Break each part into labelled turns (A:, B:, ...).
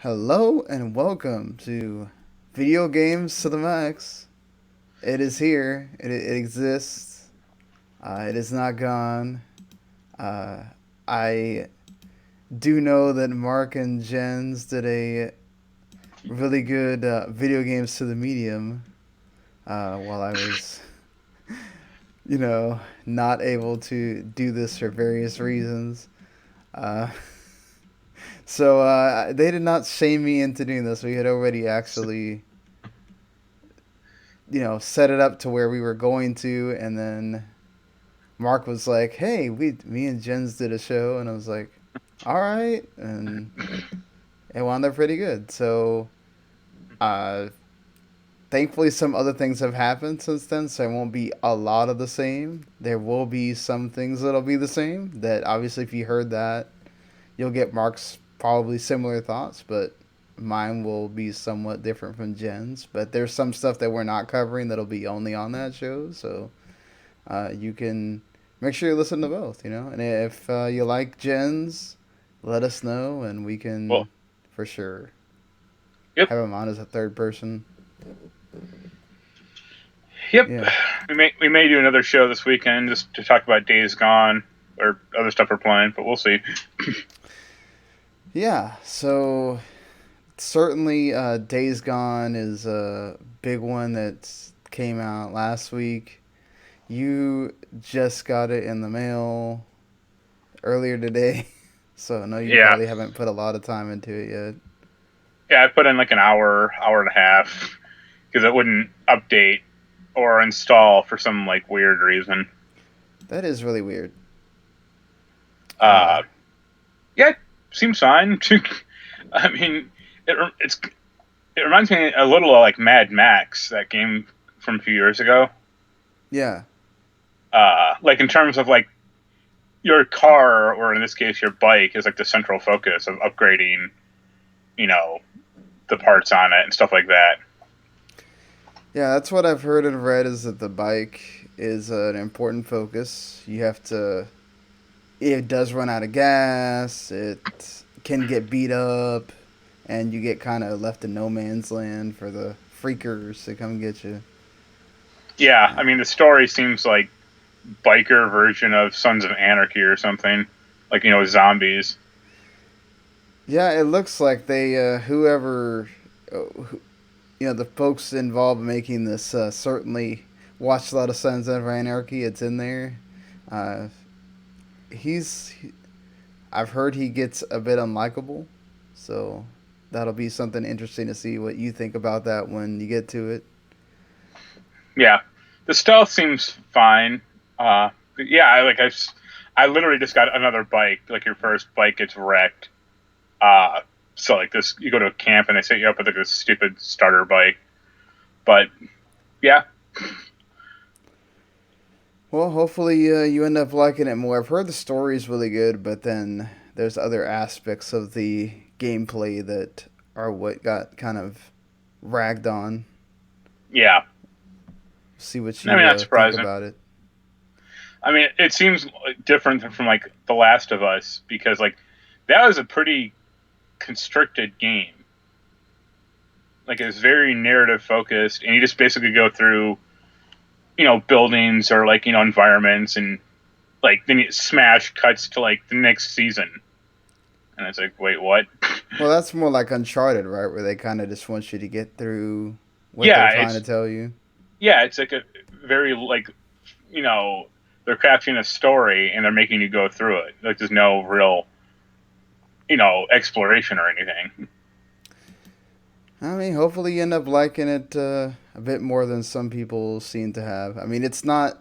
A: Hello and welcome to Video Games to the Max. It is here. It exists. It is not gone. Uh, I do know that Mark and Jens did a really good Video Games to the Medium while I was, not able to do this for various reasons. Uh, so they did not shame me into doing this. We had already actually set it up to where we were going to, and then Mark was like, "Hey, me and Jens did a show," and I was like, "All right," and it wound up pretty good. So, uh, thankfully, some other things have happened since then, so it won't be a lot of the same. There will be some things that'll be the same. That obviously, if you heard that, you'll get Mark's probably similar thoughts, but mine will be somewhat different from Jen's. But there's some stuff that we're not covering that'll be only on that show, so you can make sure you listen to both, And if you like Jen's, let us know, and we
B: Well,
A: can for sure
B: yep,
A: have him on as a third person.
B: yep.
A: Yeah,
B: We may do another show this weekend just to talk about Days Gone or other stuff we're playing, but we'll see.
A: yeah. So certainly, Days Gone is a big one that came out last week. You just got it in the mail earlier today, so I know you
B: Yeah,
A: probably haven't put a lot of time into it yet.
B: yeah. I put in like an hour and a half because it wouldn't update or install for some like weird reason.
A: That is really weird. Uh,
B: Uh, yeah, seems fine. I mean, it's it reminds me a little of like Mad Max, that game from a few years ago.
A: yeah,
B: Like in terms of like your car, or in this case your bike, is like the central focus of upgrading, you know, the parts on it and stuff like that.
A: yeah. That's what I've heard and read is that the bike is an important focus. You have to. It does run out of gas. It can get beat up, and you get kind of left in no man's land for the freakers to come get you.
B: Yeah, I mean the story seems like biker version of Sons of Anarchy or something, like zombies.
A: Yeah, it looks like they whoever the folks involved in making this certainly watched a lot of Sons of Anarchy. It's in there. Uh, he's I've heard he gets a bit unlikable, so that'll be something interesting to see what you think about that when you get to it.
B: Yeah, the stealth seems fine. But yeah, I literally just got another bike. Like your first bike gets wrecked. Uh, so like this, you go to a camp and they set you up with like this stupid starter bike. But yeah,
A: Well, hopefully you end up liking it more. I've heard the story is really good, but then there's other aspects of the gameplay that are what got kind of ragged on.
B: yeah.
A: See what
B: I mean,
A: you
B: not
A: think
B: surprising.
A: about it.
B: I mean, it seems different from like The Last of Us because like that was a pretty constricted game. Like it was very narrative focused, and you just basically go through buildings or like environments, and like then you smash cuts to like the next season, and it's like, wait, what?
A: Well, that's more like Uncharted, right? Where they kind of just want you to get through what they're
B: Yeah,
A: trying to
B: it's
A: tell you.
B: it's like a very like you know they're crafting a story and they're making you go through it. Like there's no real exploration or anything.
A: I mean, hopefully you end up liking it a bit more than some people seem to have. I mean, it's not.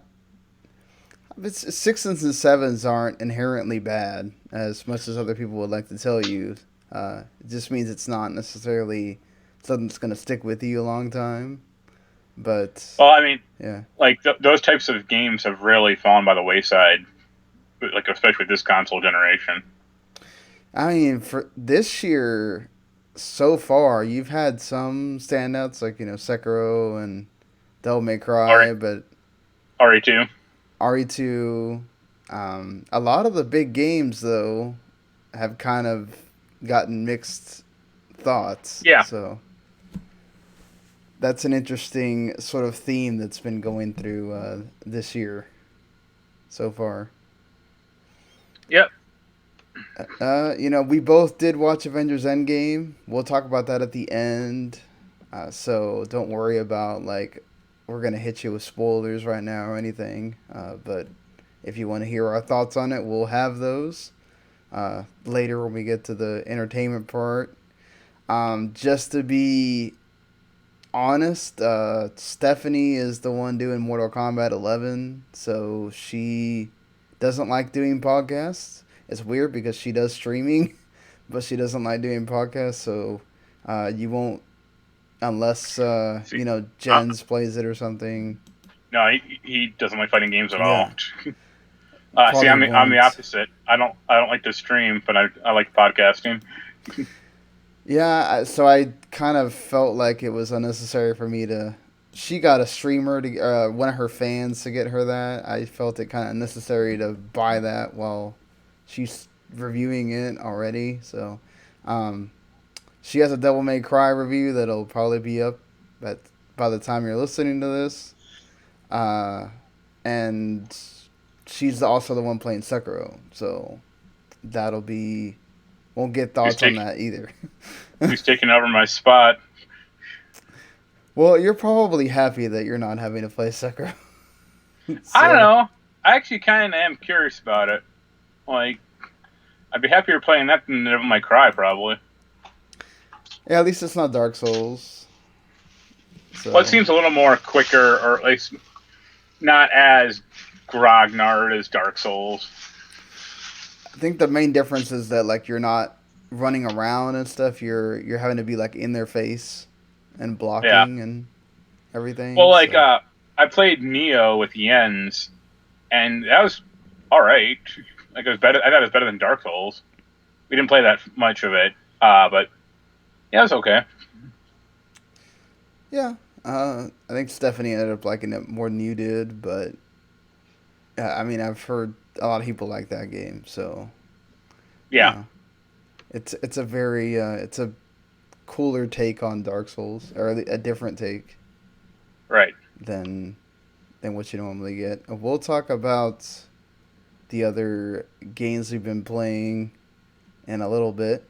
A: It's sixes and sevens aren't inherently bad, as much as other people would like to tell you. It just means it's not necessarily something that's going to stick with you a long time. But
B: Well, I mean,
A: yeah,
B: like those types of games have really fallen by the wayside, like especially with this console generation.
A: I mean, for this year so far, you've had some standouts like Sekiro and Devil May
B: Already,
A: Cry, but
B: RE2.
A: RE2. A lot of the big games though have kind of gotten mixed thoughts.
B: Yeah.
A: So that's an interesting sort of theme that's been going through this year so far.
B: Yep.
A: We both did watch Avengers Endgame. We'll talk about that at the end. So don't worry about like we're gonna hit you with spoilers right now or anything. But if you want to hear our thoughts on it, we'll have those later when we get to the entertainment part. Just to be honest, Stephanie is the one doing Mortal Kombat 11, so she doesn't like doing podcasts. It's weird because she does streaming, but she doesn't like doing podcasts. So you won't unless
B: See, uh,
A: Jens plays it or something.
B: no, he doesn't like fighting games at all.
A: Yeah,
B: See,
A: probably
B: I'm the
A: won't.
B: opposite. I don't like to stream, but I like podcasting.
A: Yeah, so I kind of felt like it was unnecessary for me to. She got a streamer to one of her fans to get her that. I felt it kind of necessary to buy that while she's reviewing it already. So, um, she has a Devil May Cry review that'll probably be up at by the time you're listening to this. Uh, and she's also the one playing Sekiro, so that'll be. Won't get
B: Who's
A: thoughts on
B: taking
A: that either.
B: who's taking over my spot?
A: Well, you're probably happy that you're not having to play Sekiro.
B: I don't
A: So,
B: know. I actually kind of am curious about it. Like, I'd be happier playing that than Devil May Cry, probably.
A: yeah, at least it's not Dark Souls.
B: Well, it
A: So,
B: seems a little more quicker, or at least not as grognard as Dark Souls.
A: I think the main difference is that like you're not running around and stuff. You're having to be like in their face and
B: Yeah.
A: blocking and
B: Well,
A: everything.
B: like,
A: So,
B: I played Neo with Jens, and that was all right. Like, it was better. I thought it was better than Dark Souls. We didn't play that much of it, but yeah, it was okay.
A: yeah, I think Stephanie ended up liking it more than you did, but I mean, I've heard a lot of people like that game. So,
B: Yeah.
A: yeah, it's a very it's a cooler take on Dark Souls or a different take
B: Right.
A: than what you normally get. We'll talk about the other games we've been playing in a little bit.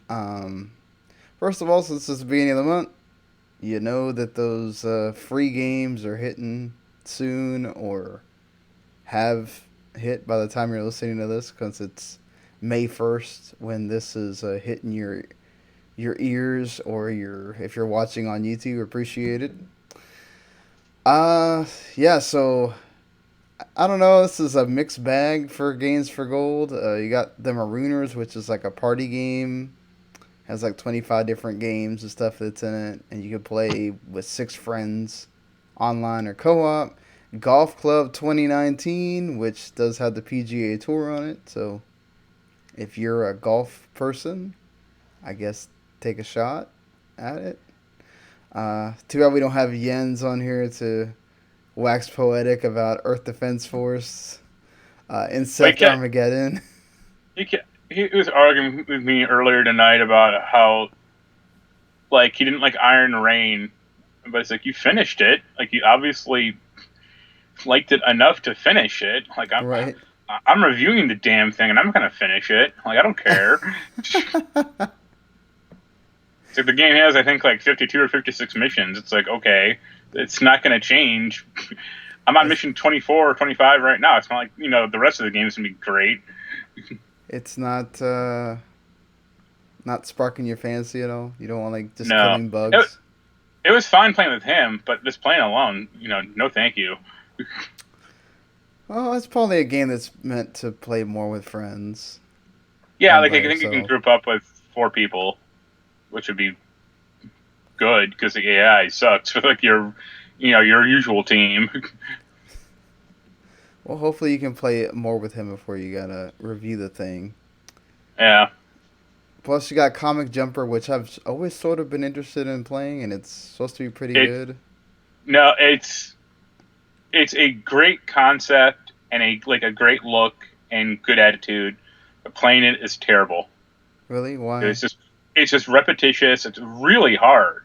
A: Um, First of all, since it's the beginning of the month, you know that those free games are hitting soon or have hit by the time you're listening to this because it's May 1st when this is hitting your ears or your if you're watching on YouTube, appreciate it. Uh yeah, so I don't know. This is a mixed bag for games for gold. You got the Marooners, which is like a party game. Has like 25 different games and stuff that's in it, and you can play with 6 friends, online or co-op. Golf Club 2019, which does have the PGA Tour on it. So if you're a golf person, I guess take a shot at it. Too bad we don't have Jens on here to wax poetic about Earth Defense Force,
B: But
A: Insect Armageddon.
B: he, kept, he was arguing with me earlier tonight about how, like, he didn't like Iron Rain, but it's like, you finished it. Like, you obviously liked it enough to finish it. Like,
A: Right.
B: I'm reviewing the damn thing, and I'm gonna finish it. Like, I don't care. It's like the game has, I think, like 52 or 56 missions. It's like, okay, it's not gonna change. I'm on
A: it's,
B: mission 24 or 25 right now. It's not like, the rest of the game is gonna be great.
A: it's not sparking your fancy at all. You don't want like just
B: No.
A: killing
B: It,
A: bugs.
B: it was fine playing with him, but just playing alone, no thank you.
A: Well, it's probably a game that's meant to play more with friends
B: Yeah,
A: than
B: like
A: by
B: I think you can
A: yourself.
B: group up with 4 people, which would be good because the AI sucks with like your usual team.
A: Well, hopefully you can play more with him before you gotta review the thing.
B: Yeah.
A: Plus, you got Comic Jumper, which I've always sort of been interested in playing, and it's supposed to be pretty
B: It
A: good.
B: no, it's a great concept and a great look and good attitude. But playing it is terrible.
A: Really?
B: It's
A: Why?
B: just it's just repetitious. It's really hard.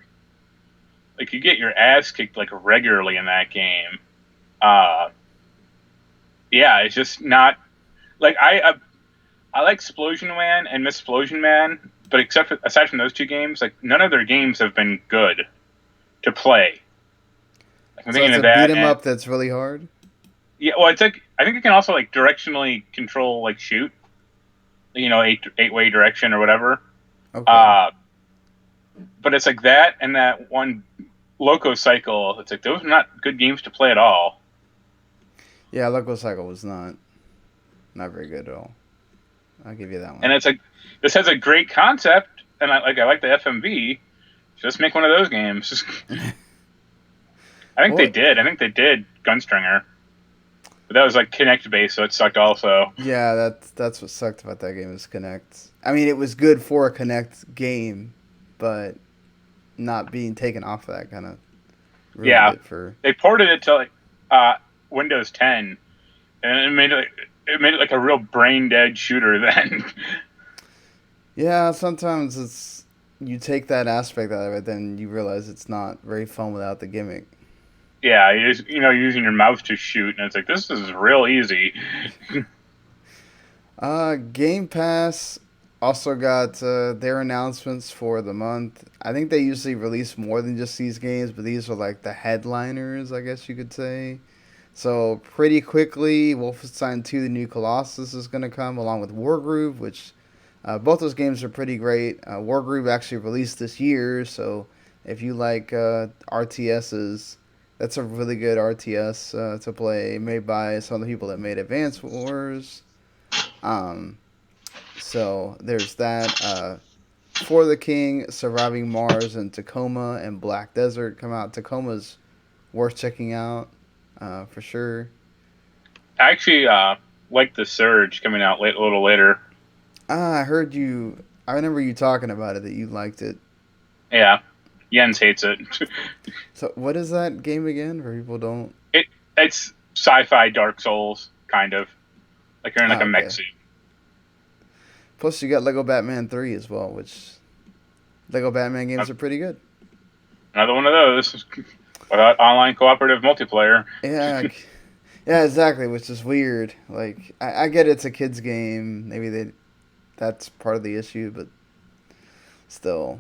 B: Like you get your ass kicked like regularly in that game. Uh, yeah, it's just not like I like Explosion Man and Miss Explosion Man, but aside from those two games, like none of their games have been good to play. Like I'm
A: So
B: thinking
A: it's
B: of
A: a beat
B: that,
A: 'em
B: and
A: up that's really hard.
B: yeah, well, it's like I think it can also like directionally control like shoot, eight way direction or whatever.
A: Okay.
B: Uh, but it's like that and that one Loco Cycle. It's like those are not good games to play at all.
A: Yeah, Loco Cycle was not very good at all. I'll give you that
B: And
A: one.
B: it's like this has a great concept, and I like the FMV. Just make one of those games. I think they
A: Well,
B: did. I think they did Gunstringer, but that was like Kinect based, so it sucked also.
A: yeah, that's what sucked about that game is Connect. I mean, it was good for a Connect game, but not being taken off of that kind of ruined
B: Yeah,
A: it for.
B: they ported it to like uh, Windows 10, and it made it like a real brain dead shooter. Then,
A: Yeah, sometimes it's you take that aspect out of it, then you realize it's not very fun without the gimmick.
B: yeah, you're using your mouse to shoot, and it's like this is real easy.
A: Game Pass also got their announcements for the month. I think they usually release more than just these games, but these are like the headliners, I guess you could say. So pretty quickly, Wolfenstein 2: The New Colossus is going to come along with Wargroove, which both those games are pretty great. Wargroove actually released this year, so if you like RTSs, that's a really good RTS to play, made by some of the people that made Advance Wars. Um, so there's that. For the King, Surviving Mars, and Tacoma and Black Desert come out. Tacoma's worth checking out for sure.
B: I actually like the Surge coming out a little later.
A: I heard you. I remember you talking about it that you liked it.
B: Yeah, Jens hates it.
A: So what is that game again? For people don't.
B: it it's sci-fi Dark Souls kind of like you're in like
A: Oh,
B: a mech
A: okay.
B: suit.
A: Plus you got Lego Batman 3 as well, which Lego Batman
B: Uh,
A: games are pretty good.
B: Another one of those without online cooperative multiplayer.
A: Yeah, yeah, exactly. Which is weird. Like I get it's a kids game. Maybe that's part of the issue, but still,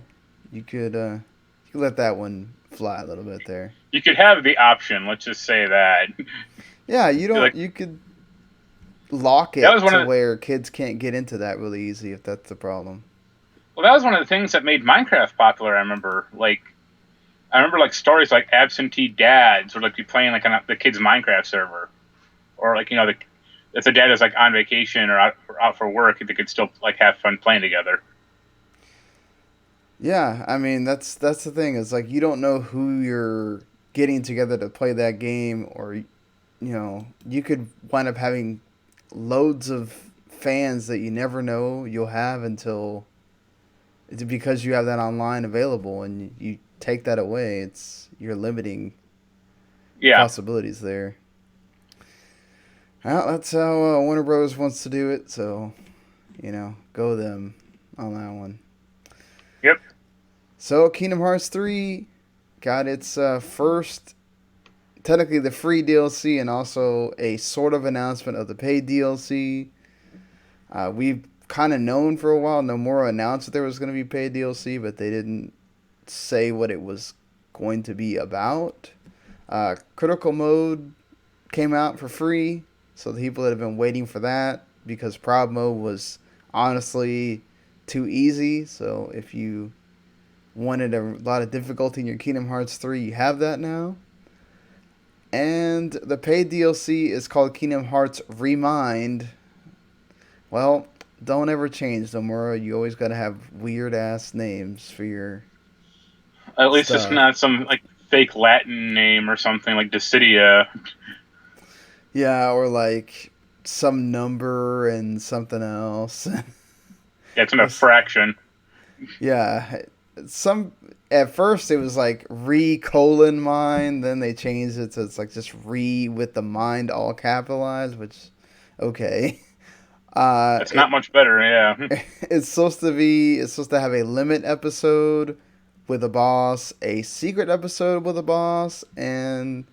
A: you could let that one fly a little bit there.
B: You could have the option. Let's just say that.
A: Yeah, you don't.
B: Like
A: You could lock
B: that was
A: it
B: one
A: to
B: of the,
A: where kids can't get into that really easy if that's the problem.
B: well, that was one of the things that made Minecraft popular. I remember like stories like absentee dads would like be playing like on the kids' Minecraft server, or like if the dad is like on vacation or out for work, they could still like have fun playing together.
A: Yeah, I mean that's the thing. Is like you don't know who you're getting together to play that game, or you could wind up having loads of fans that you never know you'll have until it's because you have that online available, and you take that away. You're limiting
B: Yeah,
A: possibilities there. Well, that's how Warner Bros. Wants to do it, so go them on that one.
B: yep.
A: So Kingdom Hearts 3 got its first, technically the free DLC, and also a sort of announcement of the paid DLC. We've kind of known for a while. Nomura announced that there was going to be paid DLC, but they didn't say what it was going to be about. Critical Mode came out for free, so the people that have been waiting for that, because Proud Mode was honestly too easy. So if you wanted a lot of difficulty in your Kingdom Hearts 3, you have that now. And the paid DLC is called Kingdom Hearts Remind. Well, don't ever change Nomura. You always gotta have weird ass names for your
B: At least it's
A: stuff.
B: not some like fake Latin name or something like Dissidia.
A: Yeah, or like some number and something else.
B: Yeah, it's in a
A: It's-
B: fraction.
A: yeah, some at first it was like re colon mind, then they changed it to it's like just re with the mind all capitalized, which okay.
B: That's
A: It
B: not much better. Yeah.
A: it's supposed to have a limit episode with a boss, a secret episode with a boss, and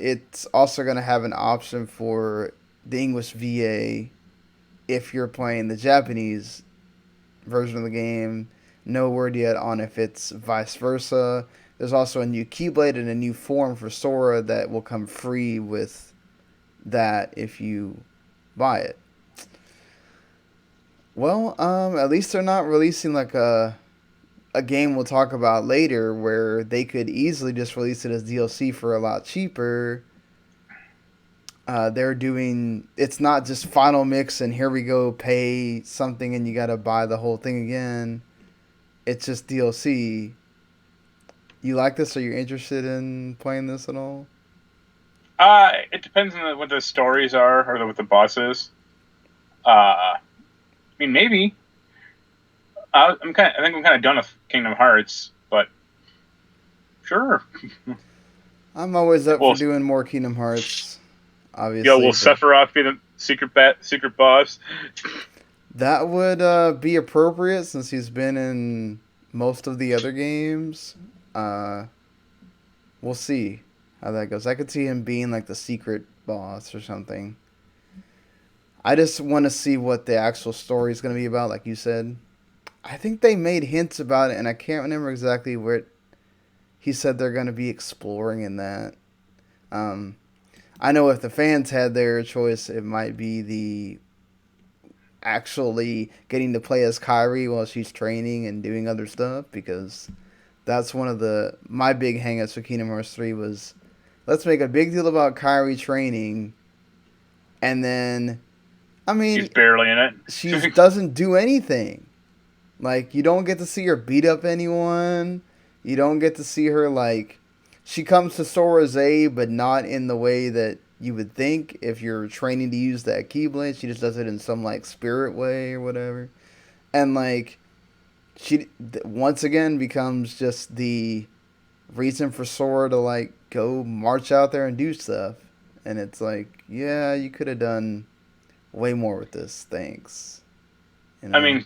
A: it's also going to have an option for the English VA if you're playing the Japanese version of the game. No word yet on if it's vice versa. There's also a new Keyblade and a new form for Sora that will come free with that if you buy it. Well, at least they're not releasing like a game we'll talk about later where they could easily just release it as DLC for a lot cheaper. They're doing it's not just final mix and here we go pay something and you gotta buy the whole thing again. It's just DLC. You like this? Are you interested in playing this at all?
B: It depends on what the stories are or what the boss is. I mean, maybe. I think I'm kind of done with Kingdom Hearts, but sure.
A: I'm always up for
B: Well,
A: doing more Kingdom Hearts,
B: will
A: obviously, but
B: Sephiroth be the secret boss?
A: that would be appropriate since he's been in most of the other games. Uh, we'll see how that goes. I could see him being like the secret boss or something. I just want to see what the actual story is going to be about, like you said. I think they made hints about it, and I can't remember exactly where he said they're going to be exploring in that. Um, I know if the fans had their choice, it might be the actually getting to play as Kyrie while she's training and doing other stuff because that's one of the my big hangups for Kingdom Hearts 3 was let's make a big deal about Kyrie training and then I
B: She's
A: mean
B: barely in
A: she
B: it.
A: doesn't do anything. Like you don't get to see her beat up anyone. You don't get to see her like she comes to Sora's aid, but not in the way that you would think if you're training to use that Keyblade. She just does it in some like spirit way or whatever. And like she once again becomes just the reason for Sora to like go march out there and do stuff. And it's like, yeah, you could have done way more with this. Thanks. You
B: I
A: know.
B: mean,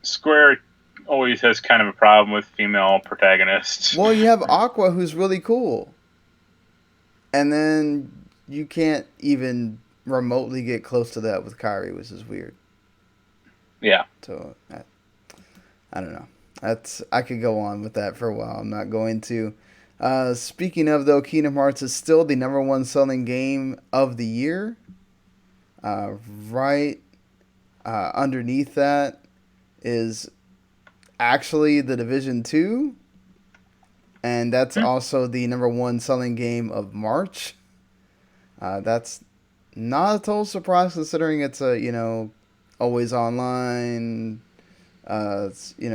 B: Square always has kind of a problem with female protagonists.
A: Well, you have Aqua, who's really cool, and then you can't even remotely get close to that with Kyrie, which is weird.
B: Yeah.
A: So I don't know. That's I could go on with that for a while. I'm not going to. Speaking of though, Kingdom Hearts is still the number one selling game of the year. Uh, right underneath that is actually the Division 2, and that's
B: Hmm.
A: also the number one selling game of March. That's not a total surprise considering it's a always online. It's, you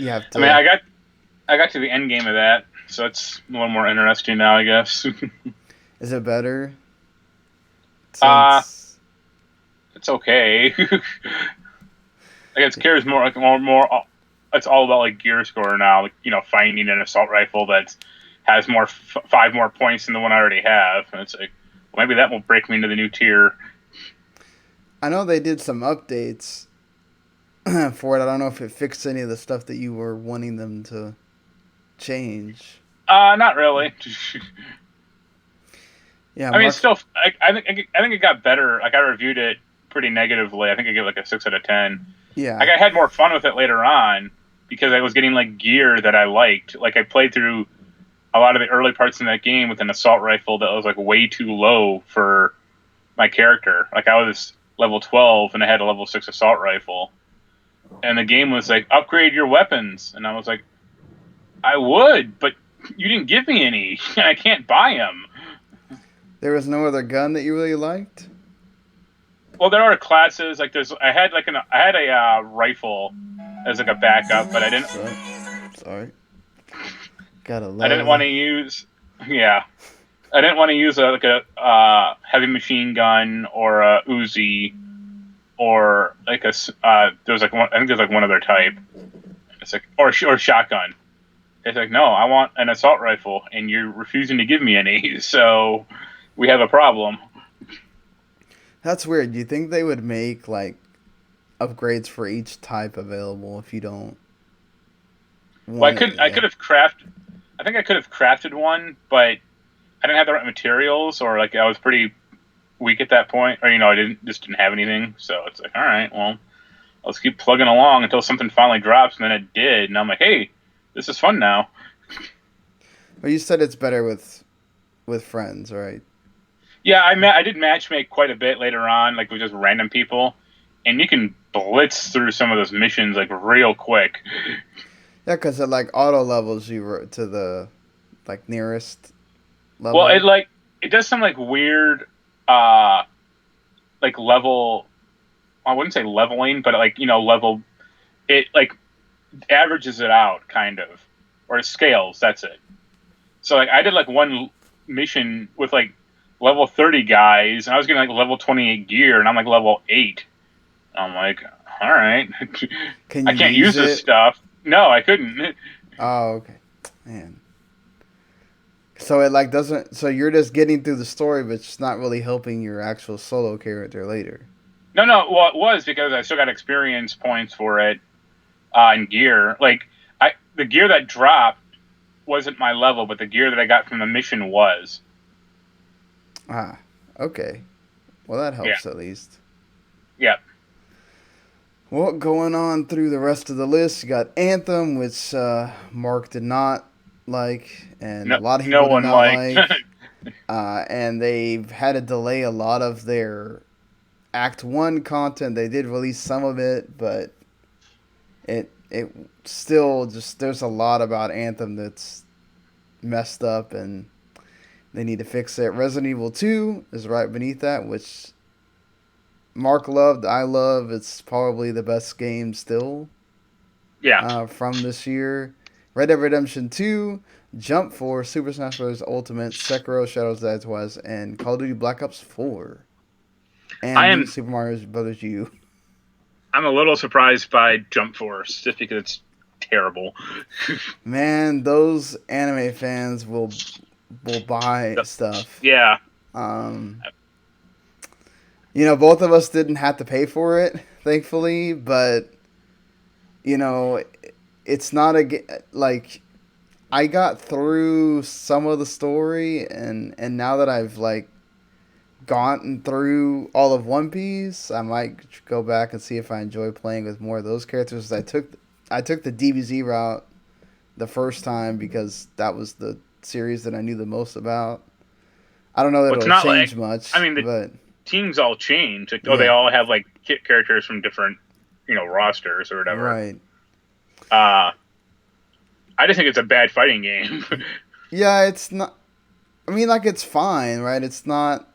A: have
B: I mean,
A: to.
B: I got to the end game of that, so it's a little more interesting now, I guess.
A: Is it better
B: uh
A: since?
B: it's okay. Like it cares more like more. It's all about like gear score now. Like finding an assault rifle that has more 5 more points than the one I already have, and it's like well, maybe that will break me into the new tier.
A: I know they did some updates for it. I don't know if it fixed any of the stuff that you were wanting them to change.
B: Not really.
A: Yeah,
B: I mean, it's
A: Mark.
B: still. I think it got better. Like I reviewed it pretty negatively. I think I gave it like a 6 out of 10.
A: Yeah,
B: Like I had more fun with it later on because I was getting like gear that I liked. Like I played through a lot of the early parts in that game with an assault rifle that was like way too low for my character. Like I was level 12 and I had a level 6 assault rifle, and the game was like upgrade your weapons, and I was like, I would, but you didn't give me any, and I can't buy them.
A: there was no other gun that you really liked.
B: Well, there are classes like there's. I had a rifle as like a backup, but
A: Sorry, gotta
B: I didn't
A: love
B: want
A: that.
B: to use. Yeah, I didn't want to use a heavy machine gun or a Uzi or like there was like one. I think there's like one other type. It's like or shotgun. It's like no, I want an assault rifle, and you're refusing to give me any. So we have a problem.
A: That's weird. Do you think they would make like upgrades for each type available if you don't
B: Well,
A: want it?
B: I
A: Yeah.
B: could have crafted. I think I could have crafted one, but I didn't have the right materials, or like I was pretty weak at that point, or I didn't have anything. So it's like, all right, well, let's keep plugging along until something finally drops, and then it did, and I'm like, hey, this is fun now.
A: Well, you said it's better with friends, right?
B: Yeah, I did matchmake quite a bit later on, like with just random people, and you can blitz through some of those missions like real quick.
A: Yeah, because it like auto levels you to the like nearest
B: Well,
A: level.
B: it does some like weird uh like level. I wouldn't say leveling, but like level it like averages it out kind of, or it scales. That's it. So like I did like one mission with like level 30 guys, and I was getting like level 28 gear, and I'm like level 8. I'm like, all right,
A: Can
B: I
A: you
B: can't
A: use
B: use this
A: it?
B: stuff. No, I couldn't.
A: Oh, okay. Man. So it like doesn't. So you're just getting through the story, but it's not really helping your actual solo character later.
B: No, no. Well, it was because I still got experience points for it and gear. Like the gear that dropped wasn't my level, but the gear that I got from the mission was.
A: Ah, okay. Well, that
B: Yeah,
A: helps at least.
B: yeah.
A: Well, going on through the rest of the list, you got Anthem, which Mark did not like, and
B: No,
A: a lot of
B: no
A: people did
B: one
A: not
B: liked.
A: like. And they've had to delay a lot of their Act One content. They did release some of it, but it still just there's a lot about Anthem that's messed up, and they need to fix it. Resident Evil 2 is right beneath that, which Mark loved, I love. It's probably the best game still
B: Yeah,
A: from this year. Red Dead Redemption 2, Jump Force, Super Smash Bros. Ultimate, Sekiro, Shadows Die Twice, and Call of Duty Black Ops 4,
B: I
A: and New
B: am.
A: Super Mario Bros. U.
B: I'm a little surprised by Jump Force just because it's terrible.
A: Man, those anime fans will buy stuff.
B: Yeah,
A: Um, both of us didn't have to pay for it, thankfully, but you know, it's not like I got through some of the story, and now that I've like gotten through all of One Piece, I might go back and see if I enjoy playing with more of those characters. I took the DBZ route the first time because that was the series that I knew the most about. I don't know that
B: well, it's
A: it'll
B: not like.
A: change
B: I
A: much,
B: mean, the
A: but
B: teams all change. Like, oh, they
A: yeah,
B: all have like kit characters from different, rosters or whatever.
A: right.
B: Uh, I just think it's a bad fighting game.
A: Yeah, it's not. I mean, like it's fine, right? It's not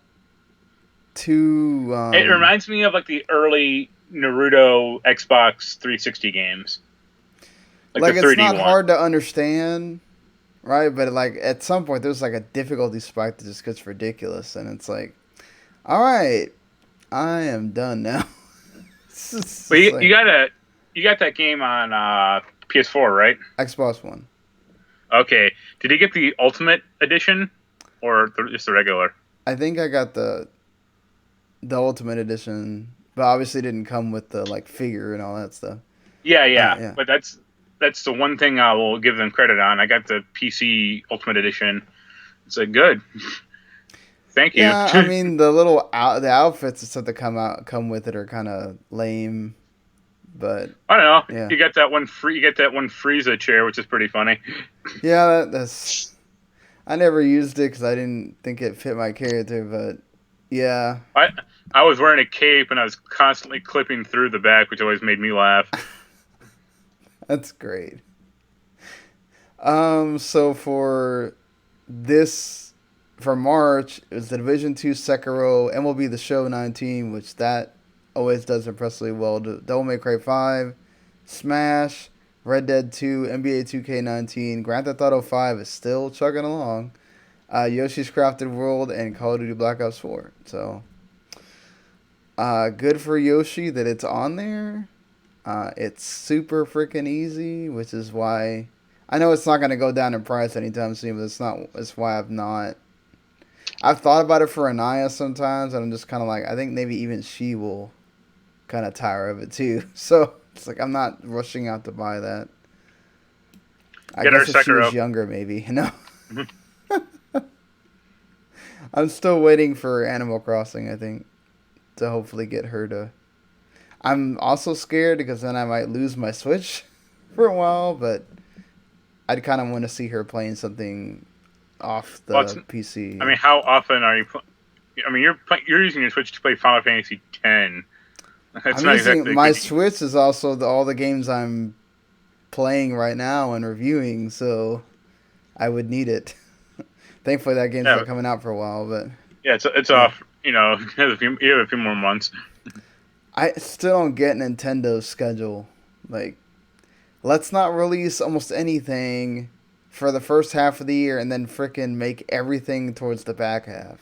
A: too
B: It reminds me of like the early Naruto Xbox 360 games, like the
A: like it's
B: 3D
A: not
B: one.
A: hard to understand, right? But like at some point, there's like a difficulty spike that just gets ridiculous, and it's like, all right, I am done now. It's
B: But
A: just
B: you
A: like
B: got that game on PS4, right?
A: Xbox One.
B: Okay. Did you get the Ultimate Edition or just the regular?
A: I think I got the Ultimate Edition, but obviously didn't come with the like figure and all that stuff.
B: Yeah, yeah.
A: Yeah.
B: But that's the one thing I will give them credit on. I got the PC Ultimate Edition. It's like good. Thank you.
A: Yeah, I mean the outfits and stuff that come with it are kind of lame, but
B: I don't know.
A: yeah,
B: You got that one free. You get that one Frieza chair, which is pretty funny.
A: yeah. That's I never used it because I didn't think it fit my character, but yeah,
B: I I was wearing a cape and I was constantly clipping through the back, which always made me laugh.
A: that's great. So for this for March, it was the Division Two Sekiro, MLB The Show 19, which that always does impressively well. Devil May Cry 5, Smash, Red Dead 2, NBA 2K19, Grand Theft Auto 5 is still chugging along. Yoshi's Crafted World and Call of Duty Black Ops 4. So, good for Yoshi that it's on there. It's super freaking easy, which is why I know it's not going to go down in price anytime soon. But it's not. It's why I've not. I've thought about it for Anaya sometimes, and I'm just kind of like, I think maybe even she will kind of tire of it too. So it's like I'm not rushing out to buy that. I
B: Get her
A: guess if she was
B: Sekiro.
A: younger, maybe. No, I'm still waiting for Animal Crossing. I think to hopefully get her to. I'm also scared because then I might lose my Switch for a while, but I'd kind of want to see her playing something off
B: Well, it's,
A: the
B: I
A: PC.
B: mean, how often are you? I mean, you're using your Switch to play Final Fantasy X. That's
A: I'm
B: not
A: using
B: exactly a
A: my
B: good.
A: Switch is also all the games I'm playing right now and reviewing, so I would need it. Thankfully, that game's
B: Yeah,
A: not coming out for a while, but
B: yeah, it's
A: yeah.
B: off. You know, you have a few more months.
A: I still don't get Nintendo's schedule. Like, let's not release almost anything for the first half of the year and then frickin' make everything towards the back half.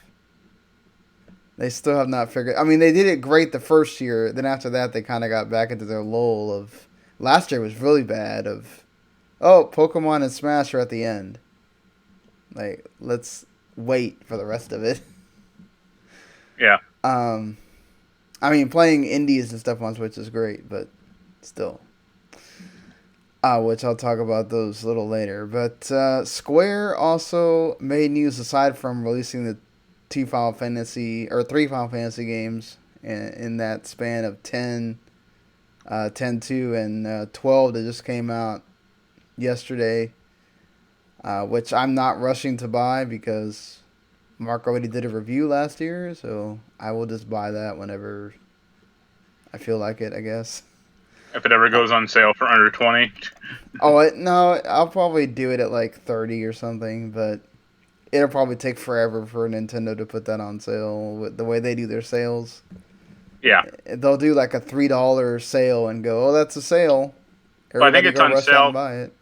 A: They still have not figured. I mean, they did it great the first year. Then after that, they kind of got back into their lull of. Last year was really bad. Of Pokemon and Smash are at the end. Like, let's wait for the rest of it.
B: Yeah,
A: Um, I mean, playing indies and stuff on Switch is great, but still. Which I'll talk about those a little later. But Square also made news aside from releasing the two Final Fantasy or three Final Fantasy games in that span of 10, 10-2, and 12 that just came out yesterday, which I'm not rushing to buy because Mark already did a review last year, so I will just buy that whenever I feel like it, I guess.
B: if it ever
A: Uh,
B: goes on sale for under 20.
A: no, I'll probably do it at like 30 or something, but it'll probably take forever for Nintendo to put that on sale with the way they do their sales.
B: Yeah,
A: They'll do like a $3 sale and go, "Oh, that's a sale.
B: well, I think
A: Everybody
B: it's
A: go
B: on
A: rush out
B: sale.
A: and buy it."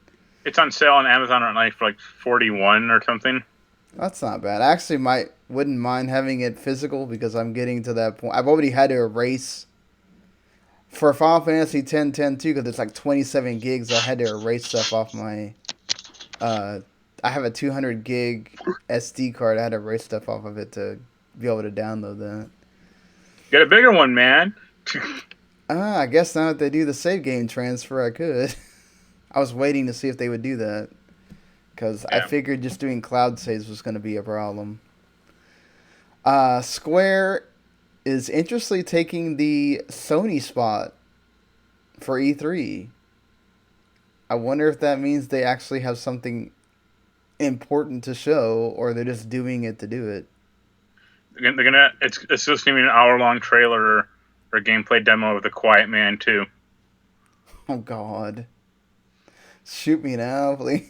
B: It's on sale on Amazon right now for like 41 or something.
A: That's not bad. I actually might wouldn't mind having it physical because I'm getting to that point. I've already had to erase for Final Fantasy 10 too because it's like 27 gigs. I had to erase stuff off my. Uh, I have a 200 gig SD card. I had to erase stuff off of it to be able to download that.
B: Get a bigger one, man.
A: I guess now that they do the save game transfer, I could. I was waiting to see if they would do that because I
B: Yeah.
A: figured just doing cloud saves was going to be a problem. Square is interestingly taking the Sony spot for E3. I wonder if that means they actually have something important to show or they're just doing it to do it.
B: They're gonna. It's just gonna be an hour-long trailer or gameplay demo of The Quiet Man too.
A: Oh, God. Shoot me now, please.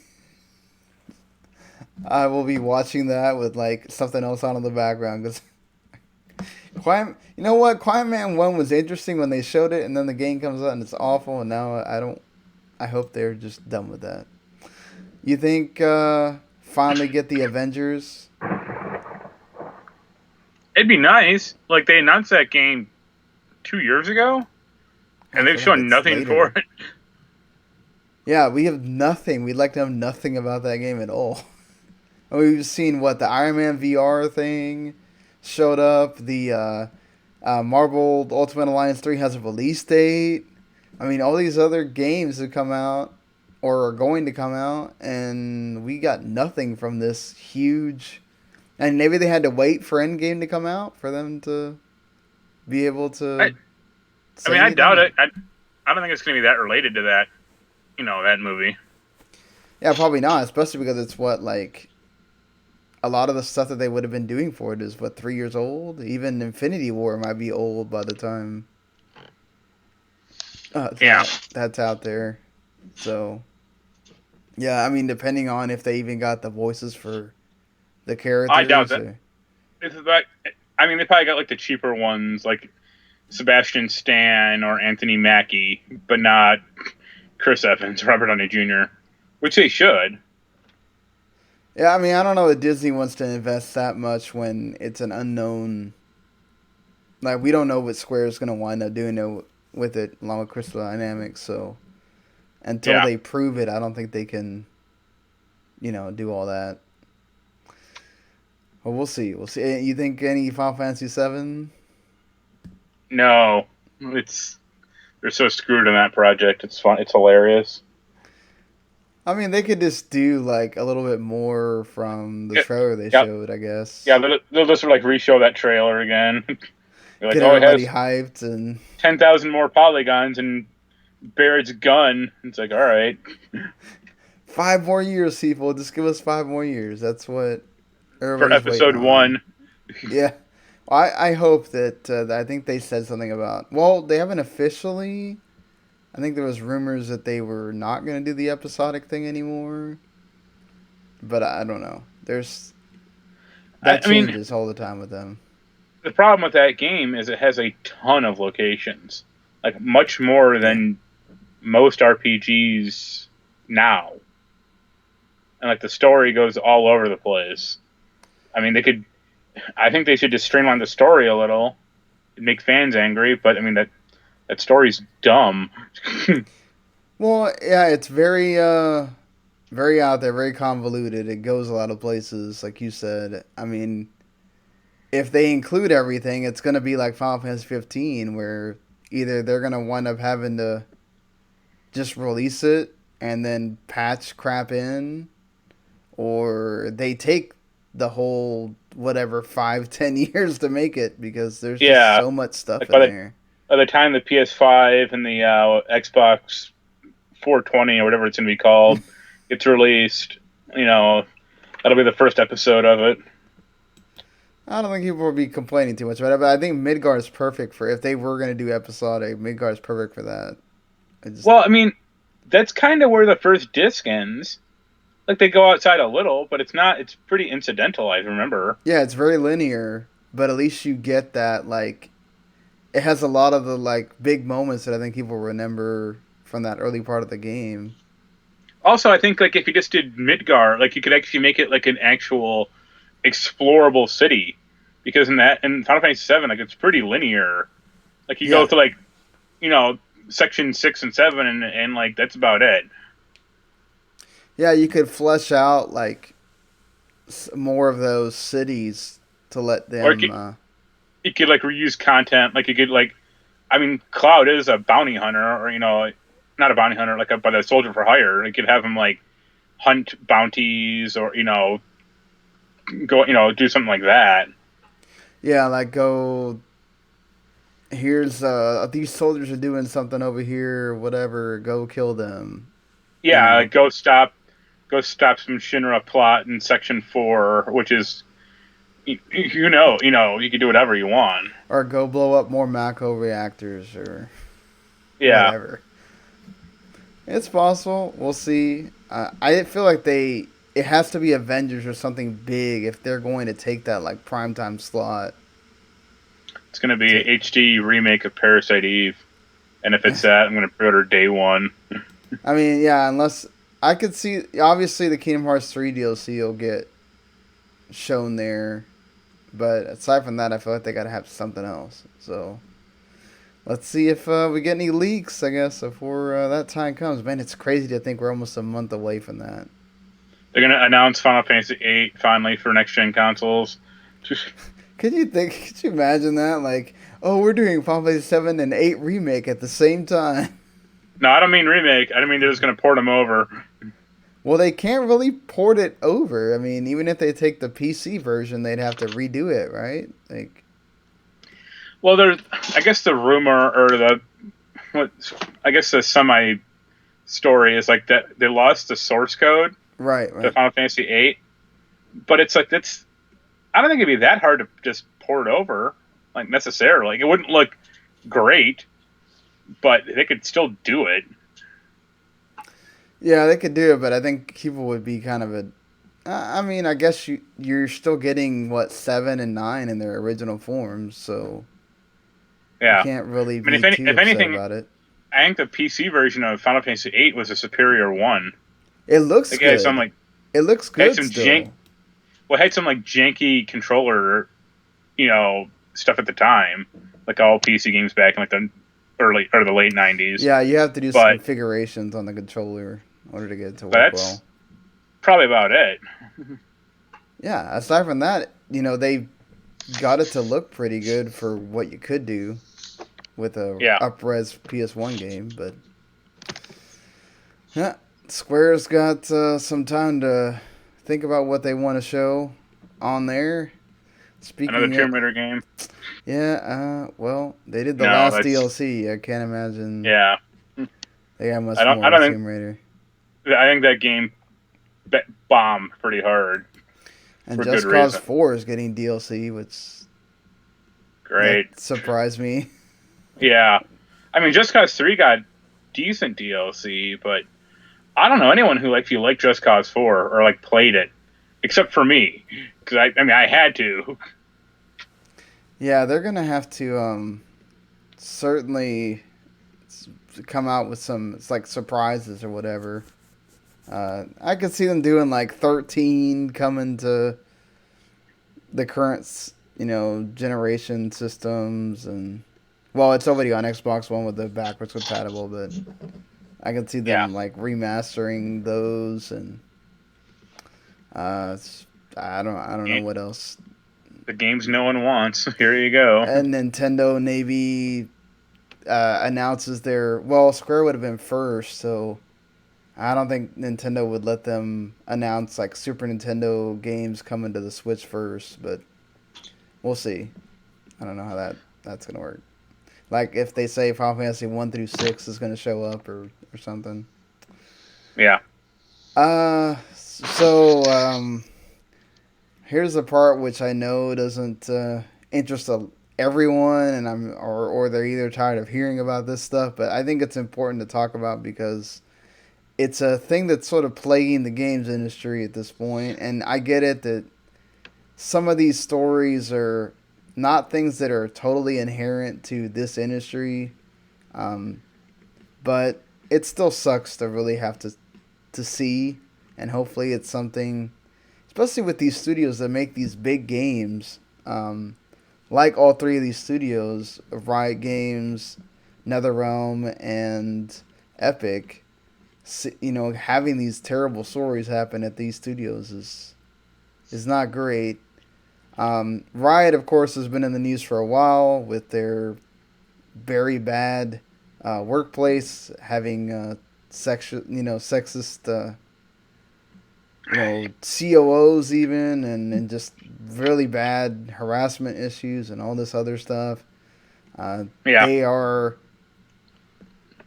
A: I will be watching that with like something else on in the background because Quiet. You know what? Quiet Man 1 was interesting when they showed it, and then the game comes out and it's awful, and now I don't. I hope they're just done with that. You think finally get the Avengers?
B: It'd be nice. Like they announced that game 2 years ago,
A: I
B: and they've
A: feel like
B: shown
A: it's
B: nothing for
A: later.
B: it.
A: Yeah, we have nothing. We'd like to have nothing about that game at all. And we've seen what the Iron Man VR thing showed up. The Marvel Ultimate Alliance 3 has a release date. I mean, all these other games have come out or are going to come out, and we got nothing from this huge. And maybe they had to wait for Endgame to come out for them to be able
B: I,
A: to
B: I
A: say
B: mean, I
A: anything.
B: doubt it. I don't think it's gonna be that related to that. That movie.
A: Yeah, probably not, especially because it's what like a lot of the stuff that they would have been doing for it is what 3 years old. Even Infinity War might be old by the time
B: Yeah,
A: that's out there. So yeah, I mean, depending on if they even got the voices for the
B: I doubt
A: characters.
B: that.
A: Or,
B: It's like, I mean, they probably got like the cheaper ones, like Sebastian Stan or Anthony Mackie, but not Chris Evans, Robert Downey Jr., which they should.
A: yeah, I mean, I don't know if Disney wants to invest that much when it's an unknown. Like we don't know what Square is going to wind up doing with it, along with Crystal Dynamics. So until
B: Yeah,
A: they prove it, I don't think they can, do all that. Well, we'll see. We'll see. You think any Final Fantasy 7?
B: No, it's they're so screwed on that project. It's fun. It's hilarious.
A: I mean, they could just do like a little bit more from the
B: Yeah,
A: trailer they
B: yeah,
A: showed, I
B: yeah.
A: guess.
B: They'll just like re-show that trailer again. You're like,
A: Get
B: oh, it
A: everybody
B: has
A: hyped and
B: 10,000 more polygons and Barrett's gun. It's like, all right.
A: 5 more years, people. Just give us 5 more years. That's what
B: For
A: everybody's waiting
B: episode
A: on.
B: one.
A: Yeah. I hope that I think they said something about. Well, they haven't officially. I think there was rumors that they were not going to do the episodic thing anymore, but I don't know. There's
B: I,
A: that
B: I mean,
A: changes all the time with them.
B: the problem with that game is it has a ton of locations, like much more
A: Yeah.
B: than most RPGs now, and like the story goes all over the place. I mean, they could. I think they should just streamline the story a little, make fans angry. But I mean that story's dumb.
A: Well, yeah, it's very out there, very convoluted. It goes a lot of places, like you said. I mean, if they include everything, it's gonna be like Final Fantasy 15, where either they're gonna wind up having to just release it and then patch crap in, or they take the whole whatever 5-10 years to make it because there's just
B: Yeah,
A: so much stuff
B: like
A: in there.
B: by the time the PS5 and the Xbox 420 or whatever it's gonna be called gets released, you know, that'll be the first episode of it.
A: I don't think people will be complaining too much about it, but I think Midgar is perfect for if they were going to do episodic. Midgar is perfect for that. I just
B: Well, I mean, that's kind of where the first disc ends. Like they go outside a little, but it's not. It's pretty incidental. I remember.
A: yeah, it's very linear, but at least you get that like it has a lot of the like big moments that I think people remember from that early part of the game.
B: Also, I think like if you just did Midgar, like you could actually make it like an actual explorable city, because in Final Fantasy VII, like it's pretty linear. Like you go
A: Yeah,
B: to like you know section 6 and 7, and like that's about it.
A: yeah, you could flesh out like more of those cities to let
B: Or
A: them.
B: you could like reuse content. Like you could like, I mean, Cloud is a bounty hunter, or not a bounty hunter, like but a soldier for hire. You could have him like hunt bounties, or go do something like that.
A: Yeah, like go. Here's these soldiers are doing something over here, whatever. Go kill them. You
B: Yeah,
A: know,
B: like go stop some Shinra plot in Section 4, which is you can do whatever you want.
A: or go blow up more Mako reactors or
B: Yeah,
A: whatever. It's possible. We'll see. I feel like it has to be Avengers or something big if they're going to take that like primetime slot.
B: it's gonna be
A: To,
B: a HD remake of Parasite Eve, and if it's that, I'm gonna pre-order day one.
A: I mean, yeah, unless I could see obviously the Kingdom Hearts 3 DLC will get shown there, but aside from that, I feel like they gotta have something else. So let's see if we get any leaks. I guess before that time comes. Man, it's crazy to think we're almost a month away from that.
B: They're gonna announce Final Fantasy VIII finally for next gen consoles.
A: Could you think? Could you imagine that? Like, oh, we're doing Final Fantasy 7 and 8 remake at the same time.
B: No, I don't mean remake. I don't mean they're just gonna port them over.
A: Well, they can't really port it over. I mean, even if they take the PC version, they'd have to redo it, right? Like,
B: Well, there's, I guess the rumor or what, I guess the semi story is like that they lost the source code
A: right,
B: to
A: right.
B: Final Fantasy VIII, but it's like that's I don't think it'd be that hard to just port over, like necessarily. Like, it wouldn't look great, but they could still do it.
A: Yeah, they could do it, but I think people would be kind of a. I mean, I guess you're still getting what 7 and 9 in their original forms, so you
B: Yeah,
A: can't really
B: I mean,
A: be too
B: if
A: upset
B: anything,
A: about it.
B: I think the PC version of Final Fantasy VIII was a superior one.
A: It looks
B: Like, it had some
A: good.
B: like
A: It looks
B: it had
A: good
B: some jank,
A: still.
B: well, it had some like janky controller, stuff at the time, like all PC games back in like the early or the late '90s.
A: Yeah, you have to do some
B: But
A: configurations on the controller in order to get it to
B: but
A: work
B: that's
A: well.
B: probably about it.
A: Yeah, aside from that, they got it to look pretty good for what you could do with a
B: Yeah,
A: up-res PS1 game. But yeah, Square's got some time to think about what they want to show on there.
B: another
A: Speaking of,
B: Tomb Raider game.
A: yeah, well, they did the
B: No,
A: last
B: that's
A: DLC. I can't imagine
B: yeah.
A: they got
B: I
A: much
B: don't.
A: more
B: I
A: with
B: don't think.
A: Tomb Raider.
B: I think that game bombed pretty hard
A: And
B: for good
A: Just Cause
B: reason.
A: 4 is getting DLC, which that
B: Great.
A: surprised me.
B: Yeah. I mean, Just Cause 3 got decent DLC, but I don't know anyone who like you like Just Cause 4 or like played it, except for me, because I mean I had to.
A: Yeah, they're gonna have to certainly come out with some it's like surprises or whatever. I could see them doing like 13 coming to the current generation systems, and well, it's already on Xbox One with the backwards compatible, but I can see
B: Yeah,
A: them like remastering those, and uh, I don't know what else.
B: the games no one wants. Here you go.
A: And Nintendo maybe announces their well, Square would have been first, so I don't think Nintendo would let them announce like Super Nintendo games coming to the Switch first, but we'll see. I don't know how that's gonna work. Like if they say Final Fantasy 1 through 6 is gonna show up or something.
B: Yeah,
A: So here's the part which I know doesn't interest everyone, and or they're either tired of hearing about this stuff, but I think it's important to talk about because it's a thing that's sort of plaguing the games industry at this point, and I get it that some of these stories are not things that are totally inherent to this industry, um, but it still sucks to really have to see, and hopefully it's something, especially with these studios that make these big games, like all three of these studios, Riot Games, NetherRealm, and Epic. Having these terrible stories happen at these studios is not great. Riot, of course, has been in the news for a while with their very bad workplace, having sexist, COOs even, and just really bad harassment issues and all this other stuff. Uh,
B: yeah,
A: they are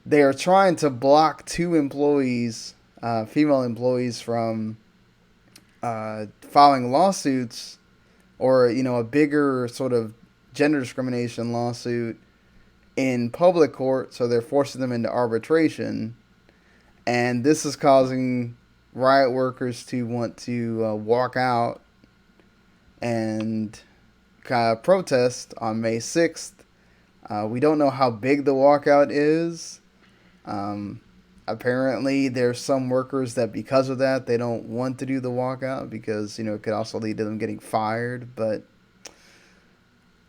A: they are trying to block two employees, female employees, from filing lawsuits or a bigger sort of gender discrimination lawsuit in public court. So they're forcing them into arbitration, and this is causing riot workers to want to walk out and kind of protest on May 6th. We don't know how big the walkout is. Um, Apparently, there's some workers that because of that they don't want to do the walkout because it could also lead to them getting fired. But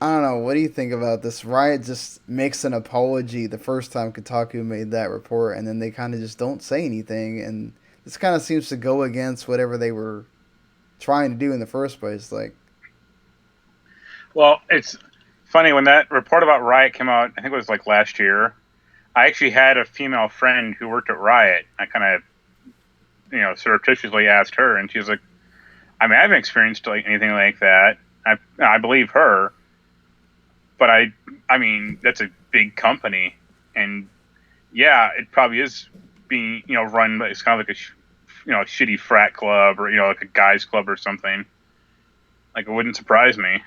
A: I don't know. What do you think about this? Riot just makes an apology the first time Kotaku made that report, and then they kind of just don't say anything, and this kind of seems to go against whatever they were trying to do in the first place. Like,
B: well, it's funny when that report about Riot came out. I think it was like last year. I actually had a female friend who worked at Riot. I kind of, surreptitiously asked her, and she was like, "I mean, I haven't experienced like anything like that. I believe her, but I mean, that's a big company, and yeah, it probably is being run. But it's kind of like a shitty frat club or like a guys club or something. Like it wouldn't surprise me.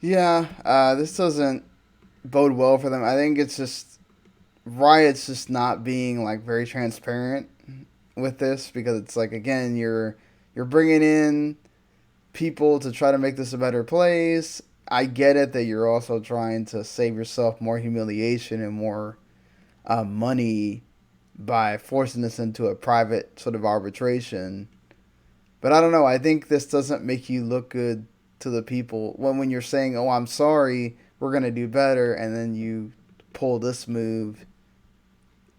A: yeah, this doesn't bode well for them. I think it's just Riot's just not being like very transparent with this because it's like again you're bringing in people to try to make this a better place. I get it that you're also trying to save yourself more humiliation and more money by forcing this into a private sort of arbitration. But I don't know. I think this doesn't make you look good to the people when you're saying, "Oh, I'm sorry, we're gonna do better," and then you pull this move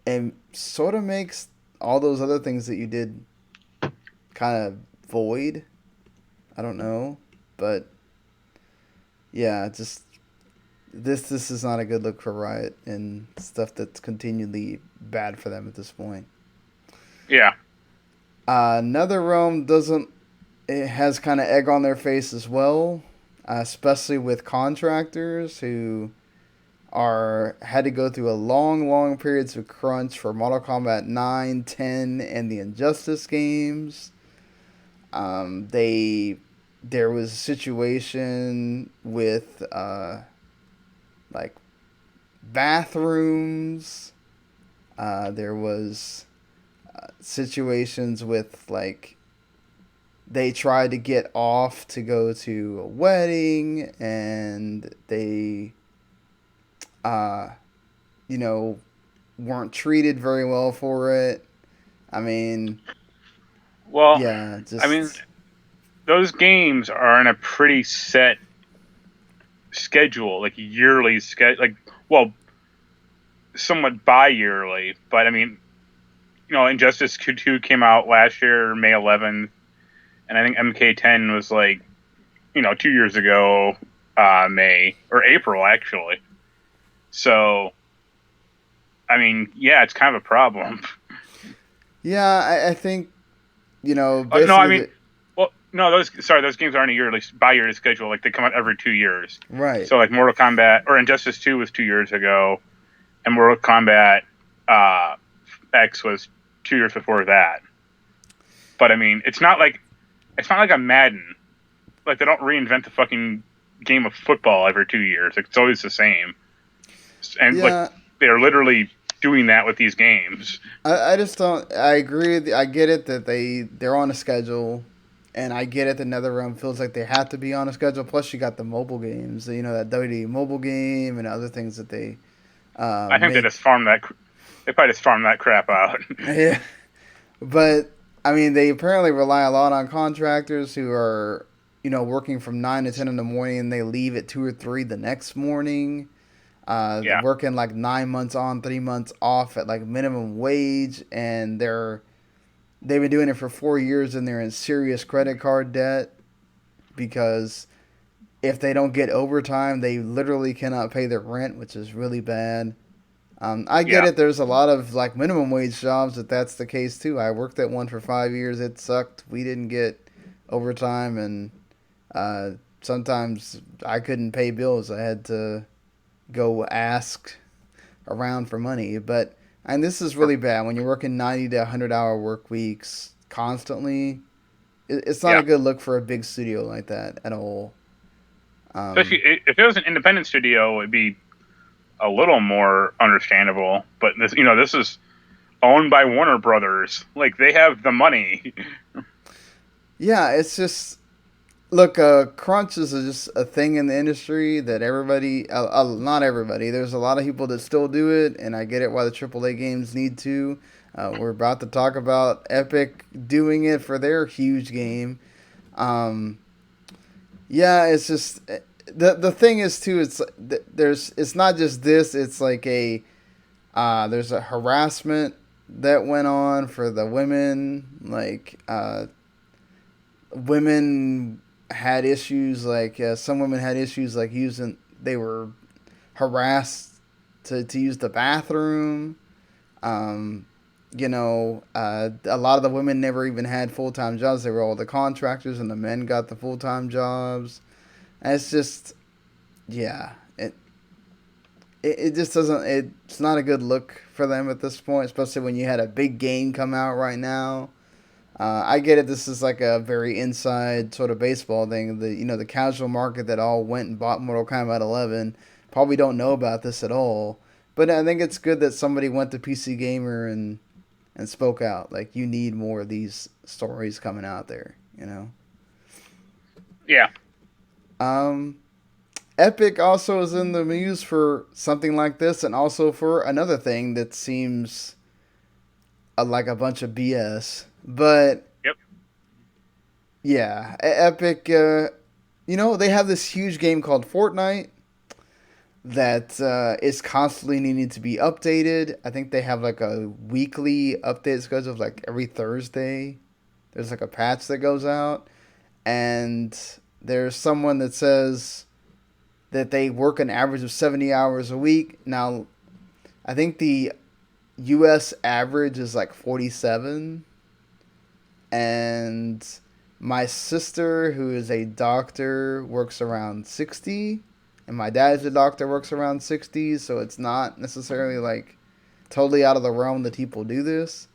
A: and sort of makes all those other things that you did kind of void. I don't know, but yeah, just this is not a good look for Riot and stuff that's continually bad for them at this point.
B: Yeah.
A: Netherrealm doesn't. It has kind of egg on their face as well, especially with contractors who are had to go through a long periods of crunch for Mortal Kombat 9, 10, and the Injustice games. They there was a situation with like bathrooms. There was situations with like they tried to get off to go to a wedding and they uh you know weren't treated very well for it. I mean,
B: Well,
A: yeah,
B: I mean,
A: just
B: those games are in a pretty set schedule, like yearly schedule, like, well, somewhat bi-yearly. But I mean, Injustice 2 came out last year, May 11th, and I think MK10 was like, 2 years ago, May or April actually. So, I mean, yeah, it's kind of a problem.
A: yeah, I think
B: No, I
A: basically
B: mean, well, no, those games aren't a yearly bi-yearly schedule. Like they come out every 2 years.
A: right.
B: So like Mortal Kombat or Injustice 2 was 2 years ago, and Mortal Kombat uh, X was 2 years before that. But I mean, it's not like a Madden. Like they don't reinvent the fucking game of football every 2 years. Like, it's always the same, and like
A: Yeah,
B: they're literally doing that with these games.
A: I just don't. I agree. I get it that they're on a schedule, and I get it. The NetherRealm feels like they have to be on a schedule. Plus, you got the mobile games. That WWE mobile game and other things that they
B: I think they
A: make.
B: just farm that. They probably just farm that crap out.
A: Yeah, but I mean, they apparently rely a lot on contractors who are working from 9 to 10 in the morning, and they leave at 2 or 3 the next morning.
B: Yeah,
A: Working like 9 months on, 3 months off at like minimum wage, and they've been doing it for 4 years, and they're in serious credit card debt because if they don't get overtime, they literally cannot pay their rent, which is really bad. I get
B: yeah,
A: it. There's a lot of like minimum wage jobs that's the case too. I worked at one for 5 years. It sucked. We didn't get overtime, and uh, sometimes I couldn't pay bills. I had to go ask around for money. And this is really bad when you're working 90 to 100-hour work weeks constantly. It's not
B: yeah.
A: a good look for a big studio like that at all.
B: Especially
A: Um,
B: if it was an independent studio, it'd be a little more understandable. But this is owned by Warner Brothers. Like they have the money.
A: yeah, it's just look. Crunch is just a thing in the industry that everybody, not everybody. There's a lot of people that still do it, and I get it why the AAA games need to. We're about to talk about Epic doing it for their huge game. Um, Yeah, it's just the thing is too. It's not just this. It's like there's a harassment that went on for the women. Like women had issues. Like some women had issues like using. They were harassed to use the bathroom. Um, a lot of the women never even had full time jobs. They were all the contractors, and the men got the full time jobs. And it's just, yeah, it just doesn't. It's not a good look for them at this point, especially when you had a big game come out right now. I get it. This is like a very inside sort of baseball thing. The casual market that all went and bought Mortal Kombat 11 probably don't know about this at all. But I think it's good that somebody went to PC Gamer and spoke out. Like you need more of these stories coming out there.
B: Yeah,
A: Um, Epic also is in the news for something like this, and also for another thing that seems like a bunch of BS. But
B: yep,
A: yeah, Epic, they have this huge game called Fortnite that is constantly needing to be updated. I think they have like a weekly update schedule of like every Thursday. there's like a patch that goes out, and there's someone that says that they work an average of 70 hours a week. Now, I think the U.S. average is like 47, and my sister, who is a doctor, works around 60, and my dad's a doctor, works around 60, so it's not necessarily like totally out of the realm that people do this.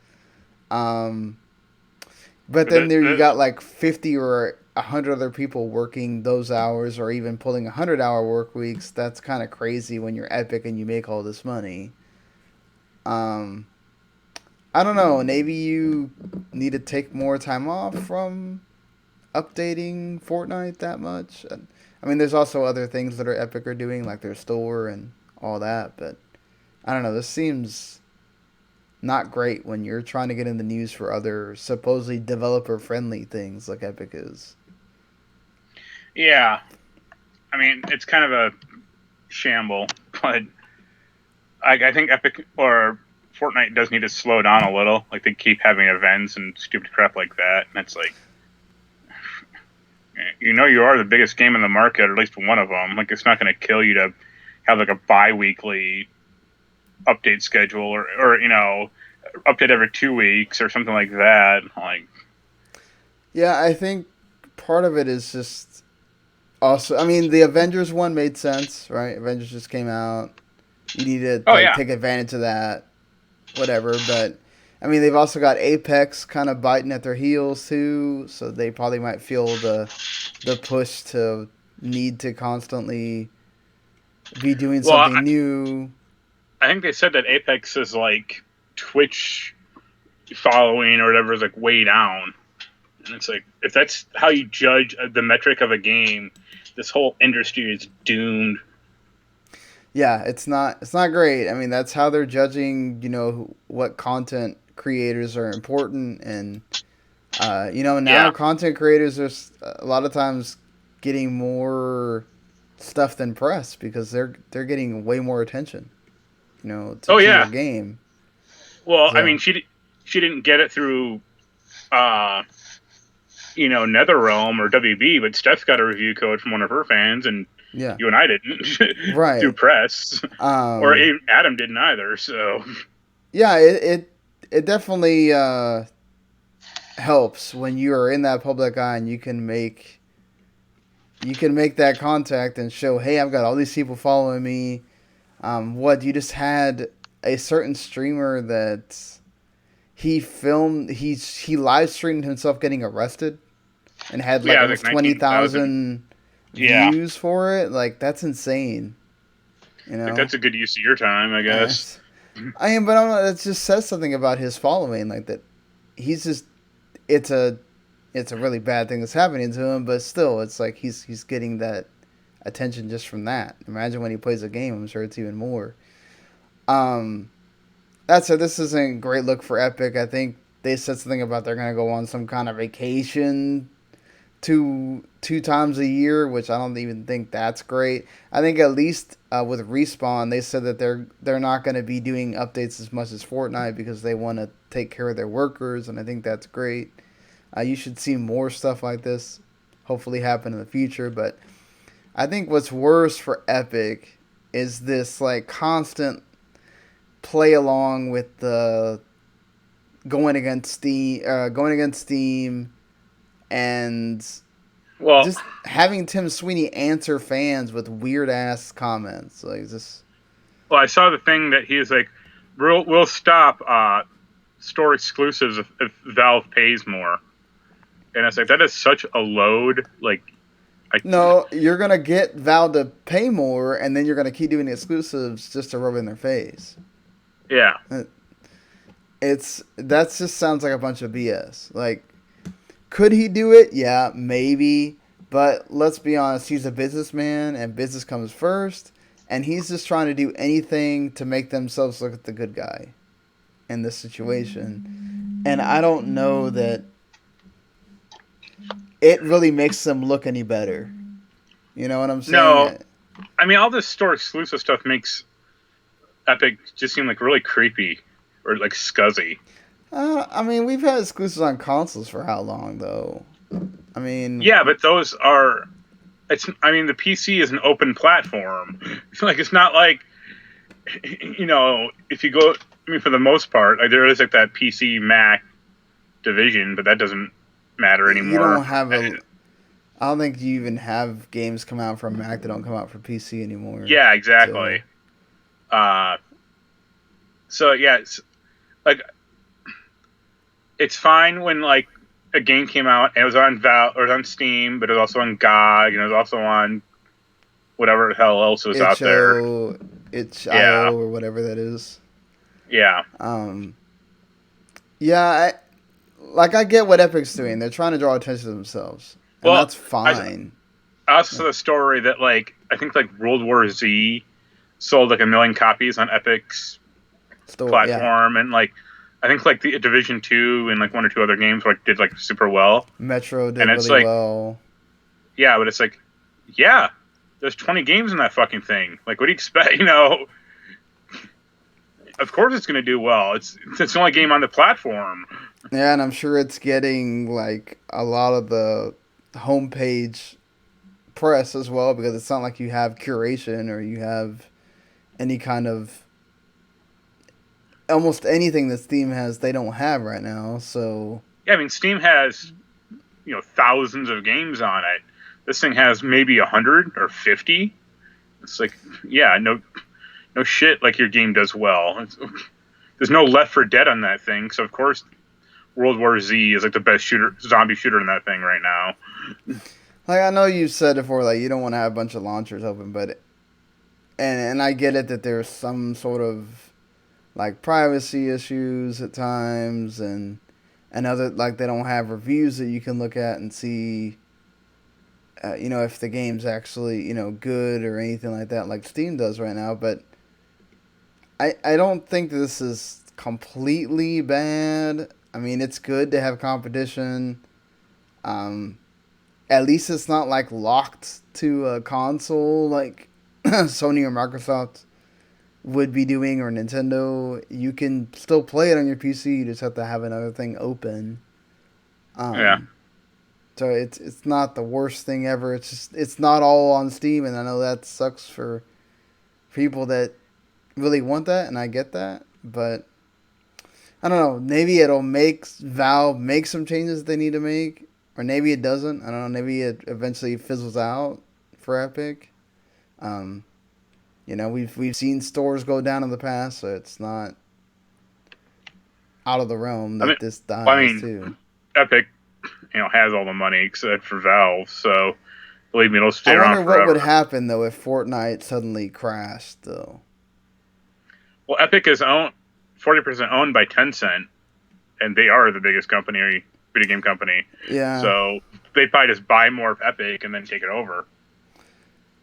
A: Um, but
B: But
A: then there you
B: that,
A: got like 50 or 100 other people working those hours or even pulling 100-hour work weeks. That's kind of crazy when you're Epic and you make all this money. Um, I don't know. Maybe you need to take more time off from updating Fortnite that much. I mean, there's also other things that are Epic are doing, like their store and all that. But I don't know. This seems not great when you're trying to get in the news for other supposedly developer friendly things like Epic is.
B: yeah, I mean, it's kind of a shamble, but I think Epic or Fortnite does need to slow down a little. Like they keep having events and stupid crap like that, and it's like, you are the biggest game in the market, or at least one of them. Like it's not going to kill you to have like a bi-weekly update schedule, or update every 2 weeks or something like that. Like,
A: Yeah, I think part of it is just also. I mean, the Avengers one made sense, right? Avengers just came out. You need to
B: oh
A: like
B: yeah,
A: take advantage of that, whatever. But I mean, they've also got Apex kind of biting at their heels too, so they probably might feel the push to need to constantly be doing
B: well,
A: something new.
B: I think they said that Apex is like Twitch following or whatever is like way down. And it's like, if that's how you judge the metric of a game, this whole industry is doomed.
A: Yeah, it's not great. I mean, that's how they're judging. What content creators are important, and now
B: Yeah.
A: content creators are a lot of times getting more stuff than press because they're getting way more attention.
B: Oh
A: To their
B: yeah.
A: game.
B: Well, I mean,
A: So
B: she didn't get it through, uh, NetherRealm or WB, but Steph got a review code from one of her fans, and
A: yeah,
B: you and I didn't through
A: right.
B: press, or
A: Um,
B: even Adam didn't either. So
A: yeah, it definitely helps when you are in that public eye and you can make that contact and show, hey, I've got all these people following me. What you just had a certain streamer that he live streamed himself getting arrested and had like
B: yeah, like
A: almost twenty
B: 19,000.
A: thousand
B: Yeah,
A: views for it. Like that's insane. You
B: like
A: know,
B: that's a good use of your time, I guess.
A: It's- I am, but I don't know. It just says something about his following, like that. He's just it's a it's a really bad thing that's happening to him, but still, it's like he's getting that attention just from that. Imagine when he plays a game, I'm sure it's even more. Um, that said, this isn't a great look for Epic. I think they said something about they're gonna go on some kind of vacation two times a year, which I don't even think that's great. I think at least with Respawn, they said that they're not going to be doing updates as much as Fortnite because they want to take care of their workers, and I think that's great. You should see more stuff like this, hopefully happen in the future. But I think what's worse for Epic is this like constant play along with the going against Steam, and
B: Well,
A: just having Tim Sweeney answer fans with weird ass comments, like just
B: I saw the thing that he's like, we'll stop store exclusives if Valve pays more, and it's like that is such a load. Like, I
A: no, you're gonna get Val to pay more, and then you're gonna keep doing exclusives just to rub it in their face.
B: yeah,
A: It's that just sounds like a bunch of BS. Like, could he do it? Yeah, maybe. But let's be honest, he's a businessman, and business comes first. And he's just trying to do anything to make themselves look like the good guy in this situation. And I don't know that it really makes them look any better. You know what I'm
B: no,
A: saying?
B: I mean all this store exclusive stuff makes Epic just seem like really creepy or like scuzzy.
A: I mean, we've had exclusives on consoles for how long though? I mean,
B: Yeah, but those are. It's. I mean, the PC is an open platform. It's like it's not like if you go. I mean, for the most part, like, there is like that PC Mac division, but that doesn't matter
A: you
B: anymore.
A: don't have a. I don't think you even have games come out for Mac that don't come out for PC anymore.
B: Yeah,
A: So
B: exactly. Uh, so yeah, like it's fine when like a game came out and it was on Val or it was on Steam, but it was also on GOG and it was also on whatever the hell else was out there.
A: itch.io
B: Yeah,
A: or whatever that is.
B: yeah.
A: Um, yeah, I get what Epic's doing. They're trying to draw attention to themselves, and
B: Well,
A: that's
B: I,
A: fine.
B: I also
A: Yeah.
B: saw the story that like I think like World War Z sold like 1 million copies on Epic's
A: Store, yeah.
B: platform, and like I think like the Division 2 and like one or two other games like did like super well,
A: Metro
B: and
A: did
B: it's
A: really
B: like
A: well.
B: yeah, but it's like yeah, there's 20 games in that fucking thing. Like, what do you expect? Of course it's going to do well. It's the only game on the platform.
A: Yeah, and I'm sure it's getting like a lot of the homepage press as well because it's not like you have curation or you have any kind of almost anything that Steam has they don't have right now. So
B: Yeah, I mean, Steam has thousands of games on it. This thing has maybe 100 or 50. It's like, yeah, no shit. Like, your game does well. There's no Left 4 Dead on that thing, so of course World War Z is like the best zombie shooter in that thing right now.
A: like I know you said before like you don't want to have a bunch of launchers open, but and I get it that there's some sort of like privacy issues at times and other like they don't have reviews that you can look at and see if the game's actually good or anything like that like Steam does right now. But I don't think this is completely bad. I mean, it's good to have competition. Um, at least it's not like locked to a console like Sony or Microsoft would be doing or Nintendo. You can still play it on your PC. You just have to have another thing open.
B: Yeah,
A: Um, so it's not the worst thing ever. It's just it's not all on Steam, and I know that sucks for people that really want that, and I get that. But I don't know. Maybe it'll make Valve make some changes they need to make, or maybe it doesn't. I don't know. Maybe it eventually fizzles out for Epic. Um, we've seen stores go down in the past, so it's not out of the realm
B: I mean,
A: that this
B: I
A: dies
B: mean,
A: too.
B: Epic, has all the money except for Valve, so believe me, it'll
A: I
B: stay around
A: wonder what would
B: forever.
A: happen though if Fortnite suddenly crashed though.
B: Well, Epic is 40% owned by Tencent, and they are the biggest video game company.
A: Yeah,
B: So they probably just buy more of Epic and then take it over.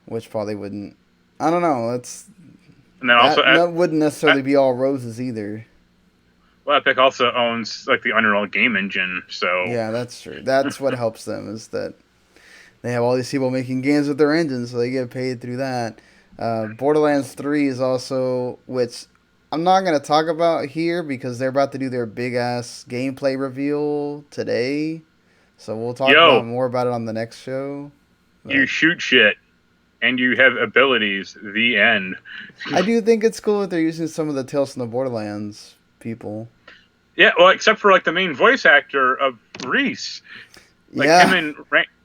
A: which probably wouldn't. I don't know. That's
B: And then also,
A: that wouldn't necessarily be all roses either.
B: well, Epic also owns like the Unreal game engine. So
A: Yeah, that's true. That's what helps them is that they have all these people making games with their engines, so they get paid through that. Borderlands 3 is also, which I'm not going to talk about here because they're about to do their big ass gameplay reveal today. So we'll talk about
B: yo,
A: more about it on the next show.
B: you
A: But
B: shoot shit and you have abilities. The end.
A: I do think it's cool that they're using some of the Tales from the Borderlands people.
B: Yeah, well, except for like the main voice actor of Reese, like
A: Yeah,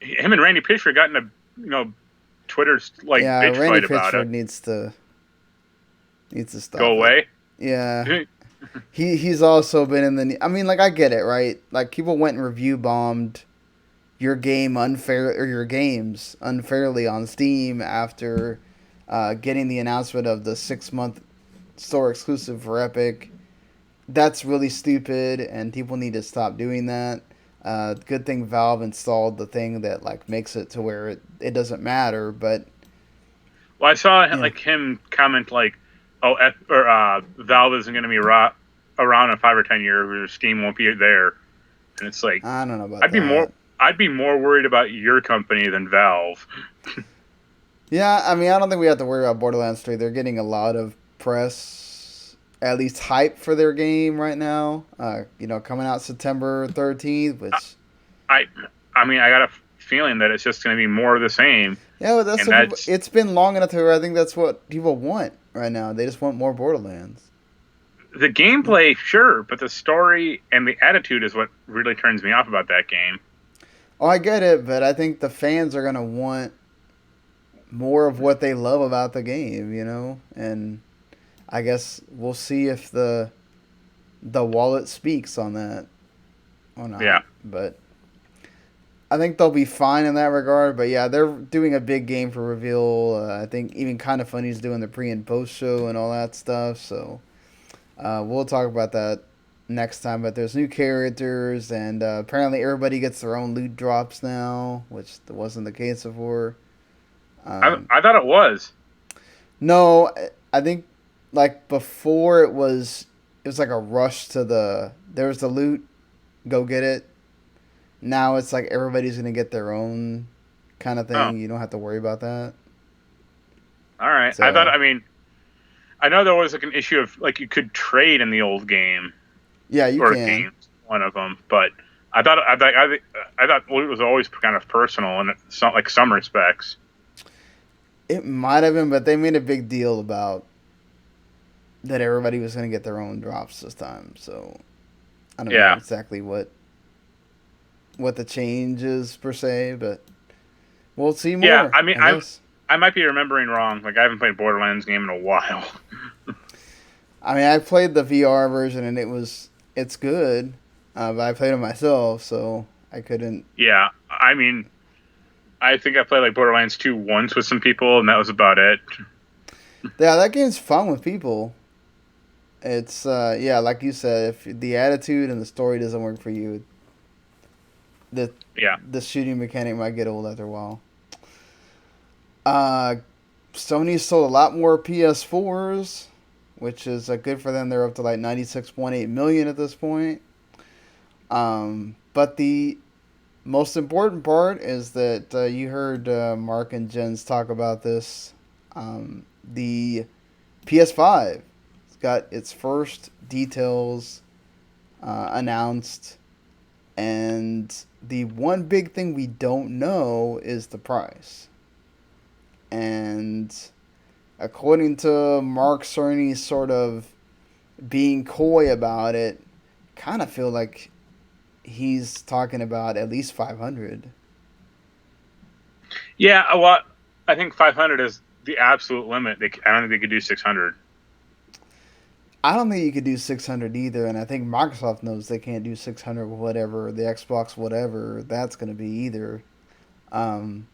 B: him and Randy Pitchford got in a Twitter like
A: yeah.
B: bitch
A: Randy
B: fight about
A: Pitchford
B: it.
A: needs to
B: Go
A: stop it.
B: away.
A: Yeah, he's also been in the. I mean, like I get it, right? Like people went and review bombed your game unfair or your games unfairly on Steam after getting the announcement of the 6 month store exclusive for Epic. That's really stupid, and people need to stop doing that. Good thing Valve installed the thing that like makes it to where it doesn't matter. But
B: Well, I saw
A: yeah,
B: like him comment like, "Oh, Valve isn't going to be around in 5 or 10 years. Or Steam won't be there." And it's like,
A: I don't know about
B: I'd be more
A: that.
B: I'd be more worried about your company than Valve.
A: Yeah, I mean, I don't think we have to worry about Borderlands 3. They're getting a lot of press. at least hype for their game right now. Coming out September 13th, which
B: I I mean, I got a feeling that it's just going to be more of the same,
A: yeah, well, that's
B: and
A: what people.
B: that's
A: It's been long enough to where I think that's what people want right now. They just want more Borderlands.
B: the gameplay, sure, but the story and the attitude is what really turns me off about that game.
A: Oh, I get it, but I think the fans are gonna want more of what they love about the game, and I guess we'll see if the wallet speaks on that or not.
B: Yeah,
A: But I think they'll be fine in that regard. But yeah, they're doing a big game for reveal. I think even Kind of Funny's doing the pre and post show and all that stuff. So we'll talk about that next time. But there's new characters, and apparently everybody gets their own loot drops now, which wasn't the case before. Um,
B: I thought it was.
A: no, I think like before it was like a rush to there's the loot, go get it. Now it's like everybody's gonna get their own kind of
B: Oh,
A: thing. You don't have to worry about that.
B: all right. I thought.
A: So
B: I mean, I know there was like an issue of like you could trade in the old game
A: yeah, you
B: or
A: can.
B: games, one of them, but I thought it was always kind of personal in some respects.
A: It might have been, but they made a big deal about that everybody was gonna get their own drops this time. So I don't know
B: Yeah,
A: exactly what the change is per se, but we'll see
B: yeah.
A: more,
B: I mean,
A: I guess.
B: I might be remembering wrong. Like I haven't played Borderlands game in a while.
A: I mean, I played the VR version and it's good, but I played it myself, so I couldn't.
B: Yeah, I mean, I think I played like Borderlands 2 once with some people, and that was about it.
A: Yeah, that game's fun with people. It's yeah, like you said, if the attitude and the story doesn't work for you, the
B: Yeah,
A: the shooting mechanic might get old after a while. Uh, Sony sold a lot more PS4s, which is good for them. They're up to like 96.8 million at this point. But the most important part is that you heard Mark and Jens talk about this. The PS5 has got its first details announced, and the one big thing we don't know is the price. And according to Mark Cerny sort of being coy about it, kind of feel like he's talking about at least 500.
B: yeah. Well, I think 500 is the absolute limit. I don't think they could do 600.
A: I don't think you could do 600 either, and I think Microsoft knows they can't do 600 with whatever the Xbox whatever that's going to be either. Um,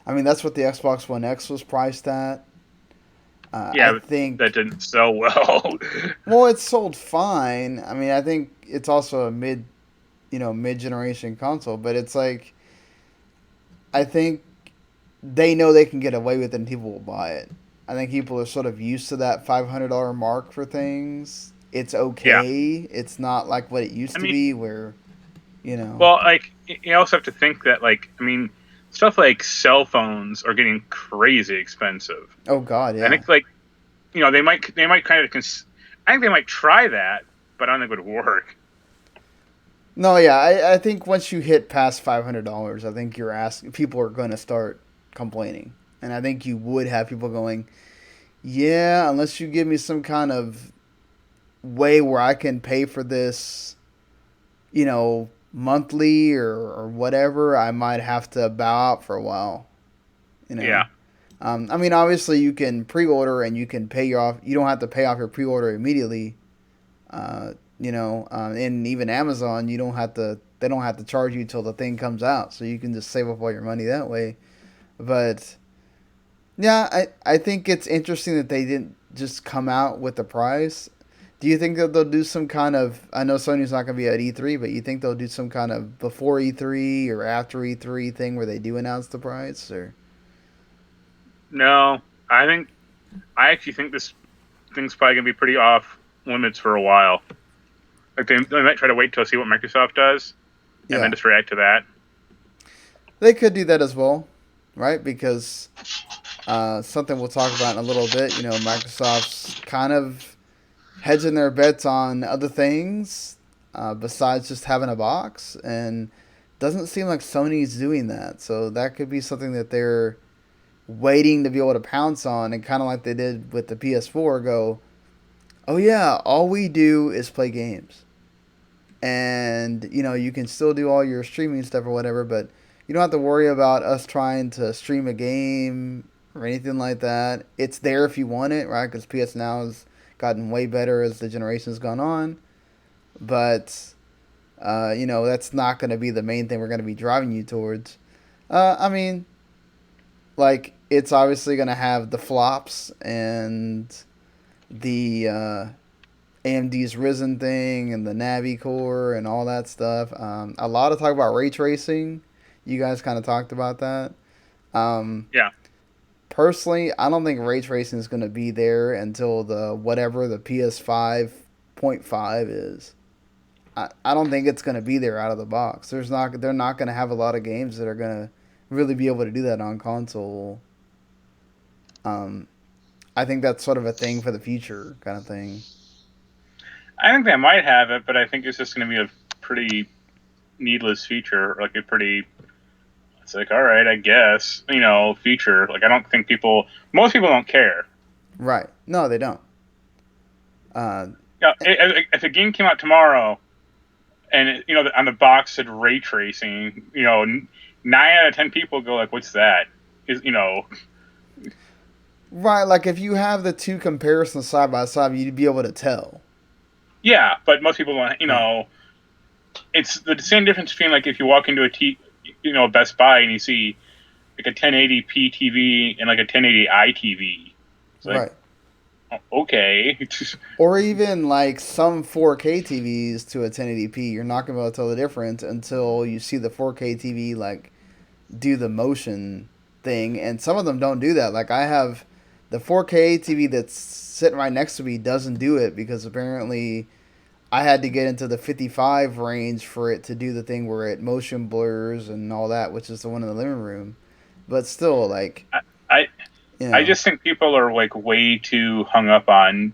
A: I mean, that's what the Xbox One X was priced at. I
B: Yeah, but that
A: think,
B: didn't sell well.
A: well, it sold fine. I mean, I think it's also a mid generation console, but it's like I think they know they can get away with it and people will buy it. I think people are sort of used to that $500 mark for things. It's
B: Yeah,
A: okay. It's not like what it used
B: I
A: to
B: mean,
A: be where, you know.
B: well, like you also have to think that I mean, stuff like cell phones are getting crazy expensive.
A: Oh God,
B: I
A: yeah.
B: think they might kind of I think they might try that, but I don't think it would work.
A: No, yeah. I think once you hit past $500, I think people are going to start complaining, and I think you would have people going, yeah, unless you give me some kind of way where I can pay for this, monthly or whatever, I might have to bow out for a while. You know,
B: Yeah,
A: I mean, obviously you can pre-order and you can pay your off. You don't have to pay off your pre-order immediately. And even Amazon, you don't have to. They don't have to charge you till the thing comes out, so you can just save up all your money that way. But yeah, I think it's interesting that they didn't just come out with the price. Do you think that they'll do some kind of? I know Sony's not going to be at E3, but you think they'll do some kind of before E3 or after E3 thing where they do announce the price? Or
B: no, I actually think this thing's probably gonna be pretty off limits for a while. Like they might try to wait till see what Microsoft does, and then
A: yeah,
B: just react to that.
A: they could do that as well, right? Because something we'll talk about in a little bit. Microsoft's kind of hedging their bets on other things besides just having a box, and doesn't seem like Sony's doing that. So that could be something that they're waiting to be able to pounce on, and kind of like they did with the PS4, go, oh yeah, all we do is play games, and you can still do all your streaming stuff or whatever, but you don't have to worry about us trying to stream a game or anything like that. It's there if you want it, right? Because PS Now has gotten way better as the generation's gone on, but that's not going to be the main thing we're going to be driving you towards. I mean, like it's obviously going to have the flops and the AMD's Risen thing and the Navi core and all that stuff. A lot of talk about ray tracing. You guys kind of talked about that. Um,
B: Yeah.
A: Personally, I don't think ray tracing is going to be there until the whatever the PS5.5 is. I don't think it's going to be there out of the box. They're not going to have a lot of games that are going to really be able to do that on console. Um, I think that's sort of a thing for the future kind of thing.
B: I think they might have it, but I think it's just going to be a pretty needless feature, like a pretty. It's like, all right, I guess, feature. Like, I don't think most people don't care.
A: Right. No, they don't. Uh,
B: If a game came out tomorrow and on the box said ray tracing, 9 out of 10 people go like, "What's that?"
A: right. Like if you have the two comparisons side by side, you'd be able to tell.
B: Yeah, but most people don't.
A: Right.
B: It's the same difference between like if you walk into a Best Buy and you see like a 1080p TV and like a 1080i TV. It's like,
A: Right.
B: okay.
A: Or even like some 4K TVs to a 1080p, you're not gonna be able to tell the difference until you see the 4K TV like do the motion thing, and some of them don't do that. Like I have the 4K TV that's sitting right next to me doesn't do it because apparently I had to get into the 55 range for it to do the thing where it motion blurs and all that, which is the one in the living room. But still, like,
B: I
A: you
B: I
A: know,
B: just think people are like way too hung up on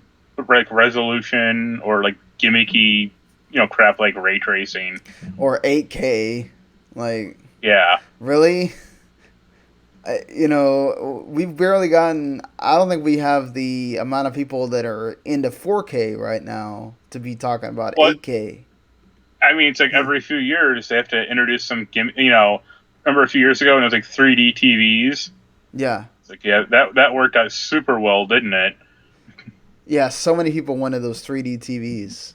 B: like resolution or like gimmicky, crap like ray tracing.
A: or 8K, like,
B: Yeah.
A: really? We've barely gotten. I don't think we have the amount of people that are into 4K right now to be talking about
B: Well,
A: 8K.
B: I mean, it's like
A: Yeah.
B: every few years they have to introduce some gimmick. Remember a few years ago when it was like 3D TVs?
A: Yeah.
B: It's like, yeah, that worked out super well, didn't it?
A: Yeah, so many people wanted those 3D TVs.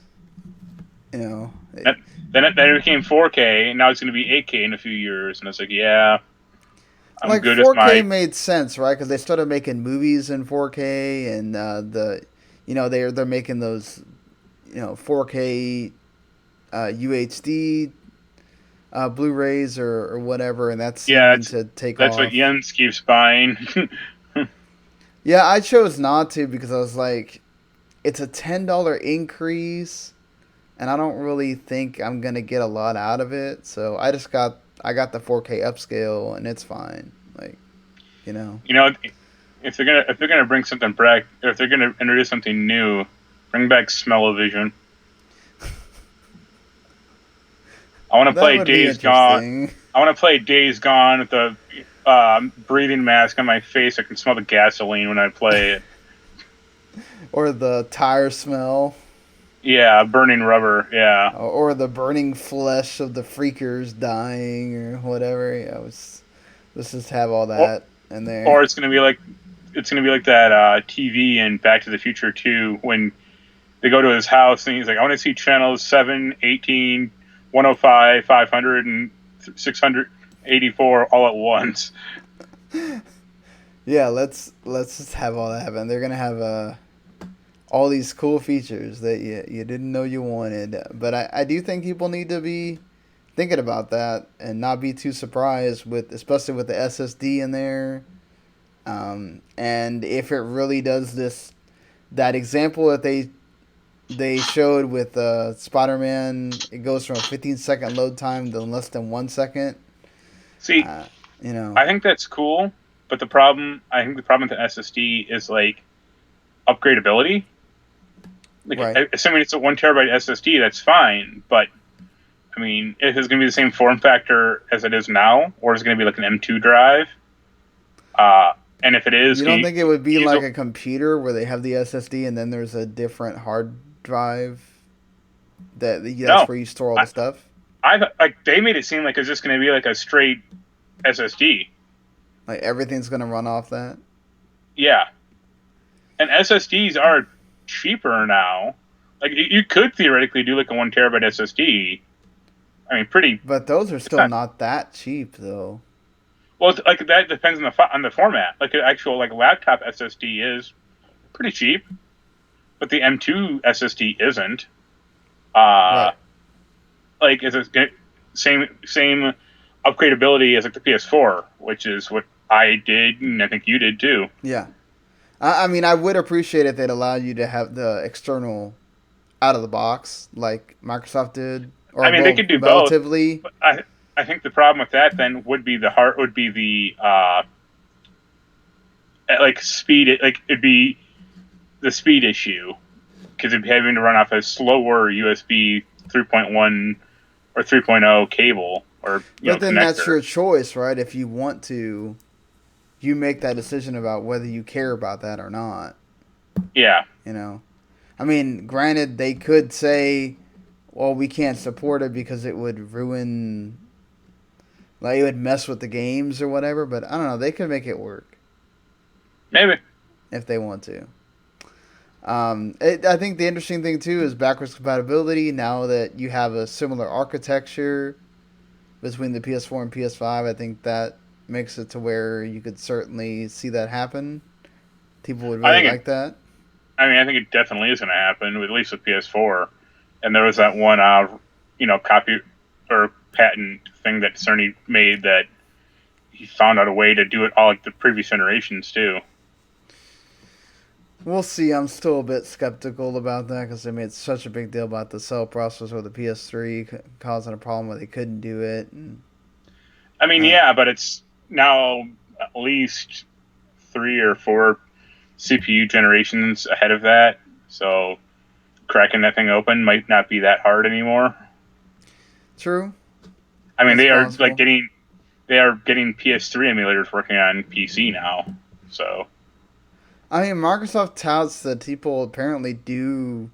A: You know,
B: That, then it became 4K, and now it's going to be 8K in a few years, and it's like, yeah, I'm
A: like
B: good with
A: 4K
B: my.
A: made sense, right? Because they started making movies in 4K, and they're making those 4K UHD Blu-rays or whatever, and that's
B: Yeah,
A: seeming to take
B: that's what
A: off.
B: Jens keeps buying.
A: Yeah, I chose not to because I was like, it's a $10 increase, and I don't really think I'm gonna get a lot out of it. So I got the 4K upscale, and it's fine. Like, you know.
B: you know, if they're gonna bring something back, or if they're gonna introduce something new, bring back Smell-O-Vision. I want to
A: That
B: play
A: would be
B: Days Gone.
A: interesting.
B: I want to play Days Gone with the breathing mask on my face. I can smell the gasoline when I play it.
A: Or the tire smell,
B: Yeah, burning rubber. Yeah,
A: or the burning flesh of the freakers dying, or whatever. Yeah, let's just have all
B: or,
A: that in there.
B: or it's gonna be like that TV in Back to the Future 2 when they go to his house and he's like, I want to see channels 7, 18, 105, 500, and 684 all at once.
A: Yeah, let's just have all that happen. They're gonna have all these cool features that you didn't know you wanted. But I do think people need to be thinking about that and not be too surprised with, especially with the SSD in there. And if it really does that example that they showed with Spider-Man, it goes from a 15-second load time to less than 1 second.
B: See,
A: Uh, you know,
B: I think that's cool, but I think the problem with the SSD is like upgradability. Like,
A: Right.
B: assuming it's a 1 terabyte SSD, that's fine. But I mean, is it going to be the same form factor as it is now, or is it going to be like an M2 drive? Uh, and if it is,
A: You
B: can
A: don't
B: you
A: think it would be
B: use
A: like
B: it?
A: a computer where they have the SSD and then there's a different hard drive that's
B: No,
A: where you store all
B: I,
A: the stuff?
B: I like they made it seem like it's just going to be like a straight SSD.
A: Like everything's gonna run off that?
B: Yeah, and SSDs are cheaper now. Like you could theoretically do like a 1 terabyte SSD. I mean, pretty.
A: But those are
B: It's
A: still
B: not
A: not that cheap though.
B: well. Like that depends on the format. Like an actual like laptop SSD is pretty cheap, but the M2 SSD isn't. Uh,
A: Right.
B: like it's a same upgradability as like the PS4, which is what I did, and I think you did too.
A: Yeah. I mean, I would appreciate if they'd allow you to have the external out of the box like Microsoft did,
B: I
A: or
B: mean, they
A: well,
B: could do both,
A: relatively.
B: but I think the problem with that then would be the like speed. Like it'd be the speed issue because it'd be having to run off a slower USB 3.1 or 3.0 cable or
A: But then that's
B: connector.
A: your choice, right? If you want to, you make that decision about whether you care about that or not.
B: Yeah,
A: You know, I mean, granted, they could say, "Well, we can't support it because it would ruin, like, it would mess with the games or whatever." But I don't know. They could make it work
B: maybe.
A: if they want to. I think the interesting thing too is backwards compatibility. Now that you have a similar architecture between the PS4 and PS5, I think that makes it to where you could certainly see that happen. People would
B: I
A: really
B: think it.
A: like that.
B: I mean, I think it definitely is going to happen, at least with PS4. And there was that one, copy or patent thing that Cerny made that he found out a way to do it all like the previous generations too.
A: We'll see. I'm still a bit skeptical about that because they made such a big deal about the cell processor with the PS3 causing a problem where they couldn't do it. And,
B: I mean,
A: uh,
B: yeah, but it's now at least 3 or 4 CPU generations ahead of that. So cracking that thing open might not be that hard anymore.
A: true,
B: I mean,
A: it's possible.
B: they are getting PS3 emulators working on PC now. So
A: I mean, Microsoft touts that people apparently do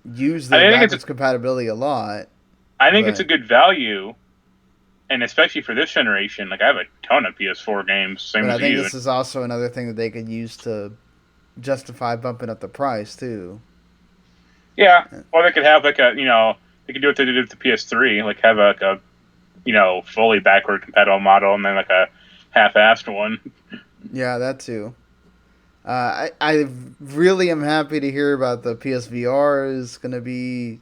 A: use
B: I
A: their
B: think
A: backwards compatibility a lot,
B: it's a
A: but
B: good value, and especially for this generation. Like I have a ton of PS4 games, same
A: I
B: as
A: think
B: you.
A: this is also another thing that they could use to justify bumping up the price too.
B: Yeah, or they could have like they could do what they did with the PS3, like have a fully backward compatible model and then like a half-assed one.
A: Yeah, that too. I really am happy to hear about the PSVR is going to be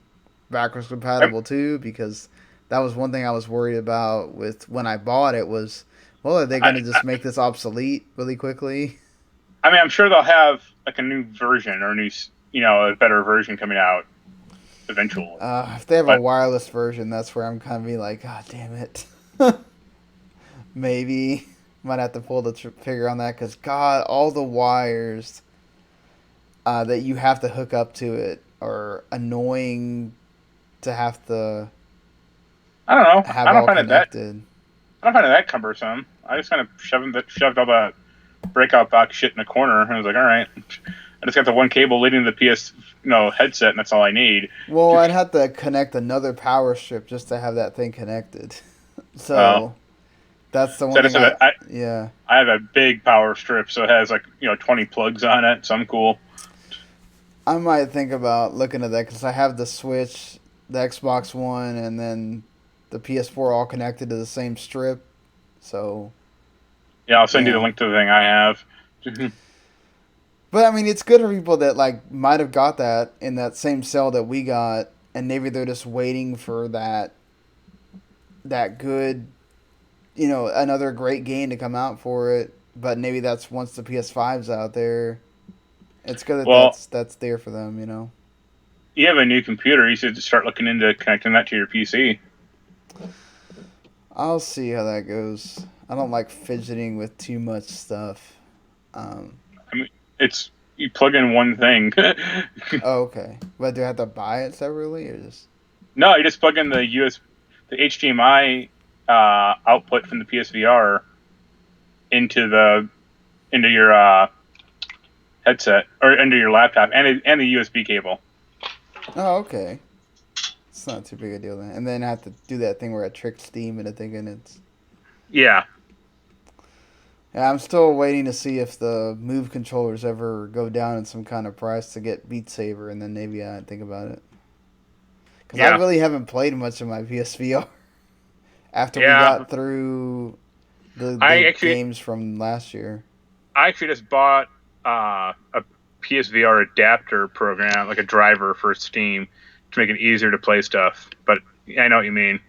A: backwards compatible too because that was one thing I was worried about with when I bought it was, well, are they going
B: I,
A: to just make this obsolete really quickly?
B: I mean, I'm sure they'll have like a new version or a new, a better version coming out eventually.
A: If they have a
B: But
A: wireless version, that's where I'm kind of be like, God damn it. Maybe might have to pull the figure on that because God, all the wires that you have to hook up to it are annoying to have to
B: I don't know.
A: have all connected.
B: I don't find it that cumbersome. I just kind of shoved all the breakout box shit in the corner, and I was like, all right, I just got the one cable leading to the PS headset, and that's all I need.
A: Well, I'd have to connect another power strip just to have that thing connected.
B: Well,
A: So that's the
B: so
A: one
B: I just
A: thing
B: have
A: yeah.
B: I have a big power strip, so it has like 20 plugs on it, so I'm cool.
A: I might think about looking at that because I have the Switch, the Xbox One, and then the PS4 all connected to the same strip. So,
B: Yeah, I'll
A: you
B: send you the
A: know.
B: link to the thing I have.
A: But I mean, it's good for people that like might have got that in that same cell that we got, and maybe they're just waiting for that good, another great game to come out for it. But maybe that's once the PS5's out there. It's good that
B: Well,
A: that's there for them.
B: you have a new computer. You should start looking into connecting that to your PC.
A: I'll see how that goes. I don't like fidgeting with too much stuff. Um,
B: I mean, it's You plug in one thing.
A: Oh, okay. But do I have to buy it separately or just?
B: No, you just plug in the HDMI output from the PSVR into the into your headset or into your laptop and the USB cable.
A: Oh, okay. It's not too big a deal then. And then I have to do that thing where I trick Steam into thinking it's.
B: Yeah.
A: Yeah, I'm still waiting to see if the Move controllers ever go down in some kind of price to get Beat Saber, and then maybe I think about it. Because I
B: Yeah.
A: really haven't played much of my PSVR after we
B: Yeah.
A: got through
B: I
A: the
B: actually
A: games from last year.
B: I actually just bought a PSVR adapter program, like a driver for Steam, to make it easier to play stuff. But I know what you mean.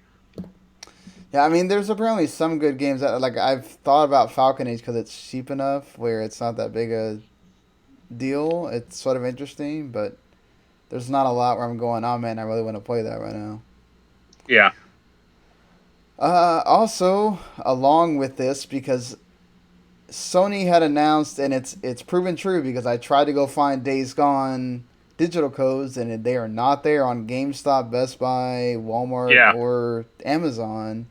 A: Yeah, I mean, there's apparently some good games that like I've thought about Falcon Age because it's cheap enough where it's not that big a deal. It's sort of interesting, but there's not a lot where I'm going. Oh man, I really want to play that right now.
B: Yeah.
A: Also, along with this, because Sony had announced, and it's proven true because I tried to go find Days Gone digital codes, and they are not there on GameStop, Best Buy, Walmart,
B: Yeah.
A: or Amazon.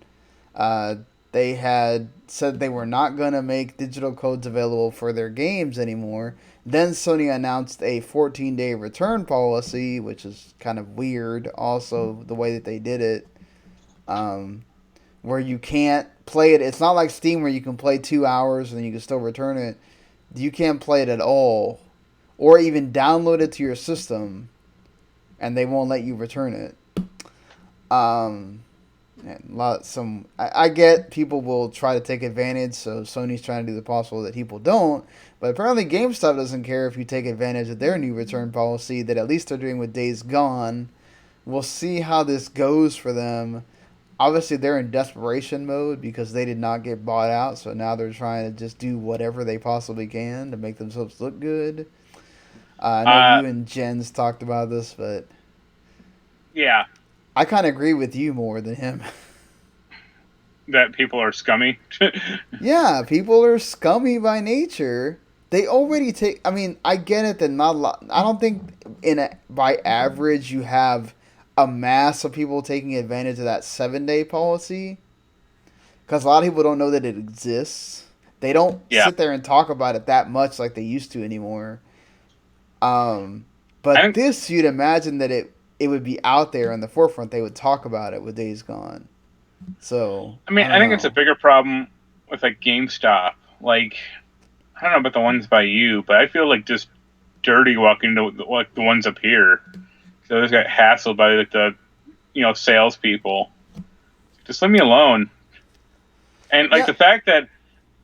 A: Uh, they had said they were not going to make digital codes available for their games anymore. Then Sony announced a 14-day return policy, which is kind of weird. Also, the way that they did it, um, where you can't play it. It's not like Steam where you can play 2 hours and you can still return it. You can't play it at all, or even download it to your system, and they won't let you return it. Um, and I get people will try to take advantage, so Sony's trying to do the possible that people don't. But apparently, GameStop doesn't care if you take advantage of their new return policy that at least they're doing with Days Gone. We'll see how this goes for them. Obviously, they're in desperation mode because they did not get bought out, so now they're trying to just do whatever they possibly can to make themselves look good. I know
B: Uh,
A: you and Jens talked about this, but
B: yeah.
A: I kind of agree with you more than him.
B: That people are scummy.
A: Yeah, people are scummy by nature. They already take. I mean, I get it that not a lot. I don't think by average you have a mass of people taking advantage of that 7-day policy because a lot of people don't know that it exists. They don't
B: Yeah.
A: sit there and talk about it that much like they used to anymore. Um,
B: I
A: but
B: think.
A: this, you'd imagine that it would be out there in the forefront. They would talk about it with Days Gone. So
B: I mean,
A: I
B: I
A: don't
B: think it's a
A: know.
B: bigger problem with like GameStop. Like, I don't know about the ones by you, but I feel like just dirty walking to like the ones up here. So I just got hassled by like the salespeople. Just leave me alone. And like
A: Yeah,
B: the fact that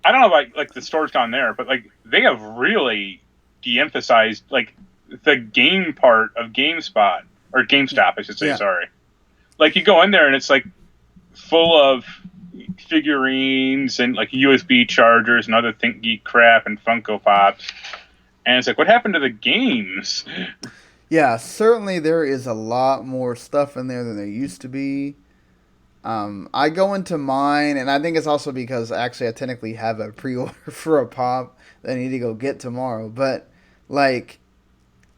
B: I don't know about like the stores down there, but like they have really de-emphasized like the game part of GameSpot or GameStop, I should say.
A: yeah.
B: Sorry. Like you go in there and it's like full of figurines and like USB chargers and other Think Geek crap and Funko Pops. And it's like, what happened to the games?
A: Yeah, certainly there is a lot more stuff in there than there used to be. I go into mine, and I think it's also because actually I technically have a pre-order for a pop that I need to go get tomorrow. But like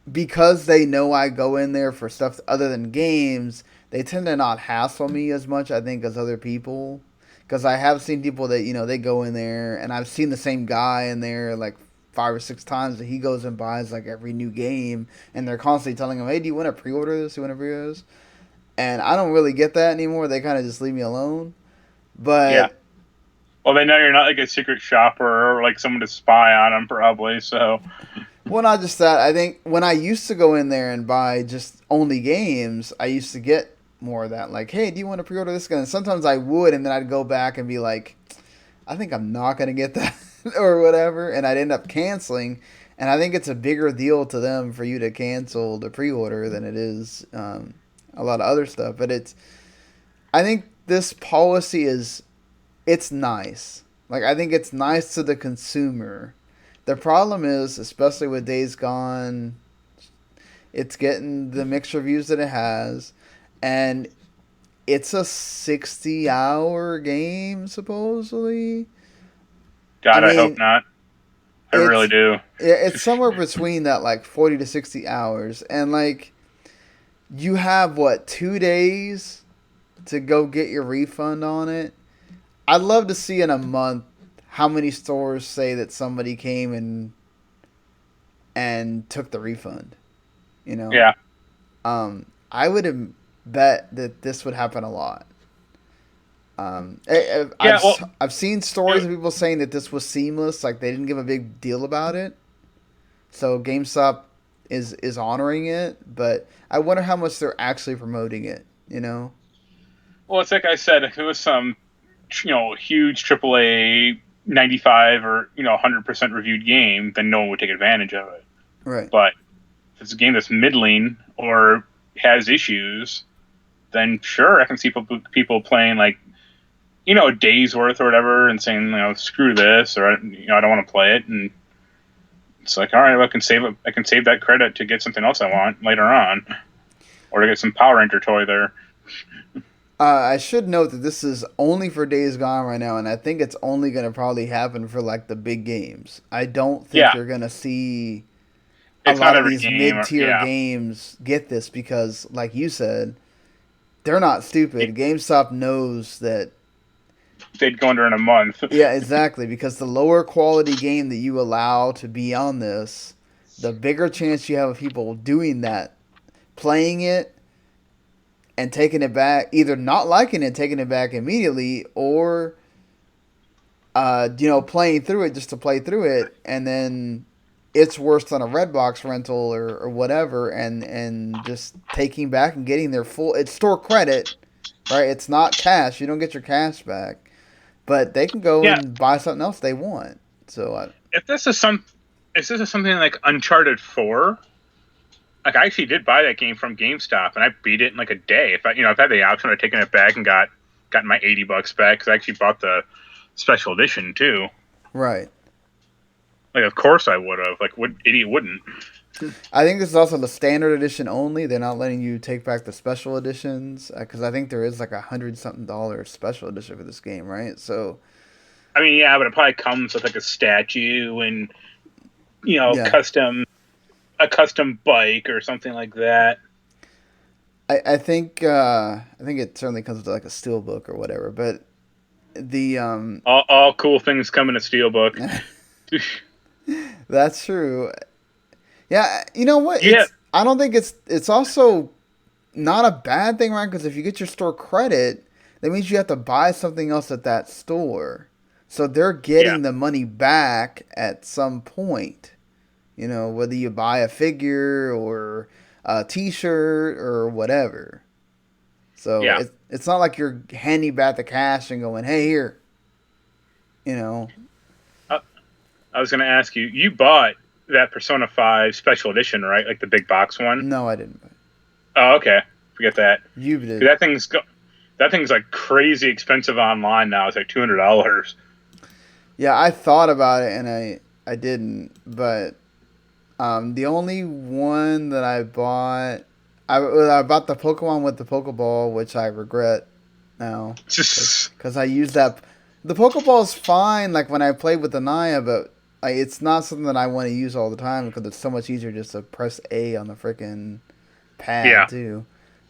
A: because they know I go in there for stuff other than games, they tend to not hassle me as much, I think, as other people. Because I have seen people that they go in there, and I've seen the same guy in there like 5 or 6 times that he goes and buys like every new game, and they're constantly telling him, "Hey, do you want to pre-order this? Do you want to pre-order this?" And I don't really get that anymore. They kind of just leave me alone.
B: Yeah.
A: But
B: Well, they know you're not like a secret shopper or like someone to spy on them, probably. So,
A: well, not just that. I think when I used to go in there and buy just only games, I used to get more of that. Like, hey, do you want to pre-order this gun? And sometimes I would, and then I'd go back and be like, I think I'm not gonna get that or whatever, and I'd end up canceling. And I think it's a bigger deal to them for you to cancel the pre-order than it is a lot of other stuff. But I think this policy it's nice. Like I think it's nice to the consumer. The problem is, especially with Days Gone, it's getting the mixed reviews that it has, and it's a 60-hour game supposedly. I
B: God, I hope
A: mean,
B: not. I really
A: It's
B: do.
A: it's somewhere between that like 40 to 60 hours, and like you have what 2 days to go get your refund on it. I'd love to see in a month how many stores say that somebody came and took the refund. You know,
B: Yeah,
A: I would bet that this would happen a lot.
B: yeah. Well,
A: I've seen stories
B: it,
A: of people saying that this was seamless, like they didn't give a big deal about it. So GameStop is honoring it, but I wonder how much they're actually promoting it. You know,
B: well, it's like I said. If it was some huge AAA 95 or 100% reviewed game, then no one would take advantage of it.
A: right?
B: But if it's a game that's middling or has issues, then sure, I can see people playing like a day's worth or whatever and saying screw this, or I don't want to play it. And it's like, all right, well, I can save that credit to get something else I want later on, or to get some Power Ranger toy there.
A: I should note that this is only for Days Gone right now, and I think it's only going to probably happen for like the big games. I don't think
B: Yeah,
A: you're going to see a
B: it's not
A: lot of
B: every
A: these
B: game.
A: mid tier
B: Yeah,
A: games get this because, like you said, they're not stupid. GameStop knows that.
B: they'd go under in a month.
A: Yeah, exactly. Because the lower quality game that you allow to be on this, the bigger chance you have of people doing that, playing it and taking it back, either not liking it, taking it back immediately, or playing through it just to play through it, and then it's worse than a Redbox rental or whatever, and just taking back and getting their full. It's store credit, right? It's not cash. You don't get your cash back, but they can go
B: Yeah,
A: and buy something else they want. So
B: if this is something like Uncharted 4, like I actually did buy that game from GameStop and I beat it in like a day. If I've had the option of taking it back and gotten my $80 back because I actually bought the special edition too.
A: right.
B: Like, of course I would have. Like, what idiot wouldn't?
A: I think this is also the standard edition only. They're not letting you take back the special editions because I think there is like $100 something special edition for this game, right? So
B: I mean, yeah, but it probably comes with like a statue and
A: yeah,
B: custom a custom bike or something like that.
A: I think it certainly comes with like a steel book or whatever. But the
B: All cool things come in a steelbook.
A: that's true. Yeah, you know what?
B: Yeah,
A: I don't think it's also not a bad thing, right? Because if you get your store credit, that means you have to buy something else at that store. So they're
B: yeah,
A: getting the money back at some point. Whether you buy a figure or a T-shirt or whatever. So
B: yeah.
A: it's not like you're handing back the cash and going, "Hey, here." You know.
B: I was going to ask you. You bought that Persona 5 special edition, right? Like the big box one.
A: No, I didn't.
B: Oh, okay. Forget that.
A: You did.
B: That thing's like crazy expensive online now. It's like $200.
A: Yeah, I thought about it and I didn't, but the only one that I bought, I bought the Pokemon with the Pokeball, which I regret now
B: Just
A: because I used that. The Pokeball is fine, like when I played with Anaya, but it's not something that I want to use all the time because it's so much easier just to press A on the freaking pad
B: yeah.
A: too.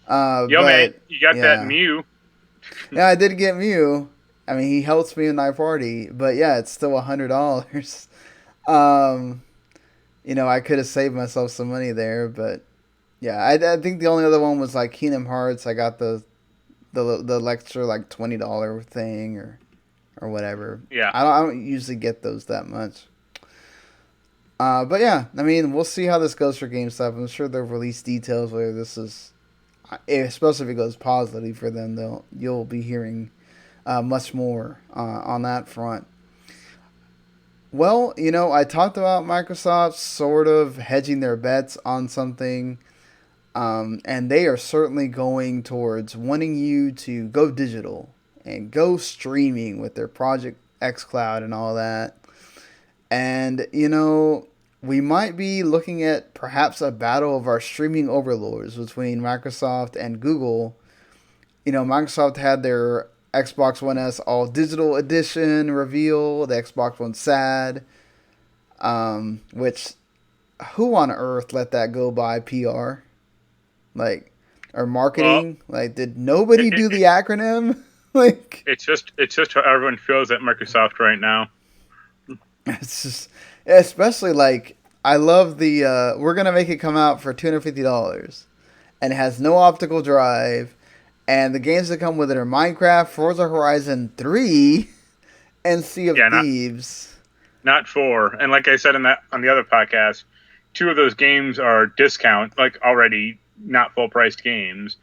B: Yo, man,
A: But
B: you got that
A: yeah,
B: Mew.
A: yeah, I did get Mew. I mean, he helps me in my party, but yeah, it's still $100. Um, I could have saved myself some money there, but yeah, I think the only other one was like Kingdom Hearts. I got the extra like $20 thing or whatever.
B: Yeah.
A: I don't usually get those that much. But yeah, I mean, we'll see how this goes for GameStop. I'm sure they'll release details whether this is, especially if it goes positively for them. You'll be hearing much more on that front. Well, I talked about Microsoft sort of hedging their bets on something, and they are certainly going towards wanting you to go digital and go streaming with their Project X Cloud and all that. And, we might be looking at perhaps a battle of our streaming overlords between Microsoft and Google. Microsoft had their Xbox One S All Digital Edition reveal, the Xbox One SAD. Which who on earth let that go by PR? Like, or
B: Well,
A: marketing? Like, did
B: it,
A: nobody
B: it,
A: do the acronym? Like,
B: it's just how everyone feels at Microsoft right now.
A: it's just, especially like, I love the, we're going to make it come out for $250 and it has no optical drive. And the games that come with it are Minecraft, Forza Horizon 3, and Sea of
B: Yeah,
A: Thieves.
B: not four. And like I said in that on the other podcast, two of those games are discount, like already not full priced games,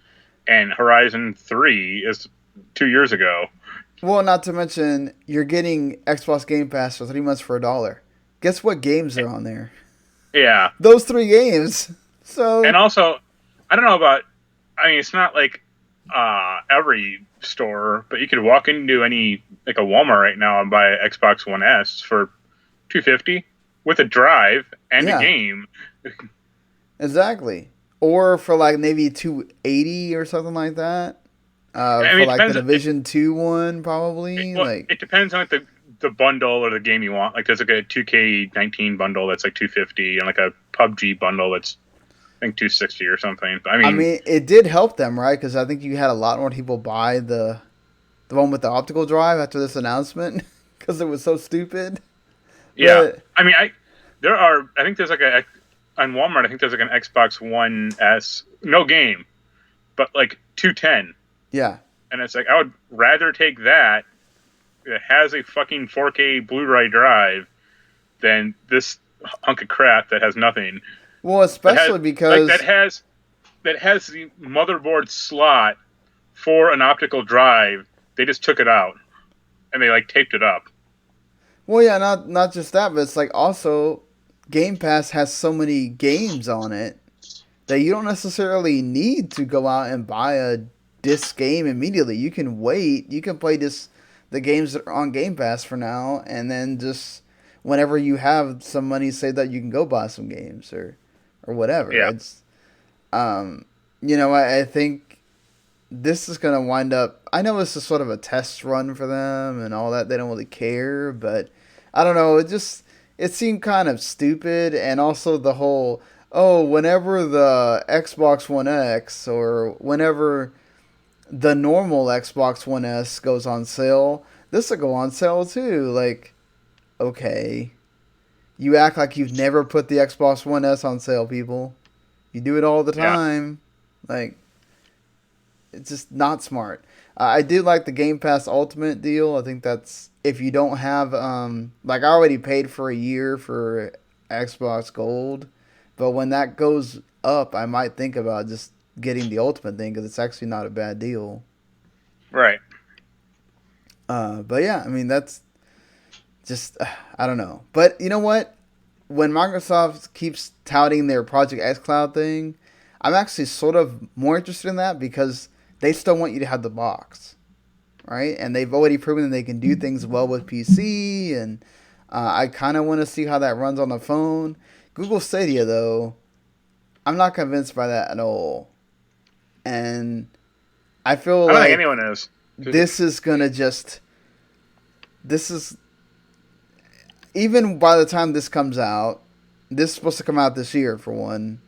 B: and Horizon 3 is 2 years ago.
A: Well, not to mention, you're getting Xbox Game Pass for 3 months for $1. Guess what games are on there?
B: Yeah,
A: Those three games.
B: and
A: So,
B: also, I don't know about. I mean, it's not like every store, but you could walk into any like a Walmart right now and buy an Xbox One S for 250 with a drive and a
A: yeah,
B: game.
A: exactly. Or for like maybe 280 or something like that.
B: I mean,
A: For
B: it
A: like the
B: depends.
A: Division 2 one, probably.
B: Well,
A: Like,
B: it depends on like the bundle or the game you want. Like there's like a 2K19 bundle that's like 250, and like a PUBG bundle that's I think 260 or something. I
A: I
B: mean,
A: mean, it did help them, right? Because I think you had a lot more people buy the one with the optical drive after this announcement because it was so stupid.
B: yeah.
A: But
B: I mean, there are. I think there's like a on Walmart. I think there's like an Xbox One S, no game, but like 210,
A: yeah,
B: and it's like I would rather take that. It has a fucking 4K Blu-ray drive than this hunk of crap that has nothing.
A: well,
B: That has
A: especially
B: like
A: because
B: that has the motherboard slot for an optical drive. They just took it out and they like taped it up.
A: well, yeah, not just that, but it's like also Game Pass has so many games on it that you don't necessarily need to go out and buy a disc game immediately. You can wait. You can play just the games that are on Game Pass for now, and then just whenever you have some money, say that you can go buy some games or whatever.
B: Yeah,
A: It's um, I think this is gonna wind up. I know this is sort of a test run for them and all that. They don't really care, but I don't know. It seemed kind of stupid, and also the whole whenever the Xbox One X or whenever the normal Xbox One S goes on sale, this will go on sale too. Like, okay, you act like you've never put the Xbox One S on sale, people. You do it all the
B: yeah.
A: time. Like, it's just not smart. I do like the Game Pass Ultimate deal. I think that's if you don't have like I already paid for a year for Xbox Gold, but when that goes up, I might think about just getting the Ultimate thing because it's actually not a bad deal.
B: Right.
A: But yeah, I mean that's just I don't know. But you know what? When Microsoft keeps touting their Project X Cloud thing, I'm actually sort of more interested in that because they still want you to have the box, right? And they've already proven that they can do things well with PC, and I kind of want to see how that runs on the phone. Google Stadia, though, I'm not convinced by that at all, and I feel
B: I don't think
A: like
B: anyone is.
A: this is gonna just this is even by the time this comes out, this is supposed to come out this year for one.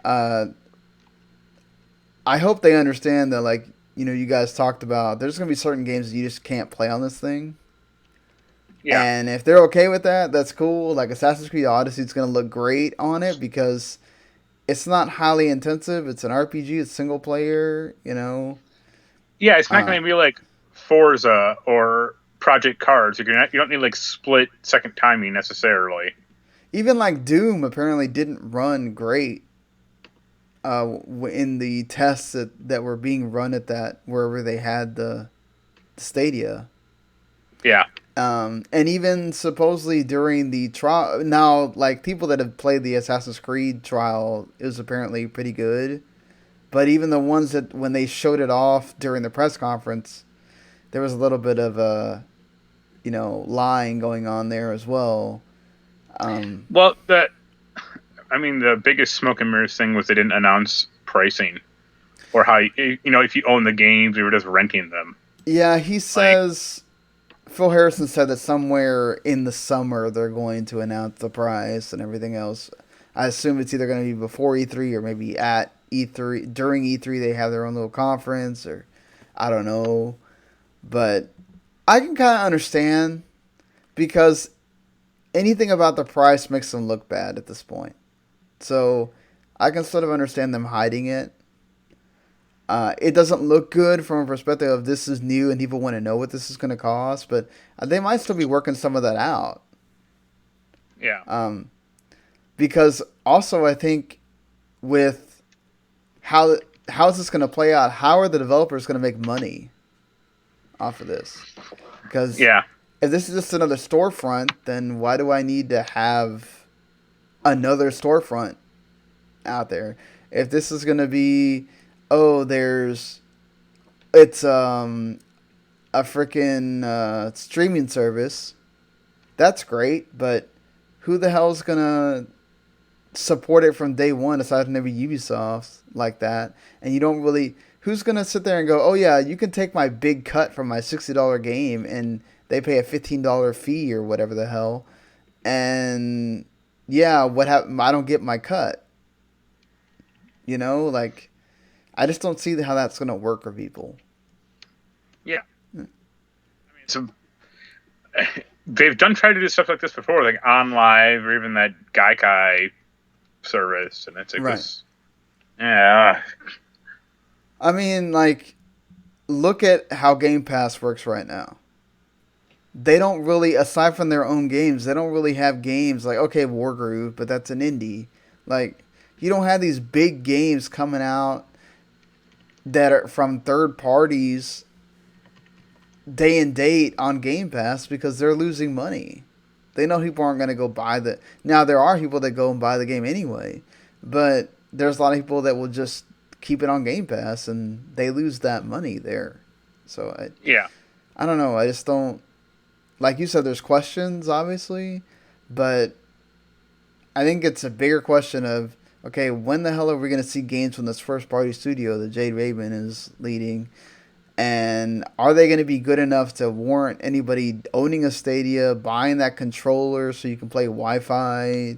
A: Uh, I hope they understand that, like, you guys talked about, there's going to be certain games that you just can't play on this thing.
B: Yeah.
A: And if they're okay with that, that's cool. Like, Assassin's Creed Odyssey is going to look great on it because it's not highly intensive. It's an RPG, it's single player.
B: Yeah, it's not
A: Uh,
B: going to be like Forza or Project Cars. You don't need like split second timing necessarily.
A: Even, like, Doom apparently didn't run great in the tests that were being run at that, wherever they had the Stadia.
B: Yeah.
A: And even supposedly during the trial, now like people that have played the Assassin's Creed trial is apparently pretty good. But even the ones that when they showed it off during the press conference, there was a little bit of lying going on there as well. Um,
B: Well, the biggest smoke and mirrors thing was they didn't announce pricing or how if you own the games, you were just renting them.
A: yeah, he
B: Like,
A: says Phil Harrison said that somewhere in the summer they're going to announce the price and everything else. I assume it's either going to be before E3 or maybe at E3. During E3 they have their own little conference, or I don't know. But I can kind of understand, because anything about the price makes them look bad at this point. So I can sort of understand them hiding it. It doesn't look good from a perspective of this is new and people want to know what this is going to cost, but they might still be working some of that out.
B: Yeah.
A: Um, because also I think with how how is this going to play out? How are the developers going to make money off of this? Because
B: Yeah.
A: if this is just another storefront, then why do I need to have another storefront out there? If this is going to be, oh, it's a freaking streaming service, that's great, but who the hell's gonna support it from day one aside from maybe Ubisoft like that? And you don't really, who's gonna sit there and go, oh yeah, you can take my big cut from my $60 game, and they pay a $15 fee or whatever the hell, and yeah, what happened? I don't get my cut. Like, I just don't see how that's gonna work for people.
B: Yeah. I mean, so they've tried to do stuff like this before, like on live or even that Gaikai service, and it's like
A: Right.
B: this. Yeah.
A: I mean, like, look at how Game Pass works right now. They don't really, aside from their own games, they don't really have games like, okay, Wargroove, but that's an indie. Like, you don't have these big games coming out that are from third parties day and date on Game Pass because they're losing money. They know people aren't going to go buy the. Now, there are people that go and buy the game anyway, but there's a lot of people that will just keep it on Game Pass and they lose that money there. So,
B: Yeah.
A: I don't know. I just don't. Like you said, there's questions, obviously, but I think it's a bigger question of, okay, when the hell are we going to see games from this first party studio that Jade Raymond is leading? And are they going to be good enough to warrant anybody owning a Stadia, buying that controller so you can play Wi-Fi?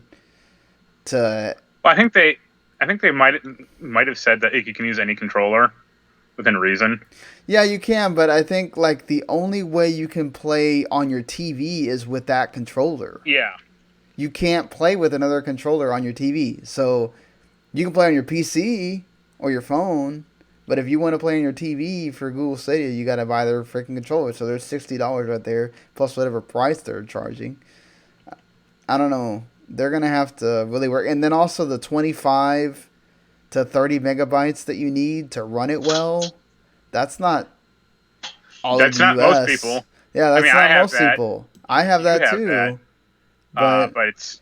A: To
B: Well, I think they might have said that you can use any controller within reason.
A: Yeah, you can, but I think like the only way you can play on your TV is with that controller.
B: Yeah.
A: You can't play with another controller on your TV. So you can play on your PC or your phone, but if you want to play on your TV for Google Stadia, you got to buy their freaking controller. So there's $60 right there, plus whatever price they're charging. I don't know. They're gonna have to really work, and then also the 25 to 30 megabytes that you need to run it well. That's not all of
B: That's
A: the
B: not most
A: U.S.
B: people.
A: Yeah,
B: I mean,
A: that's
B: I
A: not
B: have
A: most
B: that.
A: people. I have
B: You
A: that
B: have that.
A: too, but
B: But it's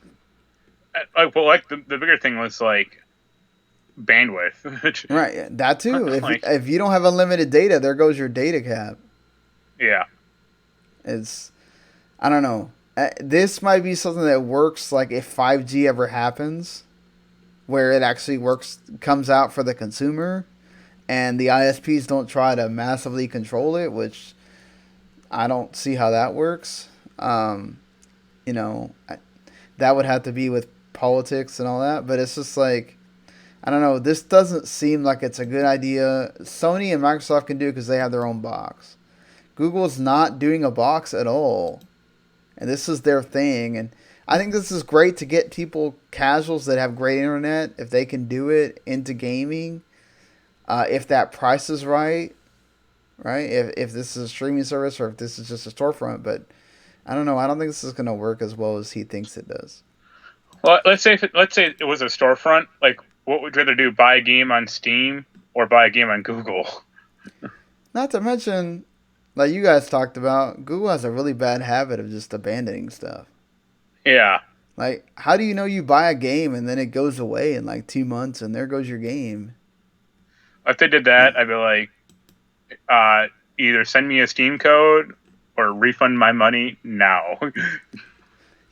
B: well, like the bigger thing was like bandwidth. Which,
A: right, that too. If
B: like,
A: if you don't have unlimited data, there goes your data cap.
B: yeah.
A: It's I don't know. This might be something that works like if 5G ever happens, where it actually works, comes out for the consumer, and the ISPs don't try to massively control it, which I don't see how that works. Um, you know, that would have to be with politics and all that, but it's just like, I don't know. This doesn't seem like it's a good idea. Sony and Microsoft can do it because they have their own box. Google's not doing a box at all, and this is their thing. And I think this is great to get people, casuals that have great internet, if they can do it, into gaming. If that price is right, right? If this is a streaming service or if this is just a storefront, but I don't know. I don't think this is going to work as well as he thinks it does.
B: Well, let's say it was a storefront. Like, what would you rather do? Buy a game on Steam or buy a game on Google?
A: Not to mention, like you guys talked about, Google has a really bad habit of just abandoning stuff.
B: Yeah.
A: Like, how do you know you buy a game and then it goes away in like 2 months and there goes your game?
B: If they did
A: Uh,
B: that, I'd be like, uh, either send me a Steam code or refund my money now.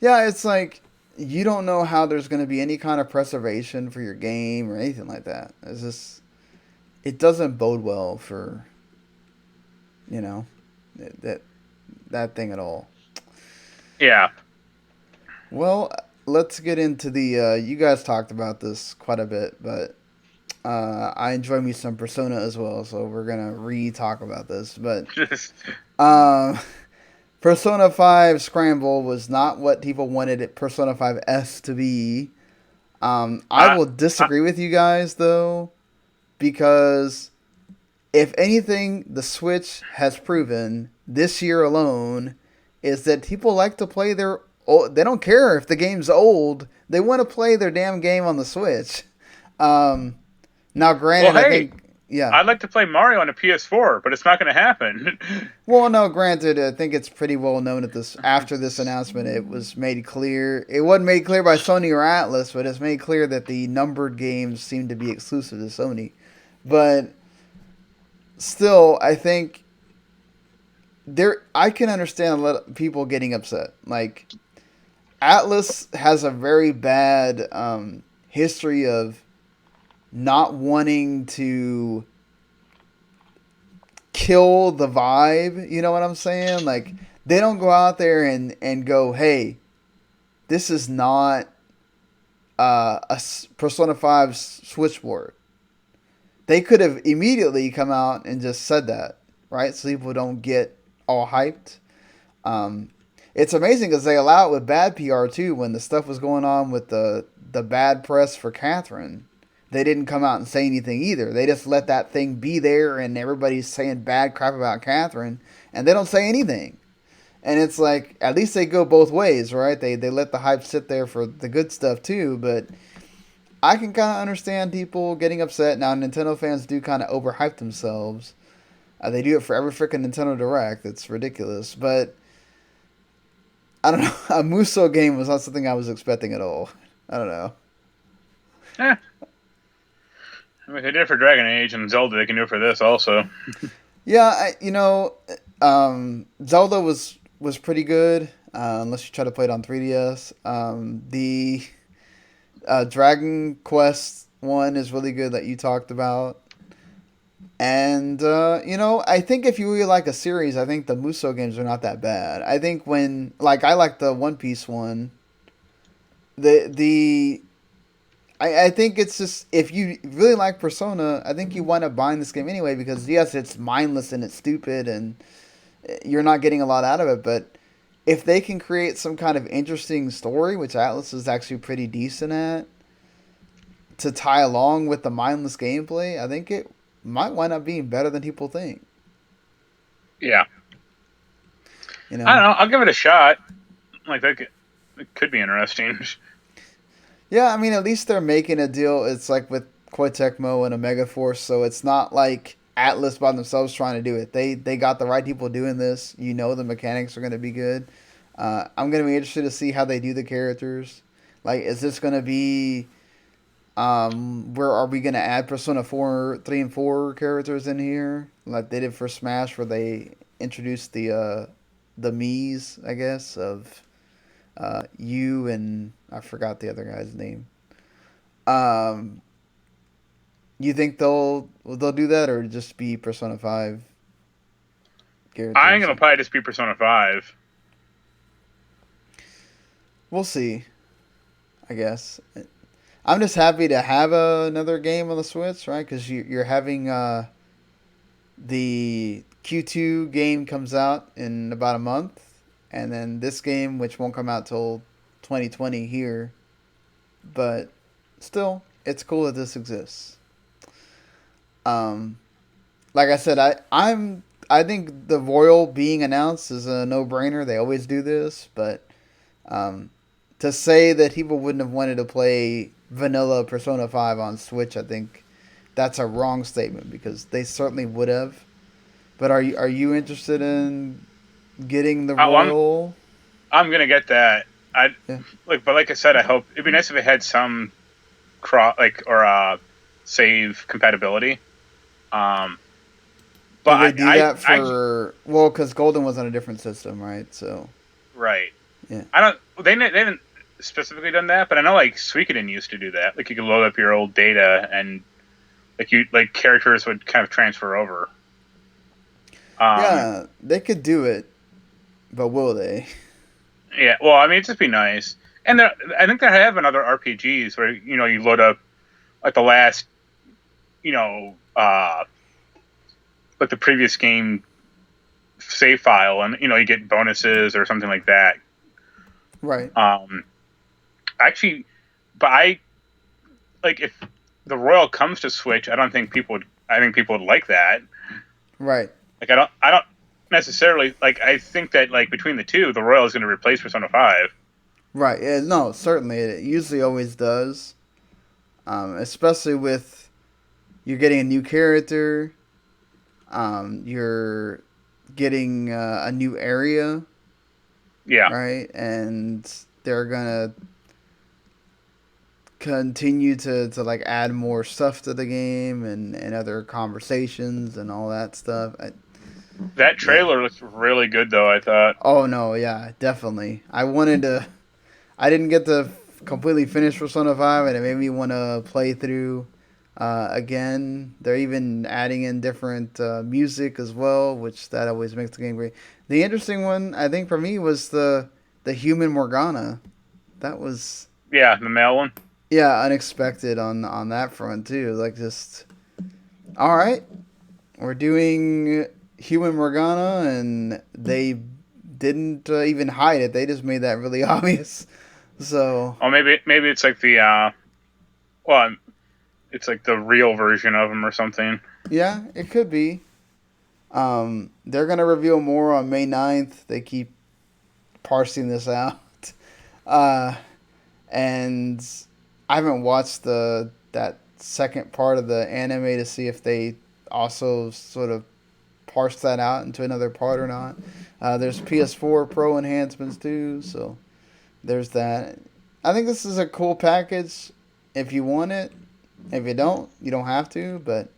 A: yeah, it's like you don't know how there's going to be any kind of preservation for your game or anything like that. It's just, it doesn't bode well for, you know, that that thing at all.
B: Yeah.
A: Well, let's get into the. You guys talked about this quite a bit, but I enjoy me some Persona as well, so we're gonna re-talk about this. But um, Persona 5 Scramble was not what people wanted it Persona 5S to be. I
B: I,
A: will
B: I,
A: disagree with you guys though, because if anything, the Switch has proven this year alone is that people like to play their. They don't care if the game's old. They want to play their damn game on the Switch. Um, Now,
B: well,
A: granted, I
B: hey,
A: think yeah.
B: I'd like to play Mario on a PS4, but it's not going to happen.
A: Well, no, granted, I think it's pretty well known at this after this announcement. It was made clear. It wasn't made clear by Sony or Atlus, but it's made clear that the numbered games seem to be exclusive to Sony. But still, I think I can understand a lot of people getting upset. Like Atlus has a very bad history of not wanting to kill the vibe. You know what I'm saying? Like they don't go out there and go, hey, this is not Persona 5 switchboard. They could have immediately come out and just said that, right? So people don't get all hyped. Um, it's amazing because they allow it with bad PR too. When the stuff was going on with the bad press for Catherine, they didn't come out and say anything either. They just let that thing be there, and everybody's saying bad crap about Catherine, and they don't say anything. And it's like at least they go both ways, right? They let the hype sit there for the good stuff too, but I can kind of understand people getting upset. Now Nintendo fans do kind of overhype themselves. They do it for every freaking Nintendo Direct. It's ridiculous, but I don't know. A Muso game was not something I was expecting at all. I don't know.
B: Eh, I mean, they did it for Dragon Age and Zelda. They can do it for this also.
A: Yeah, Zelda was pretty good. Unless you try to play it on 3DS. The Dragon Quest one is really good that you talked about. And I think if you really like a series, I think the Muso games are not that bad. I think when like I like the One Piece one. The I think it's just if you really like Persona, I think you wind up buying this game anyway because yes, it's mindless and it's stupid and you're not getting a lot out of it. But if they can create some kind of interesting story, which Atlus is actually pretty decent at, to tie along with the mindless gameplay, I think it might wind up being better than people think.
B: Yeah.
A: You
B: I
A: know?
B: don't know. I'll give it a shot. Like that it could be interesting.
A: Yeah, I mean, at least they're making a deal. It's like with Koei Tecmo and Omega Force, so it's not like Atlas by themselves trying to do it. They got the right people doing this. You know, the mechanics are going to be good. I'm going to be interested to see how they do the characters. Like, is this going to be where are we going to add Persona 4, 3, and 4 characters in here? Like they did for Smash, where they introduced the Mii's, I guess, of you and I forgot the other guy's name. Um, you think they'll do that or just be Persona 5
B: I'm
A: characters?
B: gonna probably just be Persona 5.
A: We'll see. I guess. I'm just happy to have another game on the Switch, right? Because you're having the Q2 game comes out in about a month, and then this game, which won't come out till 2020 here, but still, it's cool that this exists. Um, like I said, I think the Royal being announced is a no brainer. They always do this, but um, to say that people wouldn't have wanted to play vanilla Persona 5 on Switch, I think that's a wrong statement because they certainly would have. But are you interested in getting the
B: Well,
A: Royal?
B: I'm gonna get that. I
A: Yeah.
B: but like I said, I hope it'd be nice if it had some save compatibility. Um, but
A: Did they do that
B: I
A: for well? Because Golden was on a different system, right? So
B: right.
A: yeah,
B: I don't. They didn't specifically done that, but I know like Suikoden used to do that. Like you could load up your old data and like characters would kind of transfer over. Um,
A: yeah, they could do it. but will they?
B: Yeah, well, I mean, it'd just be nice. And I think they have another RPGs where you load up like the last, you know, like the previous game save file, and you get bonuses or something like that.
A: Right,
B: Um, actually, but I like if the Royal comes to Switch, I don't think people would. I think people would like that.
A: right,
B: Like I don't necessarily like. I think that like between the two, the Royal is going to replace Persona 5.
A: right. Yeah, no, certainly it usually always does. Especially with you're getting a new character, you're getting a new area,
B: Yeah,
A: right? And they're gonna continue to like add more stuff to the game and other conversations and all that stuff.
B: that
A: Yeah.
B: trailer looks really good though. I thought.
A: Oh no, yeah, definitely. I wanted to. I didn't get to completely finish Persona 5, and it made me want to play through again. They're even adding in different music as well, which that always makes the game great. The interesting one, I think, for me was the human Morgana. That was
B: Yeah, the male one.
A: yeah unexpected on that front too. Like just all right, we're doing human Morgana, and they didn't even hide it. They just made that really obvious. So
B: Oh, maybe it's like the well, it's like the real version of him or something.
A: yeah, it could be. They're gonna reveal more on May 9th. They keep parsing this out, uh, and I haven't watched the that second part of the anime to see if they also sort of parse that out into another part or not. There's PS4 Pro enhancements too, so there's that. I think this is a cool package if you want it. If you don't, you don't have to. But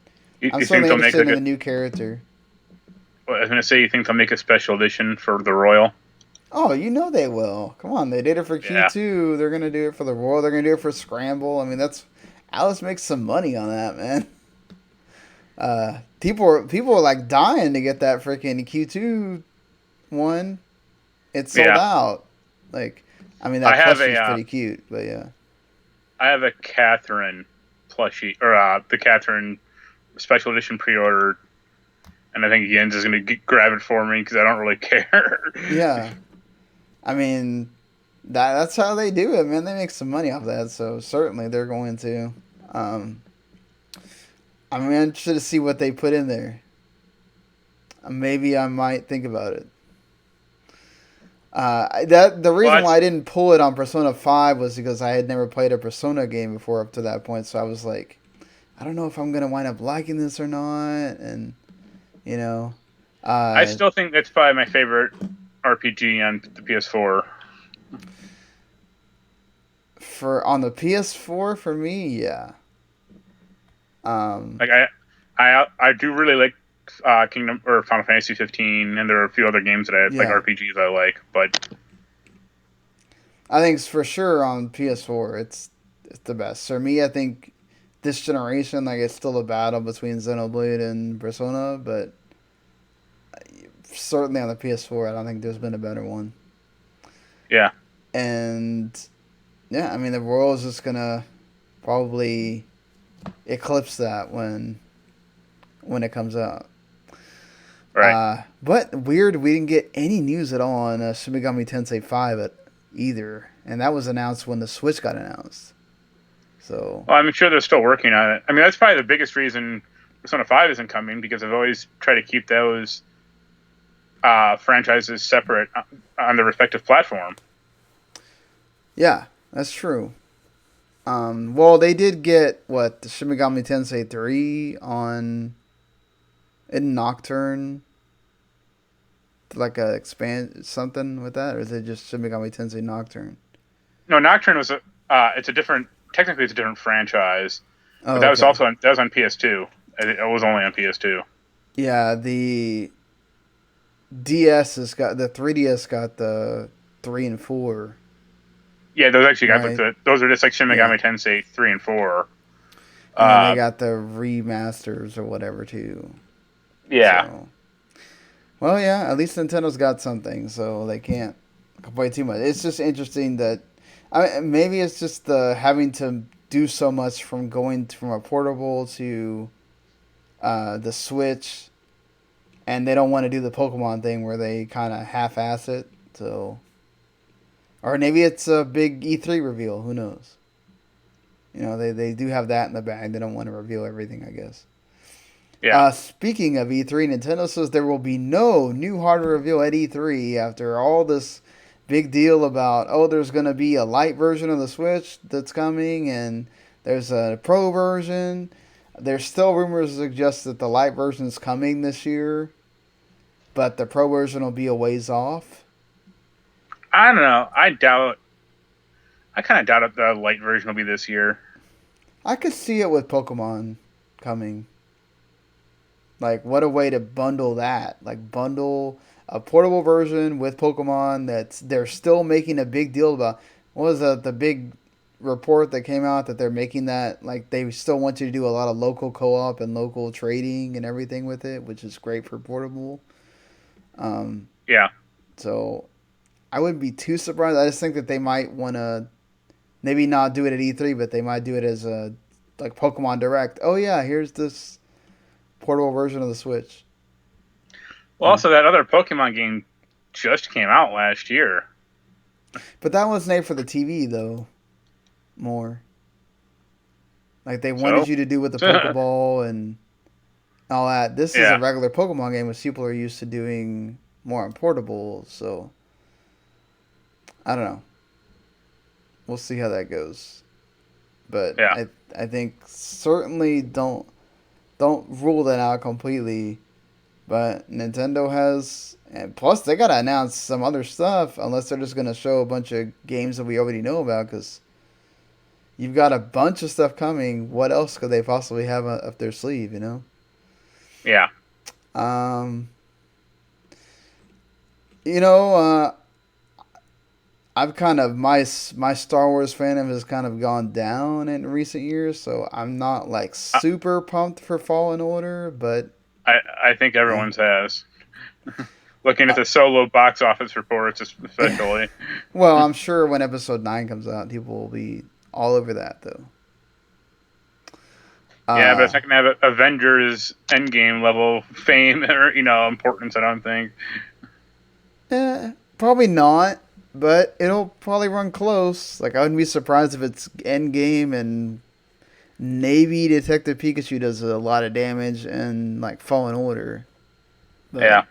A: I'm
B: You think
A: certainly
B: they'll make
A: interested
B: like
A: in
B: a?
A: the new character.
B: I was gonna say you think they'll make a special edition for the Royal?
A: Oh, you know they will. Come on, they did it for
B: Yeah,
A: Q2. They're gonna do it for the Royal. They're gonna do it for Scramble. I mean, that's Alice makes some money on that, man. People are like dying to get that freaking Q2 one. It's sold
B: yeah.
A: out. Like, I mean,
B: I
A: that
B: have a
A: plushie's pretty cute, but yeah.
B: I have a Catherine plushie or the Catherine special edition pre-ordered, and I think Jens is gonna grab it for me because I don't really care.
A: Yeah, I mean, that's how they do it, man. They make some money off that, so certainly they're going to. Um, I'm interested to see what they put in there. Maybe I might think about it. That the
B: Well,
A: reason why I didn't pull it on Persona 5 was because I had never played a Persona game before up to that point, so I was like, I don't know if I'm gonna wind up liking this or not, and you know,
B: I
A: uh,
B: still think that's probably my favorite RPG on the PS4.
A: for on the PS4 for me, yeah. Um,
B: Like I do really like Kingdom or Final Fantasy 15, and there are a few other games that I like
A: yeah,
B: RPGs I like, but
A: I think it's for sure on PS4. It's the best for me. I think this generation, like, it's still a battle between Xenoblade and Persona, but certainly on the PS4, I don't think there's been a better one.
B: yeah,
A: And yeah, I mean, the Royal is just gonna probably eclipse that when it comes out.
B: right.
A: But weird, we didn't get any news at all on Shin Megami Tensei 5 either, and that was announced when the Switch got announced. So
B: Well, I'm sure they're still working on it. I mean, that's probably the biggest reason Persona 5 isn't coming because I've always tried to keep those franchises separate on their respective platform.
A: yeah, that's true. Well, they did get what the Shin Megami Tensei 3 on in Nocturne, like a expand something with that, or is it just Shin Megami Tensei Nocturne?
B: No, Nocturne was it's a different. Technically, it's a different franchise, but
A: Oh,
B: that was
A: okay.
B: also that was on PS2. It was only on PS2.
A: Yeah, the DS has got the 3DS got the 3 and 4,
B: Yeah, those actually got like
A: right?
B: those are just like Shin
A: Yeah,
B: Megami Tensei 3 and 4.
A: and then they
B: Uh,
A: got the remasters or whatever too.
B: yeah,
A: So Well, yeah, at least Nintendo's got something, so they can't complain too much. It's just interesting that maybe it's just the having to do so much from going from a portable to the Switch, and they don't want to do the Pokemon thing where they kind of half-ass it. So, or maybe it's a big E3 reveal. Who knows? They do have that in the bag. They don't want to reveal everything, I guess.
B: Yeah.
A: Speaking of E3, Nintendo says there will be no new hardware reveal at E3 after all this big deal about, oh, there's going to be a light version of the Switch that's coming and there's a pro version. There's still rumors that suggest that the light version is coming this year, but the pro version will be a ways off.
B: I don't know. I kind of doubt if the light version will be this year.
A: I could see it with Pokemon coming. Like, what a way to bundle that. Like, bundle a portable version with Pokemon that's they're still making a big deal about. What was the big report that came out that they're making that, like, they still want you to do a lot of local co-op and local trading and everything with it, which is great for portable. Um,
B: Yeah.
A: so I wouldn't be too surprised. I just think that they might want to maybe not do it at E3, but they might do it as a like Pokemon Direct. Oh yeah, here's this portable version of the Switch.
B: Well, also that other Pokemon game just came out last year.
A: But that was made for the TV though, more. Like they wanted
B: So,
A: you to do with the Pokeball and all that. This is a
B: yeah.
A: regular Pokemon game, which people are used to doing more on portable. So I don't know. We'll see how that goes. But
B: Yeah.
A: I think certainly don't rule that out completely. But Nintendo has, and plus they gotta announce some other stuff unless they're just gonna show a bunch of games that we already know about. Because you've got a bunch of stuff coming. What else could they possibly have up their sleeve?
B: Yeah.
A: Um, you know, I've kind of my Star Wars fandom has kind of gone down in recent years, so I'm not like
B: I
A: super pumped for Fallen Order, but
B: I think
A: eh.
B: everyone's has. Looking at the solo box office reports, especially.
A: Well, I'm sure when Episode 9 comes out, people will be all over that though.
B: Yeah, but it's
A: Uh,
B: not gonna have Avengers Endgame level fame or importance. I don't think.
A: Probably not, but it'll probably run close. Like I wouldn't be surprised if it's Endgame and maybe Detective Pikachu does a lot of damage and like Fallen Order. But
B: Yeah.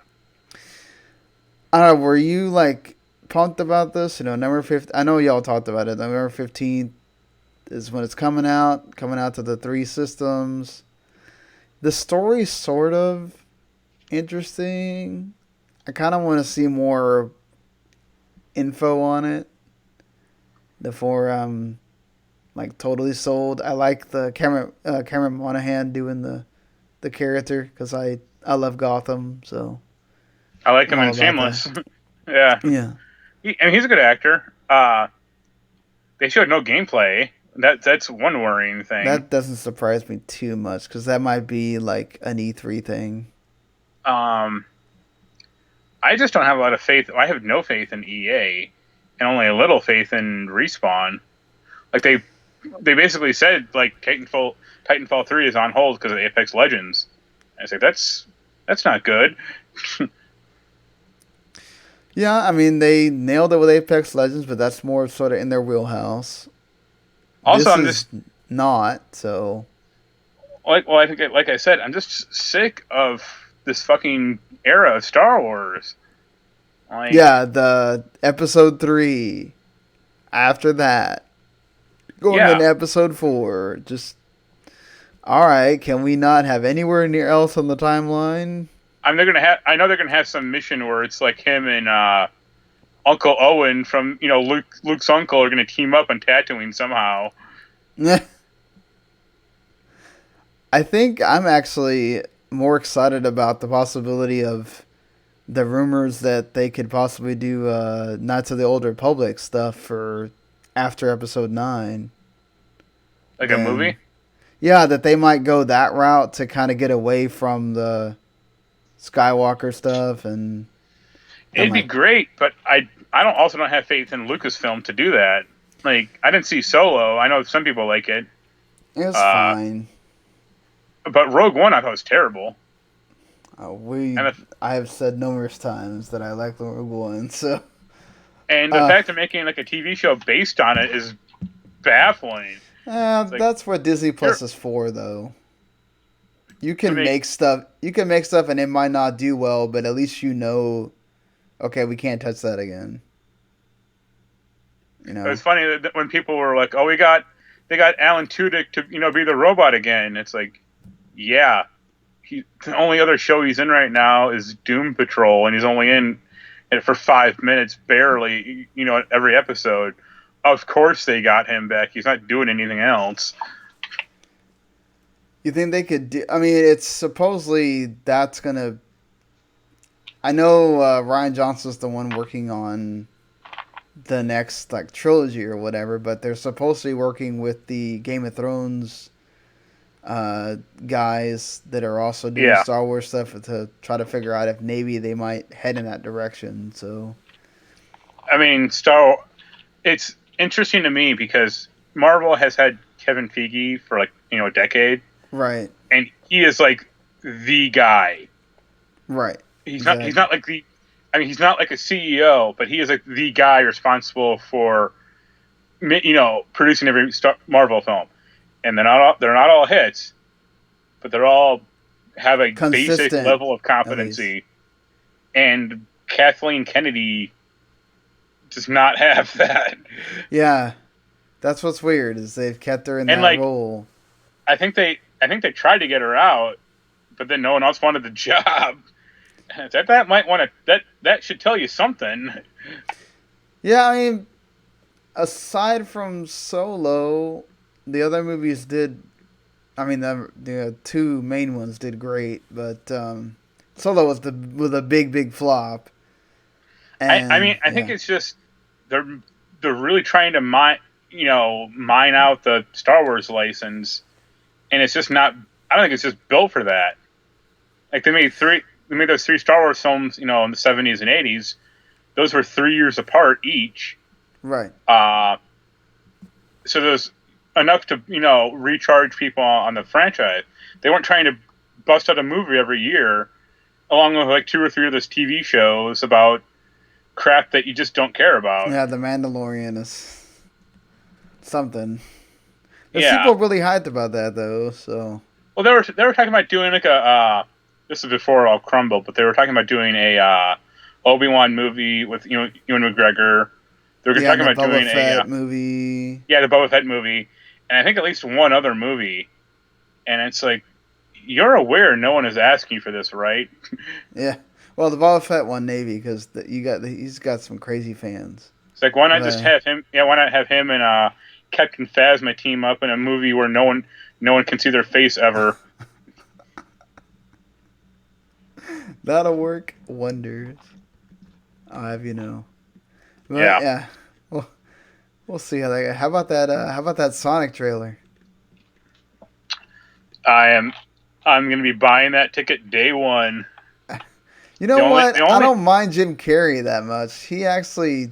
A: I don't know. Were you like pumped about this? Number 15. I know y'all talked about it. November 15th is when it's coming out. Coming out to the three systems. The story's sort of interesting. I kind of want to see more info on it before I'm like totally sold. I like the Cameron Monaghan doing the character because I love Gotham, so
B: I like
A: I'm
B: him
A: all
B: in
A: about that.
B: Shameless. Yeah.
A: Yeah,
B: I mean, he's a good actor. They showed no gameplay. That's one worrying thing.
A: that doesn't surprise me too much because that might be like an E3 thing.
B: Um, I just don't have a lot of faith. I have no faith in EA, and only a little faith in Respawn. Like they basically said like Titanfall 3 is on hold because of Apex Legends. I say that's not good.
A: Yeah, I mean they nailed it with Apex Legends, but that's more sort of in their wheelhouse.
B: Also,
A: This
B: I'm
A: is
B: just
A: not, so
B: I think like I said, I'm just sick of this fucking era of Star Wars. Like,
A: yeah, the episode 3 after that going
B: yeah,
A: into episode 4 just all right, can we not have anywhere near else on the timeline?
B: I know they're gonna have some mission where it's like him and Uncle Owen from Luke's uncle are gonna team up on Tatooine somehow.
A: I think I'm actually more excited about the possibility of the rumors that they could possibly do Knights of the Old Republic stuff for after episode 9
B: Like a movie.
A: than yeah, that they might go that route to kind of get away from the Skywalker stuff, and that
B: It'd be
A: might.
B: great, but I don't also don't have faith in Lucasfilm to do that. Like I didn't see Solo. I know some people like it,
A: It was
B: uh,
A: fine.
B: but Rogue One I thought was terrible.
A: We
B: And the,
A: I have said numerous times that I like the Rogue One, so
B: and the
A: uh,
B: fact of making like a TV show based on it is baffling. It's like
A: that's what Disney
B: you're
A: Plus is for, though. You
B: to
A: can
B: make.
A: make stuff. You can make stuff, and it might not do well, but at least you know. Okay, we can't touch that again. You
B: It was
A: know.
B: funny that when people were like, "Oh, they got Alan Tudyk to be the robot again." It's like, yeah, the only other show he's in right now is Doom Patrol, and he's only in it for 5 minutes, barely. Every episode. Of course, they got him back. He's not doing anything else.
A: You think they could do? I mean, it's supposedly that's gonna. I know Ryan Johnson's the one working on the next like trilogy or whatever, but they're supposed to be working with the Game of Thrones guys that are also doing
B: Yeah,
A: Star Wars stuff to try to figure out if maybe they might head in that direction. So
B: I mean, Star. It's interesting to me because Marvel has had Kevin Feige for like a decade,
A: right,
B: and he is like the guy.
A: right,
B: He's not. He's
A: exactly.
B: not like the. I mean, he's not like a CEO, but he is like the guy responsible for producing every Marvel film, and they're not all hits, but they're all have a basic
A: Consistent,
B: level of
A: at least.
B: competency. And Kathleen Kennedy does not have that.
A: Yeah, that's what's weird is they've kept her in
B: And
A: that
B: like,
A: role.
B: I think they tried to get her out, but then no one else wanted the job. That might want to that should tell you something.
A: Yeah, I mean, aside from Solo, the other movies did. I mean, the two main ones did great, but Solo was a big flop.
B: I
A: And
B: mean I think
A: yeah,
B: it's just they're they're really trying to mine out the Star Wars license, and it's just not. I don't think it's just built for that. Like they made those three Star Wars films, in the '70s and '80s. Those were 3 years apart each.
A: right.
B: Uh, so there's enough to recharge people on the franchise. They weren't trying to bust out a movie every year, along with like two or three of those TV shows about crap that you just don't care about.
A: Yeah, The Mandalorian is something. There's
B: Yeah.
A: people really hyped about that though. So
B: Well, they were talking about doing like a. This is before it all crumbled, but they were talking about doing a Obi-Wan movie with Ewan McGregor. They were
A: yeah,
B: talking
A: and the
B: about
A: Boba
B: doing a
A: Fett movie.
B: the Boba Fett movie, and I think at least one other movie. And it's like, you're aware no one is asking you for this, right?
A: Yeah, well, the Boba Fett one maybe because he's got some crazy fans.
B: It's like, why not just
A: But
B: have him? Yeah, why not have him and Captain Phasma team up in a movie where no one can see their face ever?
A: that'll work wonders. I'll have you know. But
B: Yeah,
A: yeah, well, we'll see how that. How about that? How about that Sonic trailer?
B: I am. I'm going to be buying that ticket day one.
A: You know what?
B: The
A: I
B: only
A: don't mind Jim Carrey that much. He actually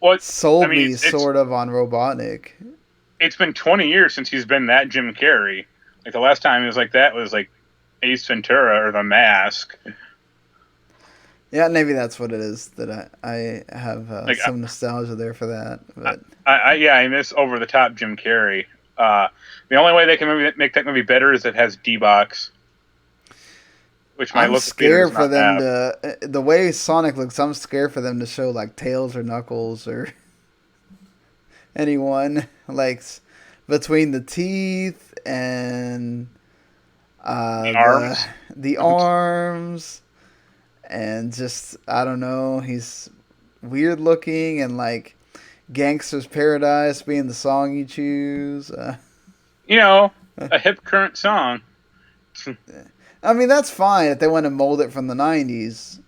B: what I
A: sold
B: mean,
A: me sort of on Robotnik.
B: it's been 20 years since he's been that Jim Carrey. Like the last time he was like that was like Ace Ventura or The Mask.
A: Yeah, maybe that's what it is. That I have
B: Like
A: some nostalgia there for that. But
B: I miss over the top Jim Carrey. The only way they can maybe make that movie better is it has D-Box, which my
A: I'm
B: local theater does
A: scared for
B: not
A: them
B: have.
A: to the way Sonic looks. I'm scared for them to show like Tails or Knuckles or anyone like between the teeth and
B: The
A: the
B: arms.
A: the arms and just I don't know. He's weird looking and like Gangster's Paradise being the song you choose.
B: A hip current song.
A: I mean that's fine if they want to mold it from the '90s,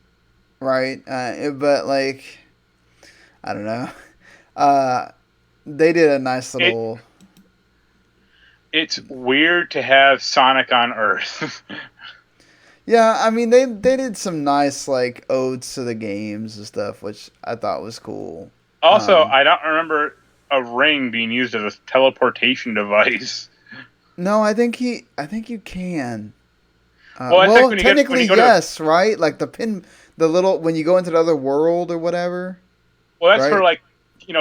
A: right? But like I don't know. Uh, they did a nice
B: It
A: little.
B: it's weird to have Sonic on Earth.
A: Yeah, I mean they did some nice like odes to the games and stuff, which I thought was cool.
B: Also,
A: Um,
B: I don't remember a ring being used as a teleportation device.
A: no, I think you can.
B: Well, I think
A: Well,
B: when
A: technically
B: you go to
A: yes, right? Like the little when you go into the other world or whatever,
B: well, that's for
A: right?
B: like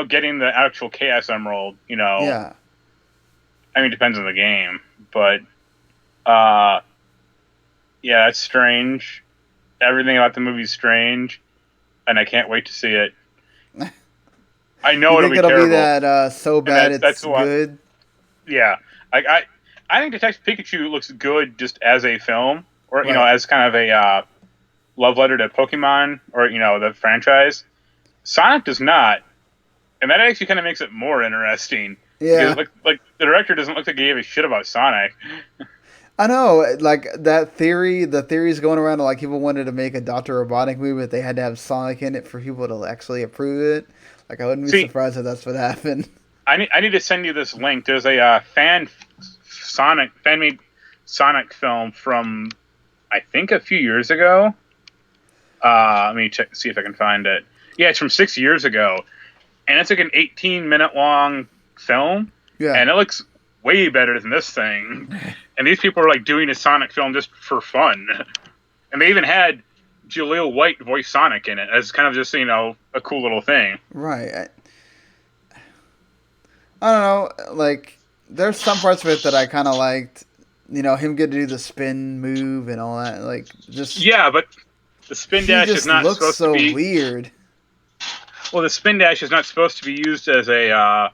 B: getting the actual Chaos Emerald.
A: Yeah,
B: I mean, it depends on the game, but uh, yeah, it's strange. Everything about the movie's strange, and I can't wait to see it. I
A: you
B: know it'll
A: think
B: be
A: it'll be
B: terrible,
A: that so
B: and
A: bad
B: that's
A: it's
B: what.
A: good?
B: Yeah, like I think Detective Pikachu looks good just as a film, or
A: Right.
B: as kind of a love letter to Pokemon, or the franchise. Sonic does not, and that actually kind of makes it more interesting because
A: Yeah,
B: like the director doesn't look like he gave a shit about Sonic.
A: I know. Like that theory, the theories going around like people wanted to make a Doctor Robotnik movie, but they had to have Sonic in it for people to actually approve it. Like I wouldn't be
B: See,
A: surprised if that's what happened.
B: I need to send you this link. There's a fan made Sonic film from I think a few years ago. Let me check see if I can find it. Yeah, it's from 6 years ago, and it's like an 18-minute long film,
A: Yeah.
B: and it looks way better than this thing. And these people are like doing a Sonic film just for fun, and they even had Jaleel White voice Sonic in it as kind of just a cool little thing.
A: Right. I don't know. Like there's some parts of it that I kind of liked. You know, him getting to do the spin move and all that. Like just
B: Yeah, but the spin
A: he
B: dash is
A: just
B: not
A: looks
B: supposed to
A: so
B: be.
A: weird.
B: Well, the spin dash is not supposed to be used as a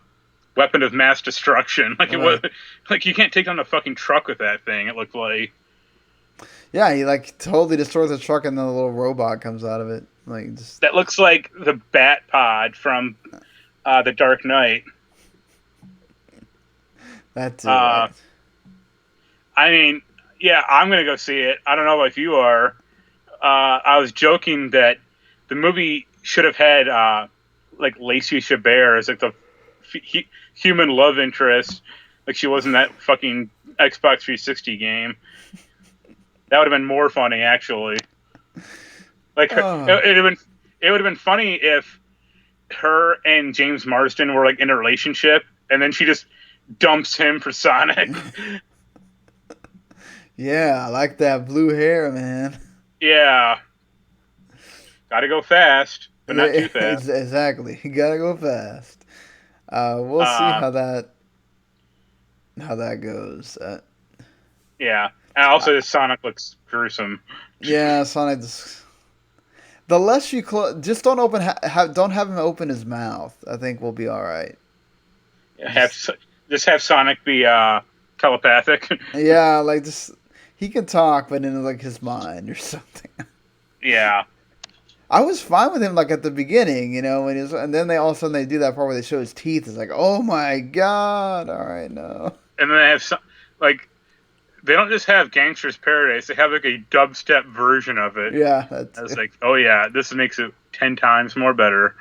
B: weapon of mass destruction. Like it was,
A: Right.
B: like you can't take down a fucking truck with that thing. It looked like
A: Yeah, he like totally destroys the truck and then the little robot comes out of it. Like just
B: that looks like the Bat Pod from the Dark Knight.
A: that too.
B: Uh, I mean, yeah, I'm gonna go see it. I don't know if you are. I was joking that the movie should have had like Lacey Chabert as like the human love interest, like she was in that fucking Xbox 360 game. That would have been more funny, actually. Like
A: Oh,
B: it would have been funny if her and James Marsden were like in a relationship, and then she just dumps him for Sonic.
A: yeah, I like that blue hair, man.
B: Yeah, got to go fast, but not
A: Yeah,
B: too fast.
A: exactly. You gotta go fast. We'll see
B: Uh,
A: how that goes.
B: yeah, and
A: Uh,
B: also this Sonic looks gruesome.
A: yeah, Sonic. The less you just don't open, don't have him open his mouth. I think we'll be all right.
B: Have
A: Just
B: just have Sonic be telepathic.
A: yeah, like just he can talk, but in like his mind or something.
B: Yeah,
A: I was fine with him like at the beginning, you know, when he was, and then they all of a sudden they do that part where they show his teeth. It's like, oh my god! All right, no.
B: and then they have like they don't just have Gangster's Paradise; they have like a dubstep version of it.
A: Yeah,
B: I was
A: that's
B: like, oh yeah, this makes it 10 times more better.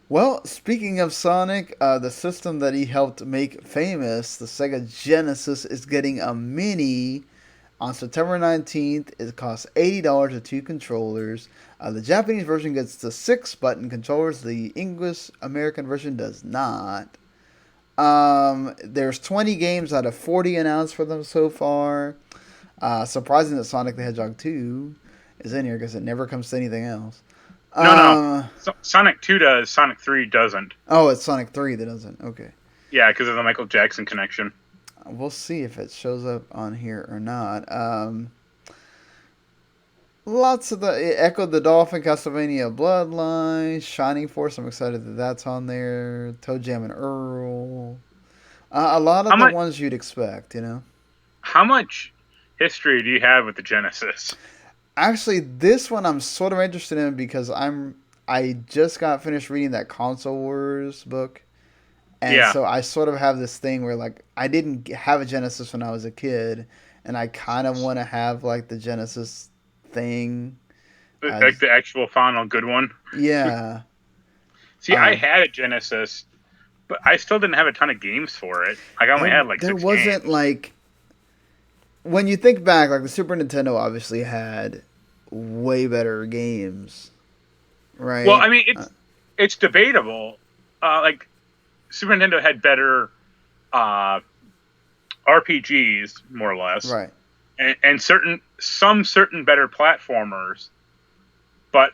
A: well. Speaking of Sonic, the system that he helped make famous, the Sega Genesis, is getting a mini on September 19th. It costs $80 with two controllers. The Japanese version gets the 6 button controllers. The English American version does not. There's 20 games out of 40 announced for them so far. Surprising that Sonic the Hedgehog 2 is in here because it never comes to anything else.
B: No, no,
A: Um,
B: Sonic 2 does, Sonic 3 doesn't.
A: oh, it's Sonic 3 that doesn't. Okay.
B: Yeah, because of the Michael Jackson connection.
A: We'll see if it shows up on here or not. Lots of Echo the Dolphin, Castlevania Bloodline, Shining Force. I'm excited that that's on there. Toe Jam and Earl. A lot
B: How
A: of the
B: much?
A: ones you'd expect, you know.
B: How much history do you have with the Genesis?
A: Actually, this one I'm sort of interested in because I just got finished reading that Console Wars book, and
B: Yeah,
A: so I sort of have this thing where like I didn't have a Genesis when I was a kid, and I kind of want to have like the Genesis thing.
B: like
A: As
B: the actual final good one.
A: yeah,
B: See, I
A: um,
B: had a Genesis, but I still didn't have a ton of games for it. Like I only had like
A: there
B: six
A: wasn't
B: games.
A: like when you think back, like the Super Nintendo obviously had way better games,
B: Well,
A: right?
B: I mean, it's debatable. Like Super Nintendo had better uh, RPGs, more or less,
A: Right.
B: and certain better platformers. But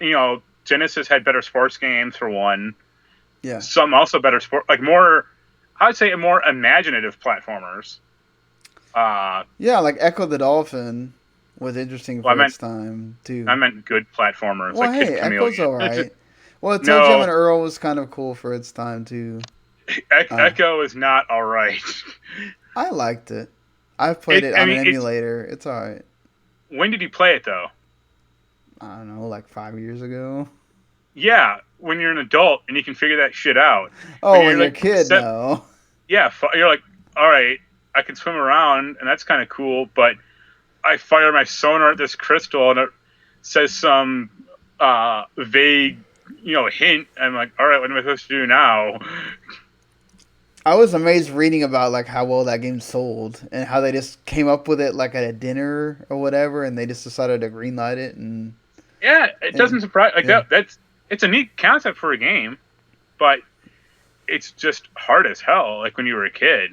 B: Genesis had better sports games for one.
A: Yeah.
B: Some also better sport, like more. I would say more imaginative platformers. Uh,
A: Yeah, like Echo the Dolphin was interesting
B: well,
A: for its time
B: I
A: too.
B: meant good platformers,
A: Well,
B: like Kid
A: hey,
B: Chameleon.
A: Echo's alright. Well, Toe Jam
B: No,
A: and Earl was kind of cool for its time too. Uh,
B: Echo is not all right.
A: I liked it. I've played it
B: I
A: on an
B: mean, it's.
A: emulator. It's alright.
B: When did you play it though?
A: I don't know, like 5 years ago.
B: Yeah, when you're an adult and you can figure that shit out. When
A: Oh, when
B: you're
A: you're a
B: like
A: kid, no.
B: yeah, you're like, all right, I can swim around and that's kind of cool, but I fire my sonar at this crystal and it says some vague, hint. I'm like, all right, what am I supposed to do now?
A: I was amazed reading about like how well that game sold and how they just came up with it like at a dinner or whatever, and they just decided to greenlight it
B: Yeah, it
A: and
B: doesn't surprise like
A: yeah.
B: that. It's a neat concept for a game, but it's just hard as hell. Like when you were a kid,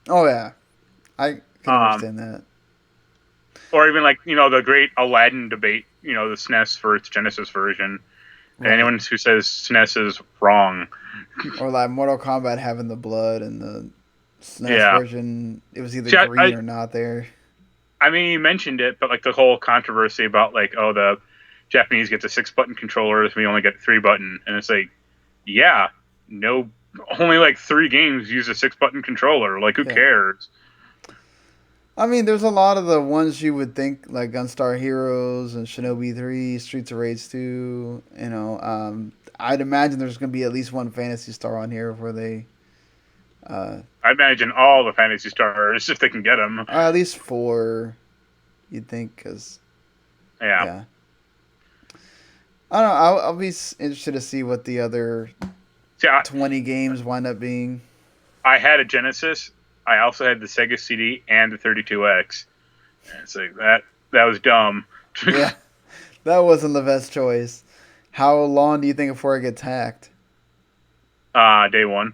A: Oh yeah, I can
B: um,
A: understand that.
B: or even like the great Aladdin debate. The SNES for its Genesis version. And
A: Right.
B: anyone who says SNES is wrong.
A: Or like Mortal Kombat having the blood and the SNES
B: Yeah.
A: version, it was either
B: See,
A: green or not there.
B: I mean, you mentioned it, but like the whole controversy about like, oh, the Japanese gets a 6-button controller, we only get 3-button, and it's like, yeah, no, only like 3 games use a 6-button controller. Like, who
A: Yeah.
B: cares?
A: I mean, there's a lot of the ones you would think like Gunstar Heroes and Shinobi 3, Streets of Rage 2. I'd imagine there's going to be at least one Fantasy Star on here where they, uh,
B: I imagine all the Fantasy Stars if they can get them.
A: or at least four. You'd think, because
B: Yeah.
A: yeah, I don't know. I'll be interested to see what the other
B: See,
A: 20 games wind up being.
B: I had a Genesis. I also had the Sega CD and the 32X. And it's like that was dumb.
A: Yeah, that wasn't the best choice. How long do you think before it gets hacked?
B: Day one.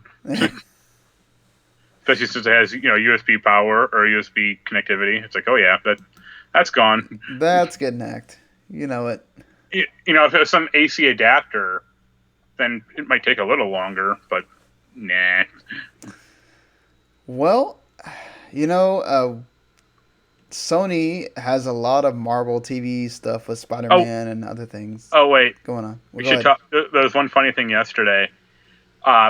B: Especially since it has USB power or USB connectivity. It's like, oh yeah, that's gone.
A: That's getting hacked. You know it.
B: If it was some AC adapter, then it might take a little longer, but nah.
A: Well, you know, Sony has a lot of Marvel TV stuff with Spider
B: Oh,
A: Man and other things
B: oh wait,
A: going on. Well,
B: we
A: go
B: should
A: ahead.
B: talk. There was one funny thing yesterday.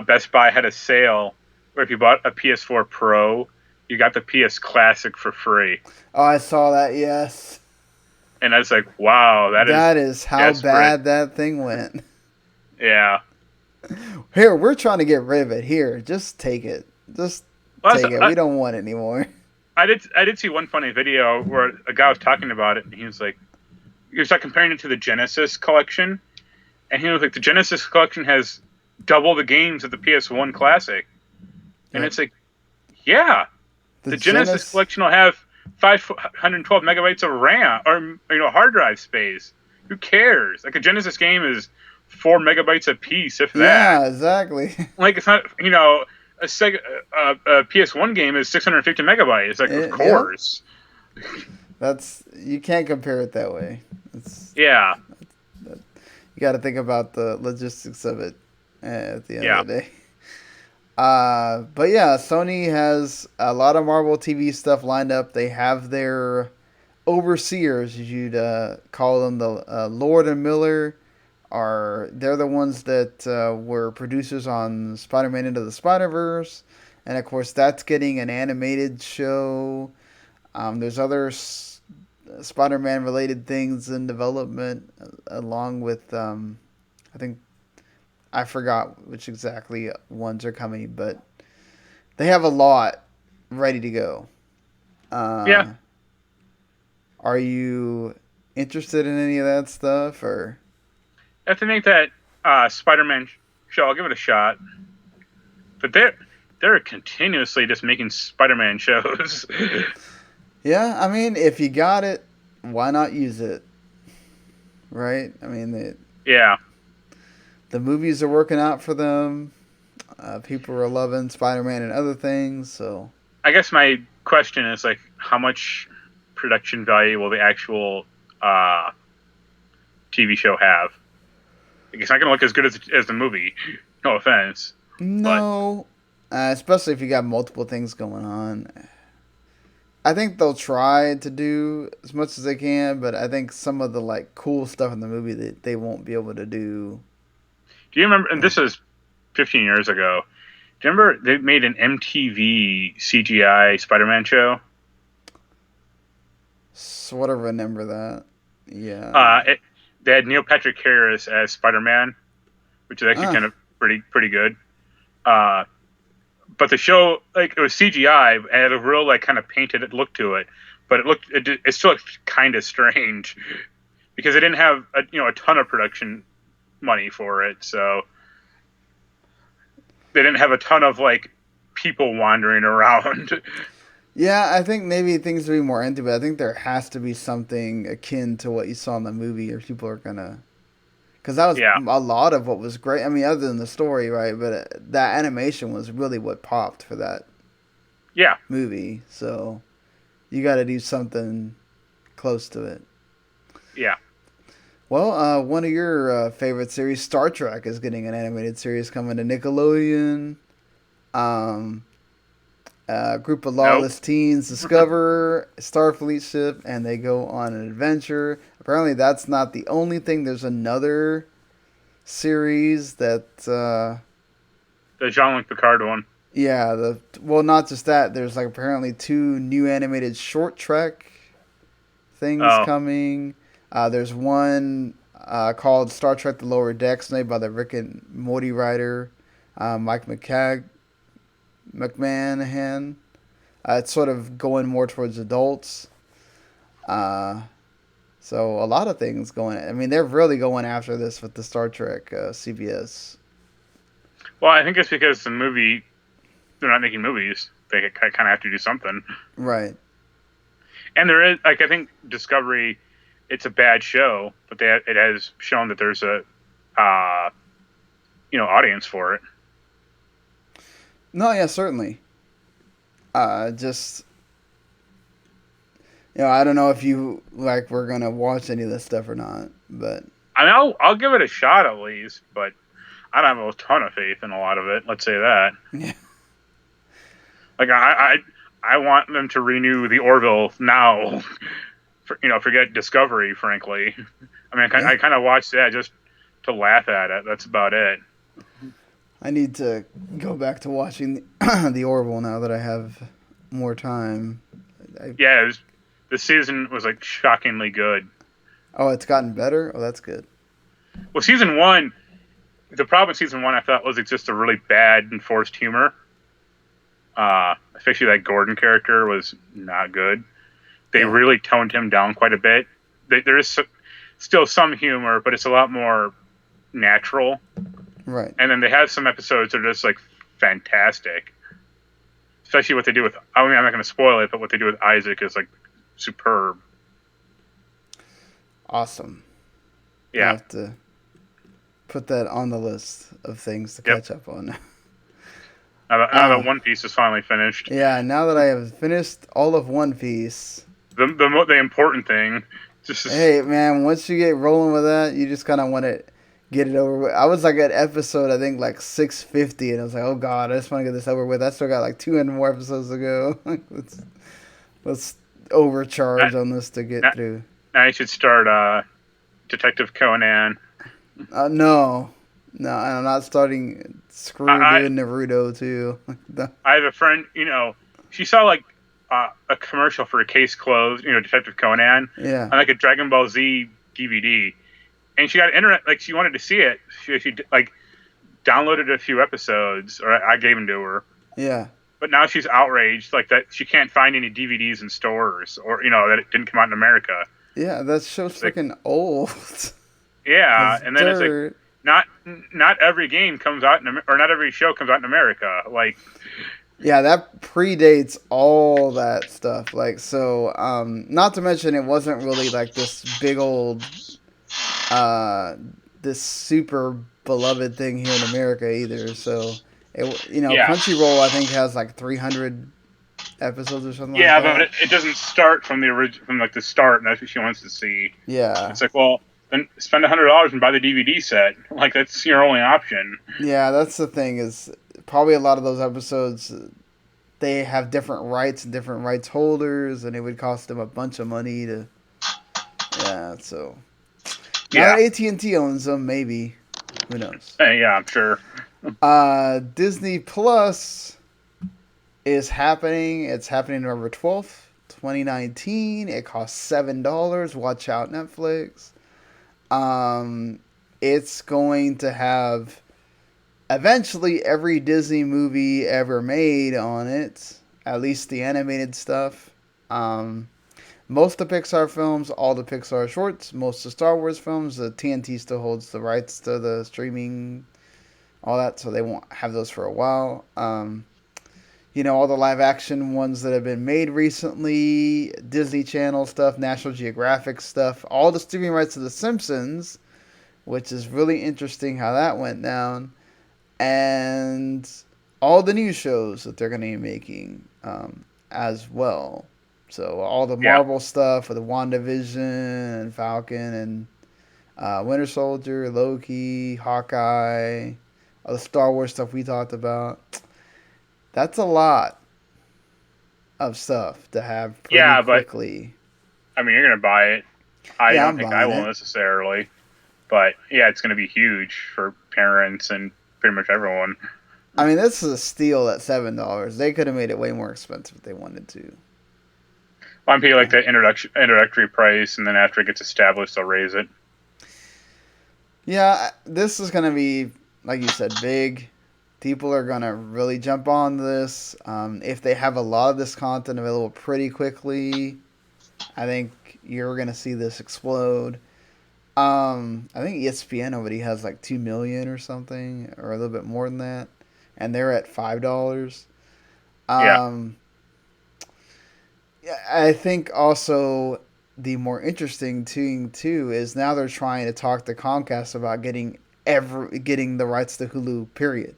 B: Best Buy had a sale where if you bought a PS4 Pro, you got the PS Classic for free,
A: Oh, I saw that. Yes,
B: and I was like, wow, that is
A: that is how
B: desperate.
A: bad that thing went.
B: Yeah.
A: Here, we're trying to get rid of it. Here, just take it. Just
B: Well,
A: take it. We don't want it anymore.
B: I did see one funny video where a guy was talking about it, and he was like comparing it to the Genesis collection, and he was like, the Genesis collection has double the games of the PS1 Classic, and
A: Yep.
B: it's like, yeah,
A: The
B: the Genesis collection will have 512 megabytes of RAM or hard drive space. Who cares? Like a Genesis game is 4 megabytes a piece, if that.
A: Yeah, exactly.
B: Like it's not a Sega, a PS1 game is 650 megabytes. Like of
A: Yep.
B: course.
A: That's you can't compare it that way. It's
B: Yeah.
A: you got to think about the logistics of it at the end
B: Yeah.
A: of the day. But yeah, Sony has a lot of Marvel TV stuff lined up. They have their overseers, as you'd call them, the Lord and Miller. They're the ones that were producers on Spider-Man Into the Spider-Verse, and of course that's getting an animated show. There's other Spider-Man related things in development, along with I think I forgot which exactly ones are coming, but they have a lot ready to go.
B: Yeah.
A: Uh, are you interested in any of that stuff, or?
B: I have to make that Spider-Man show. I'll give it a shot. But they're continuously just making Spider-Man shows.
A: Yeah, I mean, if you got it, why not use it? Right? I mean,
B: Yeah,
A: the movies are working out for them. People are loving Spider-Man and other things, so
B: I guess my question is like, how much production value will the actual uh, TV show have? Like, it's not going to look as good as the movie. No offense, but
A: no. Especially if you got multiple things going on. I think they'll try to do as much as they can, but I think some of the like cool stuff in the movie that they won't be able to do.
B: do you remember? And this is 15 years ago. Do you remember they made an MTV CGI Spider-Man show?
A: Sort of remember that. Yeah.
B: Uh, it, they had Neil Patrick Harris as Spider-Man, which is actually
A: Ah.
B: kind of pretty good. Uh, but the show, like, it was CGI and had a real like kind of painted look to it, but it still looked kind of strange because they didn't have a ton of production money for it, so they didn't have a ton of like people wandering around.
A: Yeah, I think maybe things will be more into it. I think there has to be something akin to what you saw in the movie, or people are gonna. Because that was
B: Yeah,
A: a lot of what was great. I mean, other than the story, right? But that animation was really what popped for that
B: yeah.
A: movie. So you got to do something close to it.
B: Yeah.
A: Well, one of your favorite series, Star Trek, is getting an animated series coming to Nickelodeon. Um, a group of
B: Nope.
A: lawless teens discover a Starfleet ship and they go on an adventure. Apparently, that's not the only thing. There's another series that,
B: The Jean-Luc Picard one.
A: yeah, not just that. There's like apparently two new animated short Trek things
B: Oh,
A: coming. There's one called Star Trek: The Lower Decks, made by the Rick and Morty writer Mike McMahon. It's sort of going more towards adults. Uh, so a lot of things going. I mean, they're really going after this with the Star Trek CBS.
B: well, I think it's because they're not making movies. They kind of have to do something.
A: Right.
B: And there is like I think Discovery, it's a bad show, but it has shown that there's a uh, audience for it.
A: No, yeah, certainly. Just I don't know if you like we're gonna watch any of this stuff or not, but
B: I mean, I'll give it a shot at least, but I don't have a ton of faith in a lot of it. Let's say that.
A: yeah,
B: Like I want them to renew the Orville now. Forget Discovery. Frankly, I mean,
A: yeah.
B: I kind of watched that just to laugh at it. That's about it.
A: I need to go back to watching the Orville now that I have more time.
B: Yeah, the season was like shockingly good.
A: Oh, it's gotten better. Oh, that's good.
B: Well, season one, the problem with season one, I thought, was it's just a really bad enforced humor. Especially that Gordon character was not good. They
A: Yeah,
B: really toned him down quite a bit. There is still some humor, but it's a lot more natural.
A: right.
B: And then they have some episodes that are just like fantastic. Especially what they do with, I mean, I'm not going to spoil it, but what they do with Isaac is like superb.
A: Awesome. I
B: Yeah.
A: have to put that on the list of things to
B: Yep.
A: catch up on.
B: Now that One Piece is finally finished.
A: Yeah, now that I have finished all of One Piece,
B: The important thing, just
A: hey man, once you get rolling with that, you just kind of want to get it over with. I was like at episode I think like 650, and I was like, oh god, I just want to get this over with. I still got like 200 more episodes to go. let's
B: now,
A: overcharge on this to get
B: now,
A: through.
B: now you should start Detective Conan.
A: No, no, I'm not starting. Screw
B: I,
A: doing Naruto too.
B: I have a friend, she saw like a commercial for a case closed, Detective Conan,
A: Yeah,
B: on like a Dragon Ball Z DVD, and she got internet, like she wanted to see it. She like downloaded a few episodes, or I gave them to her.
A: yeah,
B: But now she's outraged, like that she can't find any DVDs in stores, or that it didn't come out in America.
A: yeah. That show's
B: It's like,
A: freaking old
B: yeah,
A: as
B: and then it's like
A: dirt.
B: not not every game comes out or not every show comes out in America. Like
A: Yeah, that predates all that stuff. Like, so, not to mention it wasn't really like this big old, uh, this super beloved thing here in America either. So,
B: Yeah,
A: Crunchyroll I think has like 300 episodes or something like
B: yeah, but
A: that.
B: it doesn't start from the from like the start, and that's what she wants to see.
A: Yeah,
B: It's like, well, then spend $100 and buy the DVD set. Like that's your only option.
A: yeah, that's the thing is probably a lot of those episodes they have different rights and different rights holders, and it would cost them a bunch of money to. Yeah, so now
B: Yeah,
A: that AT&T owns them, maybe who knows?
B: yeah, I'm sure.
A: Disney Plus is happening. It's happening November 12th, 2019. It costs $7. Watch out, Netflix. Um, it's going to have eventually every Disney movie ever made on it, at least the animated stuff. Um, most of the Pixar films, all the Pixar shorts, most of the Star Wars films. The TNT still holds the rights to the streaming, all that, so they won't have those for a while. All the live action ones that have been made recently, Disney Channel stuff, National Geographic stuff, all the streaming rights to The Simpsons, which is really interesting how that went down, and all the new shows that they're going to be making as well. So all the
B: Yeah,
A: Marvel stuff with the WandaVision and Falcon and Winter Soldier, Loki, Hawkeye, all the Star Wars stuff we talked about. That's a lot of stuff to have pretty
B: yeah, but
A: quickly.
B: I mean, you're gonna buy it. I
A: Yeah,
B: don't
A: I'm
B: think I
A: buying
B: will
A: it.
B: necessarily, but yeah, it's gonna be huge for parents and pretty much everyone.
A: I mean, this is a steal at $7. They could have made it way more expensive if they wanted to.
B: I'm paying like
A: Yeah.
B: the introductory price, and then after it gets established, they'll raise it.
A: Yeah, this is gonna be, like you said, big. People are gonna really jump on this. If they have a lot of this content available pretty quickly, I think you're gonna see this explode. I think ESPN already has like 2 million or something, or a little bit more than that, and they're at $5.
B: Yeah.
A: Um, yeah, I think also the more interesting thing too is now they're trying to talk to Comcast about getting the rights to Hulu. Period.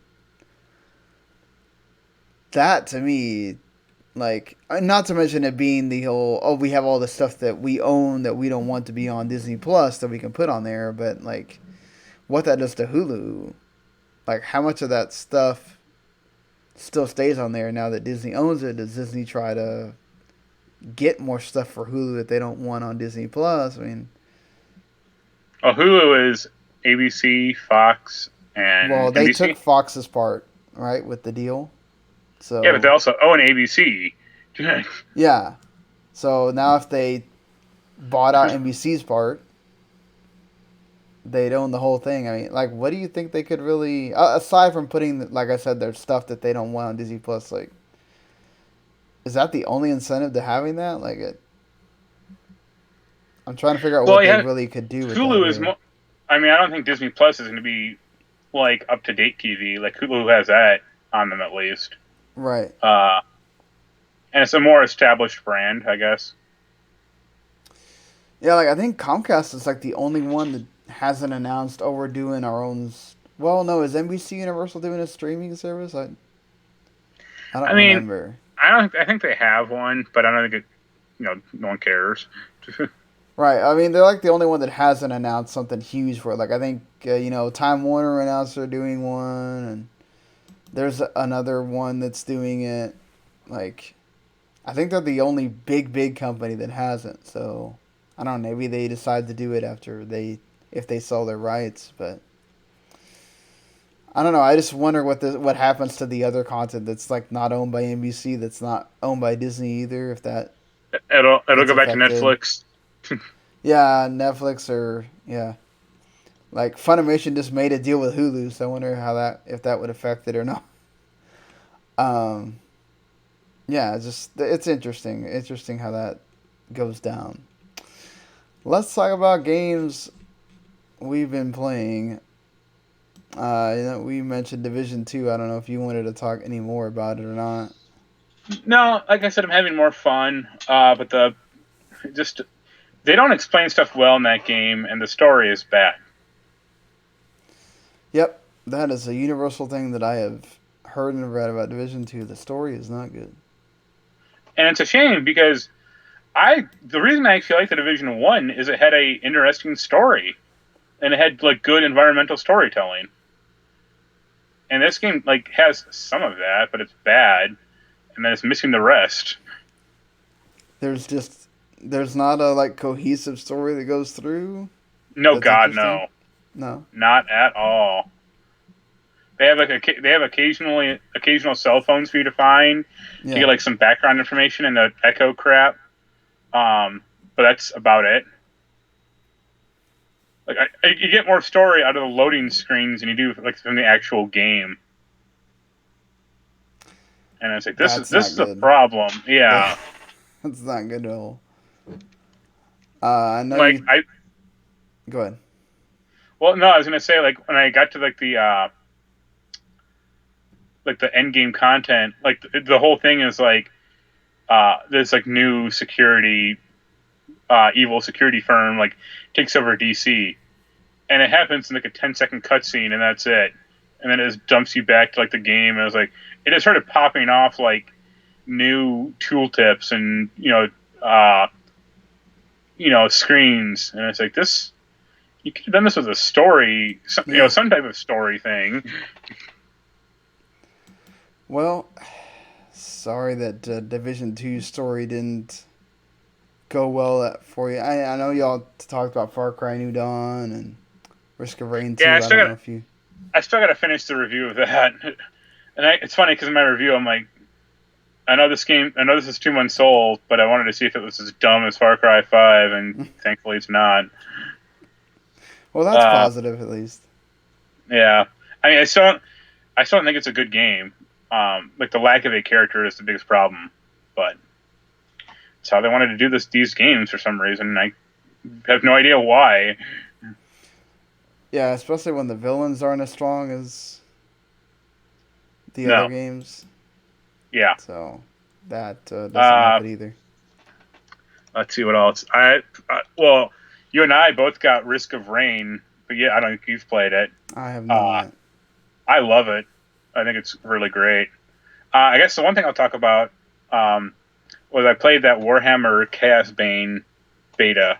A: That to me, like, not to mention it being the whole we have all the stuff that we own that we don't want to be on Disney Plus that we can put on there, but like what that does to Hulu, like how much of that stuff still stays on there now that Disney owns it? Does Disney try to get more stuff for Hulu that they don't want on Disney Plus? I mean,
B: Well, Hulu is ABC, Fox,
A: well,
B: and
A: they took
B: NBC.
A: Fox's part, right, with the deal.
B: Yeah, but they
A: So,
B: also own ABC.
A: yeah. So now if they bought out NBC's part, they'd own the whole thing. I mean, like, what do you think they could really, aside from putting, like I said, their stuff that they don't want on Disney Plus, like, is that the only incentive to having that? Like, I'm trying to figure out
B: Well,
A: what they
B: yeah,
A: really could do with that
B: Hulu is
A: here.
B: more. I mean, I don't think Disney Plus is going to be like up to date TV. Like Hulu has that on them at least,
A: Right.
B: uh, and it's a more established brand, I guess.
A: Yeah, like I think Comcast is like the only one that hasn't announced, oh, we're doing our own. Well, no, is NBC Universal doing a streaming service? I don't
B: I mean,
A: remember.
B: I don't. I think they have one, but I don't think it. No one cares.
A: Right. I mean, they're like the only one that hasn't announced something huge for it. Like I think Time Warner announced they're doing one, and there's another one that's doing it. Like I think they're the only big company that hasn't. So I don't know. Maybe they decide to do it after if they sell their rights, but I don't know. I just wonder what happens to the other content that's like not owned by NBC, that's not owned by Disney either. If that
B: It'll
A: gets
B: go back to
A: affected.
B: Netflix.
A: Yeah, Netflix or yeah, like Funimation just made a deal with Hulu, so I wonder how that if that would affect it or not. Um, yeah, it's interesting. Interesting how that goes down. Let's talk about games we've been playing. We mentioned Division 2. I don't know if you wanted to talk any more about it or not.
B: No, like I said, I'm having more fun. But just they don't explain stuff well in that game, and the story is bad.
A: Yep, that is a universal thing that I have heard and read about Division 2. The story is not good.
B: And it's a shame because the reason I actually like the Division 1 is it had a interesting story, and it had like good environmental storytelling. And this game like has some of that, but it's bad, and then it's missing the rest.
A: There's just there's not a like cohesive story that goes through.
B: No,
A: That's
B: God,
A: interesting.
B: no,
A: No.
B: not at all. They have they have occasional cell phones for you to find to get
A: Yeah,
B: like some background information and the echo crap. But that's about it. Like you get more story out of the loading screens than you do like from the actual game. And it's like
A: that's
B: this
A: not
B: is a
A: good.
B: problem.
A: Yeah,
B: Yeah.
A: that's not good at all. I know
B: Like
A: you.
B: I
A: Go ahead.
B: well no, I was gonna say like when I got to like the end game content, like the whole thing is like this like new security evil security firm like takes over DC, and it happens in like a 10-second cutscene, and that's it. And then it just dumps you back to like the game, and it just started popping off like new tooltips and screens, and it's like this. You could have done this with a story,
A: Yeah.
B: some type of story thing.
A: Well, sorry that Division 2 story didn't go well for you. I know y'all talked about Far Cry New Dawn and Risk of Rain
B: Yeah,
A: 2. I don't know if you.
B: I still got to finish the review of that. And it's funny because in my review, I'm like, I know this is 2 months old, but I wanted to see if it was as dumb as Far Cry 5, and thankfully it's not.
A: Well, that's
B: Uh,
A: positive at least.
B: yeah, I mean, I still don't think it's a good game. Like the lack of a character is the biggest problem, but it's how they wanted to do these games for some reason. And I have no idea why.
A: Yeah, especially when the villains aren't as strong as the other
B: No,
A: games.
B: yeah.
A: So that doesn't help
B: Uh,
A: it either.
B: let's see what else. Well, you and I both got Risk of Rain, but yeah, I don't think you've played it.
A: I have
B: Uh,
A: not.
B: I love it. I think it's really great. I guess the one thing I'll talk about um, was I played that Warhammer Chaos Bane beta.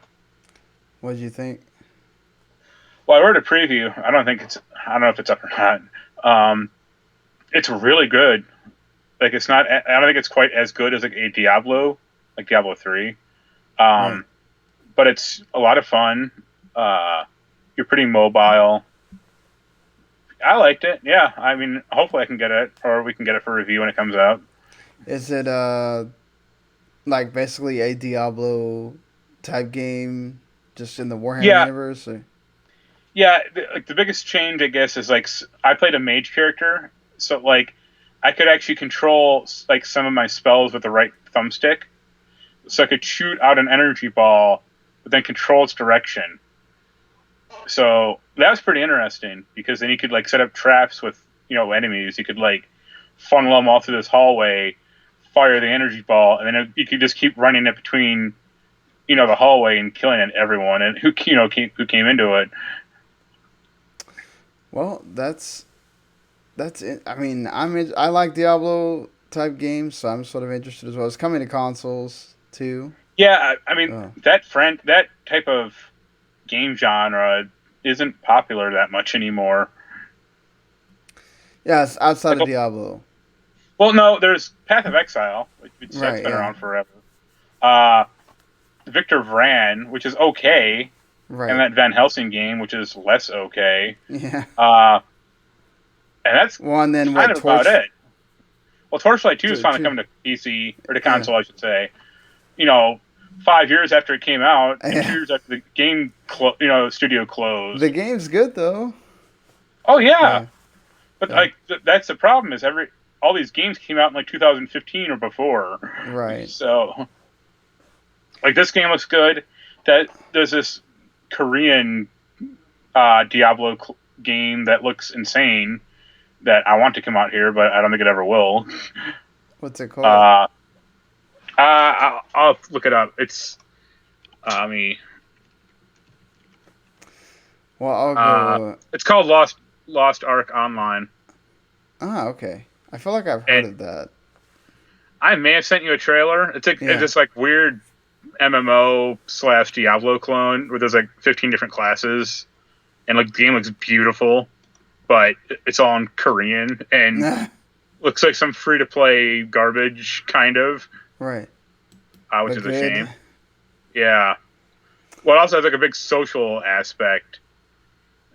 A: What did you think?
B: Well, I wrote a preview. I don't know if it's up or not. Um, it's really good. Like it's not. I don't think it's quite as good as like a Diablo, like Diablo 3.
A: Right.
B: Um, but it's a lot of fun. Uh, you're pretty mobile. I liked it. Yeah, I mean, hopefully I can get it, or we can get it for review when it comes out.
A: Is it like basically a Diablo type game just in the Warhammer
B: Yeah,
A: universe? Or?
B: yeah. Like the biggest change, I guess, is like I played a mage character, so like I could actually control like some of my spells with the right thumbstick, so I could shoot out an energy ball, but then control its direction. So that was pretty interesting because then you could like set up traps with enemies. You could like funnel them all through this hallway, fire the energy ball, and then you could just keep running it between the hallway and killing everyone and who came into it.
A: Well, that's it. I mean, I like Diablo type games, so I'm sort of interested as well. It's coming to consoles too.
B: Yeah, I mean
A: Oh.
B: that type of game genre isn't popular that much anymore.
A: Yeah, it's outside
B: Like,
A: of Diablo.
B: well, no, there's Path of Exile, which that's
A: Right.
B: been
A: Yeah.
B: around forever. Uh, Victor Vran, which is okay, and
A: Right.
B: that Van Helsing game, which is less okay.
A: Yeah.
B: Uh, and that's
A: Well, and then
B: kind
A: what?
B: of about it. Well, Torchlight 2 is finally
A: Two.
B: coming to PC, or to
A: Yeah.
B: console, I should say. You know, 5 years after it came out, and
A: Yeah.
B: 2 years after the game, studio
A: The
B: closed.
A: game's good though.
B: Oh yeah,
A: Yeah.
B: but
A: Yeah.
B: like that's the problem is all these games came out in like 2015 or before.
A: Right.
B: So like this game looks good. That there's this Korean Diablo game that looks insane that I want to come out here, but I don't think it ever will.
A: What's it called?
B: Uh, I'll look it up. It's me.
A: Well, I'll go.
B: It's called Lost Ark Online,
A: Okay. I feel like I've heard
B: and
A: of that.
B: I may have sent you a trailer. It's
A: Yeah.
B: this like weird MMO slash Diablo clone where there's like 15 different classes, and like the game looks beautiful, but it's all in Korean and looks like some free to play garbage kind of,
A: Right.
B: which
A: But
B: is a
A: good.
B: shame. Yeah. Well, it also has like a big social aspect,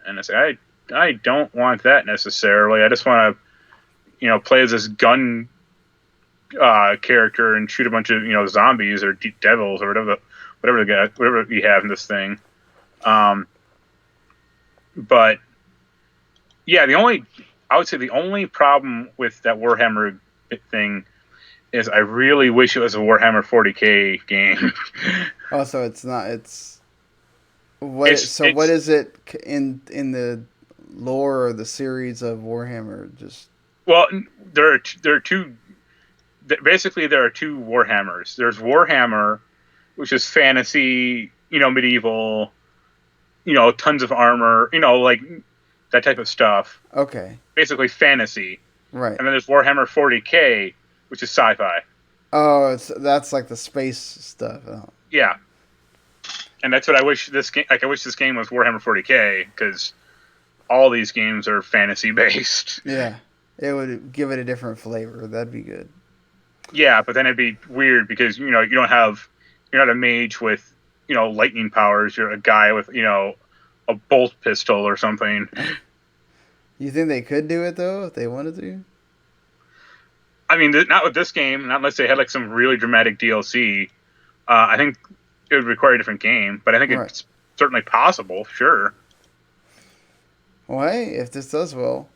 B: and it's like I don't want that necessarily. I just want to play as this gun character and shoot a bunch of zombies or devils or whatever you have in this thing. Um, but yeah, I would say the only problem with that Warhammer thing is I really wish it was a Warhammer 40K game.
A: Oh, so it's not. It's what? So what
B: it's
A: is it in the lore or the series of Warhammer? Just
B: well, there are two. Basically, there are two Warhammers. There's Warhammer, which is fantasy, medieval, tons of armor, like that type of stuff.
A: okay.
B: Basically, fantasy.
A: Right.
B: And then there's Warhammer 40K, which is sci-fi.
A: Oh, that's like the space stuff. Oh.
B: Yeah, and that's what I wish this game. Like, I wish this game was Warhammer 40K because all these games are fantasy based.
A: Yeah. It would give it a different flavor. That'd be good.
B: Yeah, but then it'd be weird because you're not a mage with lightning powers. You're a guy with a bolt pistol or something.
A: You think they could do it though if they wanted to?
B: I mean, not with this game, not unless they had like some really dramatic DLC. I think it would require a different game, but I think
A: Right.
B: it's certainly possible. Sure.
A: Well, hey, if this does well,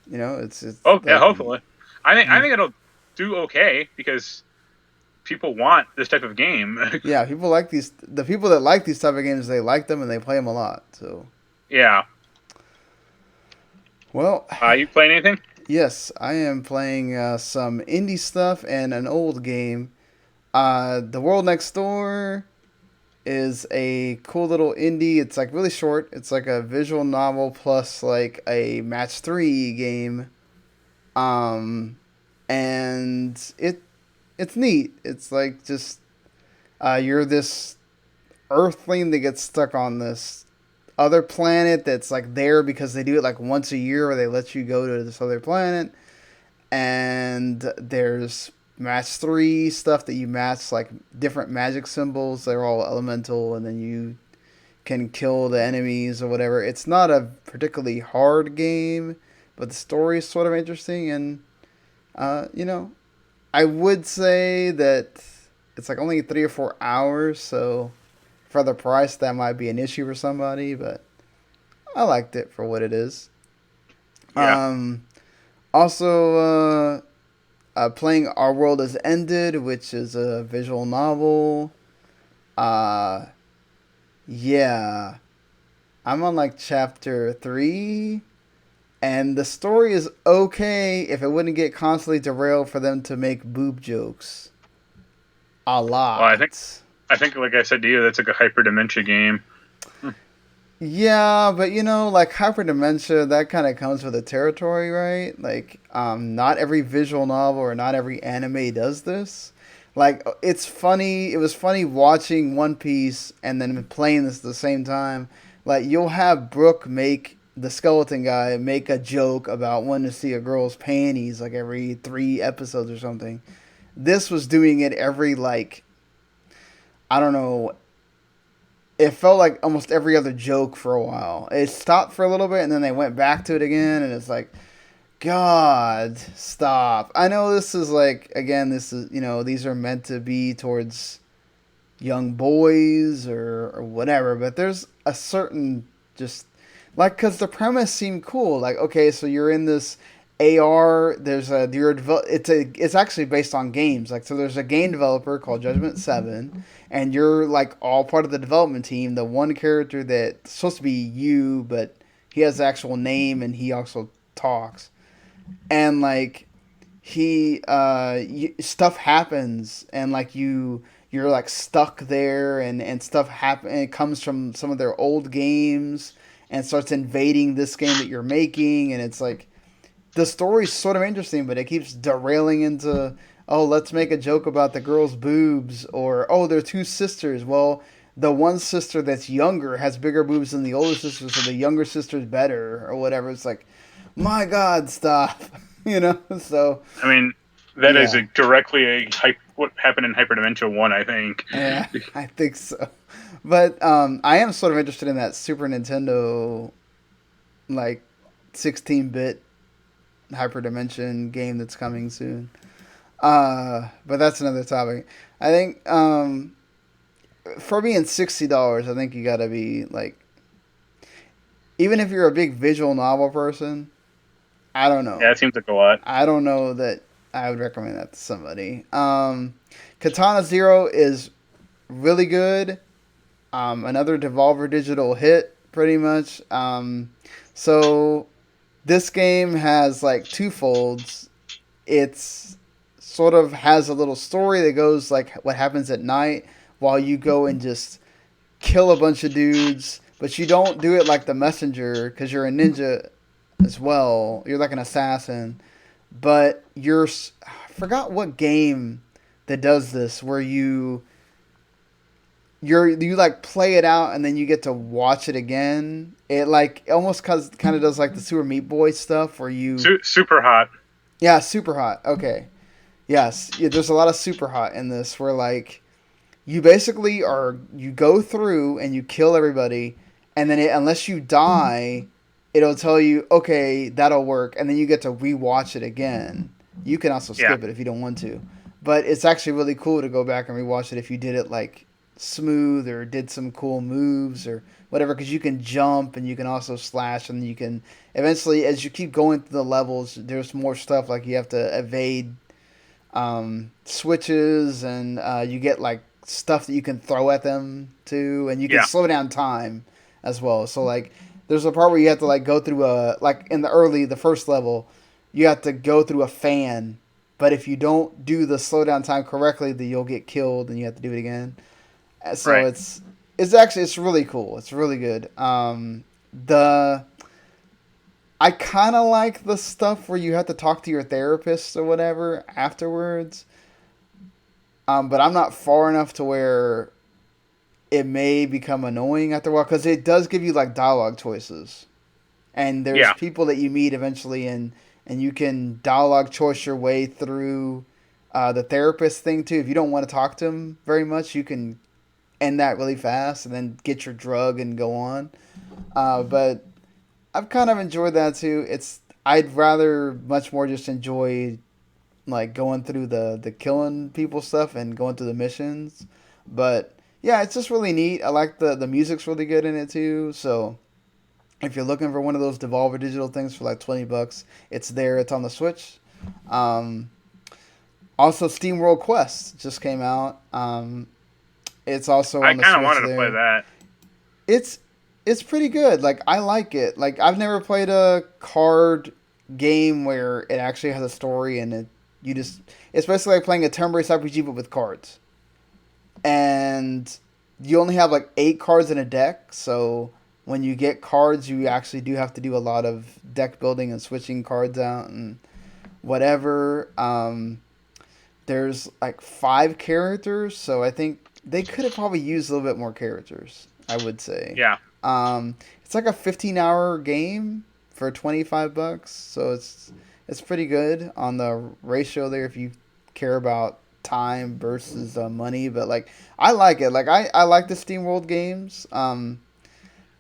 A: it's
B: Oh yeah,
A: like
B: hopefully. I
A: mm,
B: think it'll do okay because people want this type of game.
A: yeah, people like these. The people that like these type of games, they like them and they play them a lot. So,
B: Yeah.
A: well,
B: You playing anything?
A: yes, I am playing some indie stuff and an old game. The World Next Door is a cool little indie. It's like really short. It's like a visual novel plus like a match 3 game. Um, and it's neat. It's like just you're this Earthling that gets stuck on this other planet that's like there because they do it like once a year where they let you go to this other planet, and there's match 3 stuff that you match like different magic symbols. They're all elemental, and then you can kill the enemies or whatever. It's not a particularly hard game, but the story is sort of interesting, and uh, you know I would say that it's like only 3 or 4 hours, so for the price that might be an issue for somebody, but I liked it for what it is.
B: Yeah.
A: Um, also, playing Our World Has Ended, which is a visual novel. Uh, yeah, I'm on like chapter 3, and the story is okay if it wouldn't get constantly derailed for them to make boob jokes a
B: Well,
A: lot.
B: I think like I said to you, that's like a hyper dementia game.
A: Yeah, but like hyperdementia, that kind of comes with the territory, right? Like, not every visual novel or not every anime does this. Like, it's funny. It was funny watching One Piece and then playing this at the same time. Like, you'll have Brooke make the skeleton guy make a joke about wanting to see a girl's panties like every 3 episodes or something. This was doing it every like I don't know, it felt like almost every other joke for a while. It stopped for a little bit and then they went back to it again, and it's like, God, stop. I know this is like, again, this is, these are meant to be towards young boys or whatever, but there's a certain just like, because the premise seemed cool. Like, okay, so you're in this AR. There's a it's actually based on games. Like, so there's a game developer called Judgment 7, and you're like all part of the development team. The one character that's supposed to be you, but he has the actual name and he also talks. And like stuff happens and like you're like stuck there and stuff happen and it comes from some of their old games and starts invading this game that you're making and it's like the story's sort of interesting but it keeps derailing into oh let's make a joke about the girl's boobs or oh they're two sisters well the one sister that's younger has bigger boobs than the older sister so the younger sister's better or whatever it's like my god stop so
B: I mean, that is
A: yeah.
B: directly what happened in Hyperdimension 1, I think.
A: Yeah, I think so. But I am sort of interested in that Super Nintendo, like 16-bit hyperdimension game that's coming soon. But that's another topic. I think for being $60, I think you gotta be like, even if you're a big visual novel person, I don't
B: Yeah,
A: know.
B: it seems like a lot.
A: I don't know that I would recommend that to somebody. Katana Zero is really good. Another Devolver Digital hit, pretty much. So this game has like two folds. It's sort of has a little story that goes like what happens at night while you go and just kill a bunch of dudes, but you don't do it like the messenger because you're a ninja as well. You're like an assassin, but I forgot what game that does this where you like play it out and then you get to watch it again. It like almost kind of does like the Super Meat Boy stuff where you
B: Super hot.
A: yeah super hot okay yes yeah, there's a lot of super hot in this where like you basically are you go through and you kill everybody and then unless you die it'll tell you okay that'll work and then you get to rewatch it again. You can also
B: Yeah,
A: skip it if you don't want to, but it's actually really cool to go back and rewatch it if you did it like smooth or did some cool moves or whatever because you can jump and you can also slash and you can eventually as you keep going through the levels there's more stuff like you have to evade switches and you get like stuff that you can throw at them too and you can
B: yeah,
A: slow down time as well so like there's a part where you have to like go through a like in the first level you have to go through a fan but if you don't do the slow down time correctly then you'll get killed and you have to do it again so
B: right.
A: it's really cool. It's really good. The I kind of like the stuff where you have to talk to your therapist or whatever afterwards. But I'm not far enough to where it may become annoying after a while because it does give you like dialogue choices, and there's
B: Yeah,
A: people that you meet eventually, and you can dialogue choice your way through the therapist thing too. If you don't want to talk to him very much, you can end that really fast and then get your drug and go on. But I've kind of enjoyed that too. I'd rather much more just enjoy like going through the killing people stuff and going through the missions. But yeah, it's just really neat. I like the music's really good in it too. So if you're looking for one of those Devolver Digital things for like $20, it's there. It's on the Switch. Um, Also, Steam World Quest just came out. It's also
B: I
A: on the
B: kind of
A: Switch
B: wanted to play
A: there.
B: that.
A: It's it's pretty good. Like I like it. Like I've never played a card game where it actually has a story and you just it's basically like playing a turn-based RPG but with cards. And you only have like 8 cards in a deck, so when you get cards you actually do have to do a lot of deck building and switching cards out and whatever. There's like 5 characters, so I think they could have probably used a little bit more characters. I would say.
B: Yeah,
A: It's like a 15-hour game for $25, so it's pretty good on the ratio there if you care about time versus money. But like I like it. Like I like the Steam World games.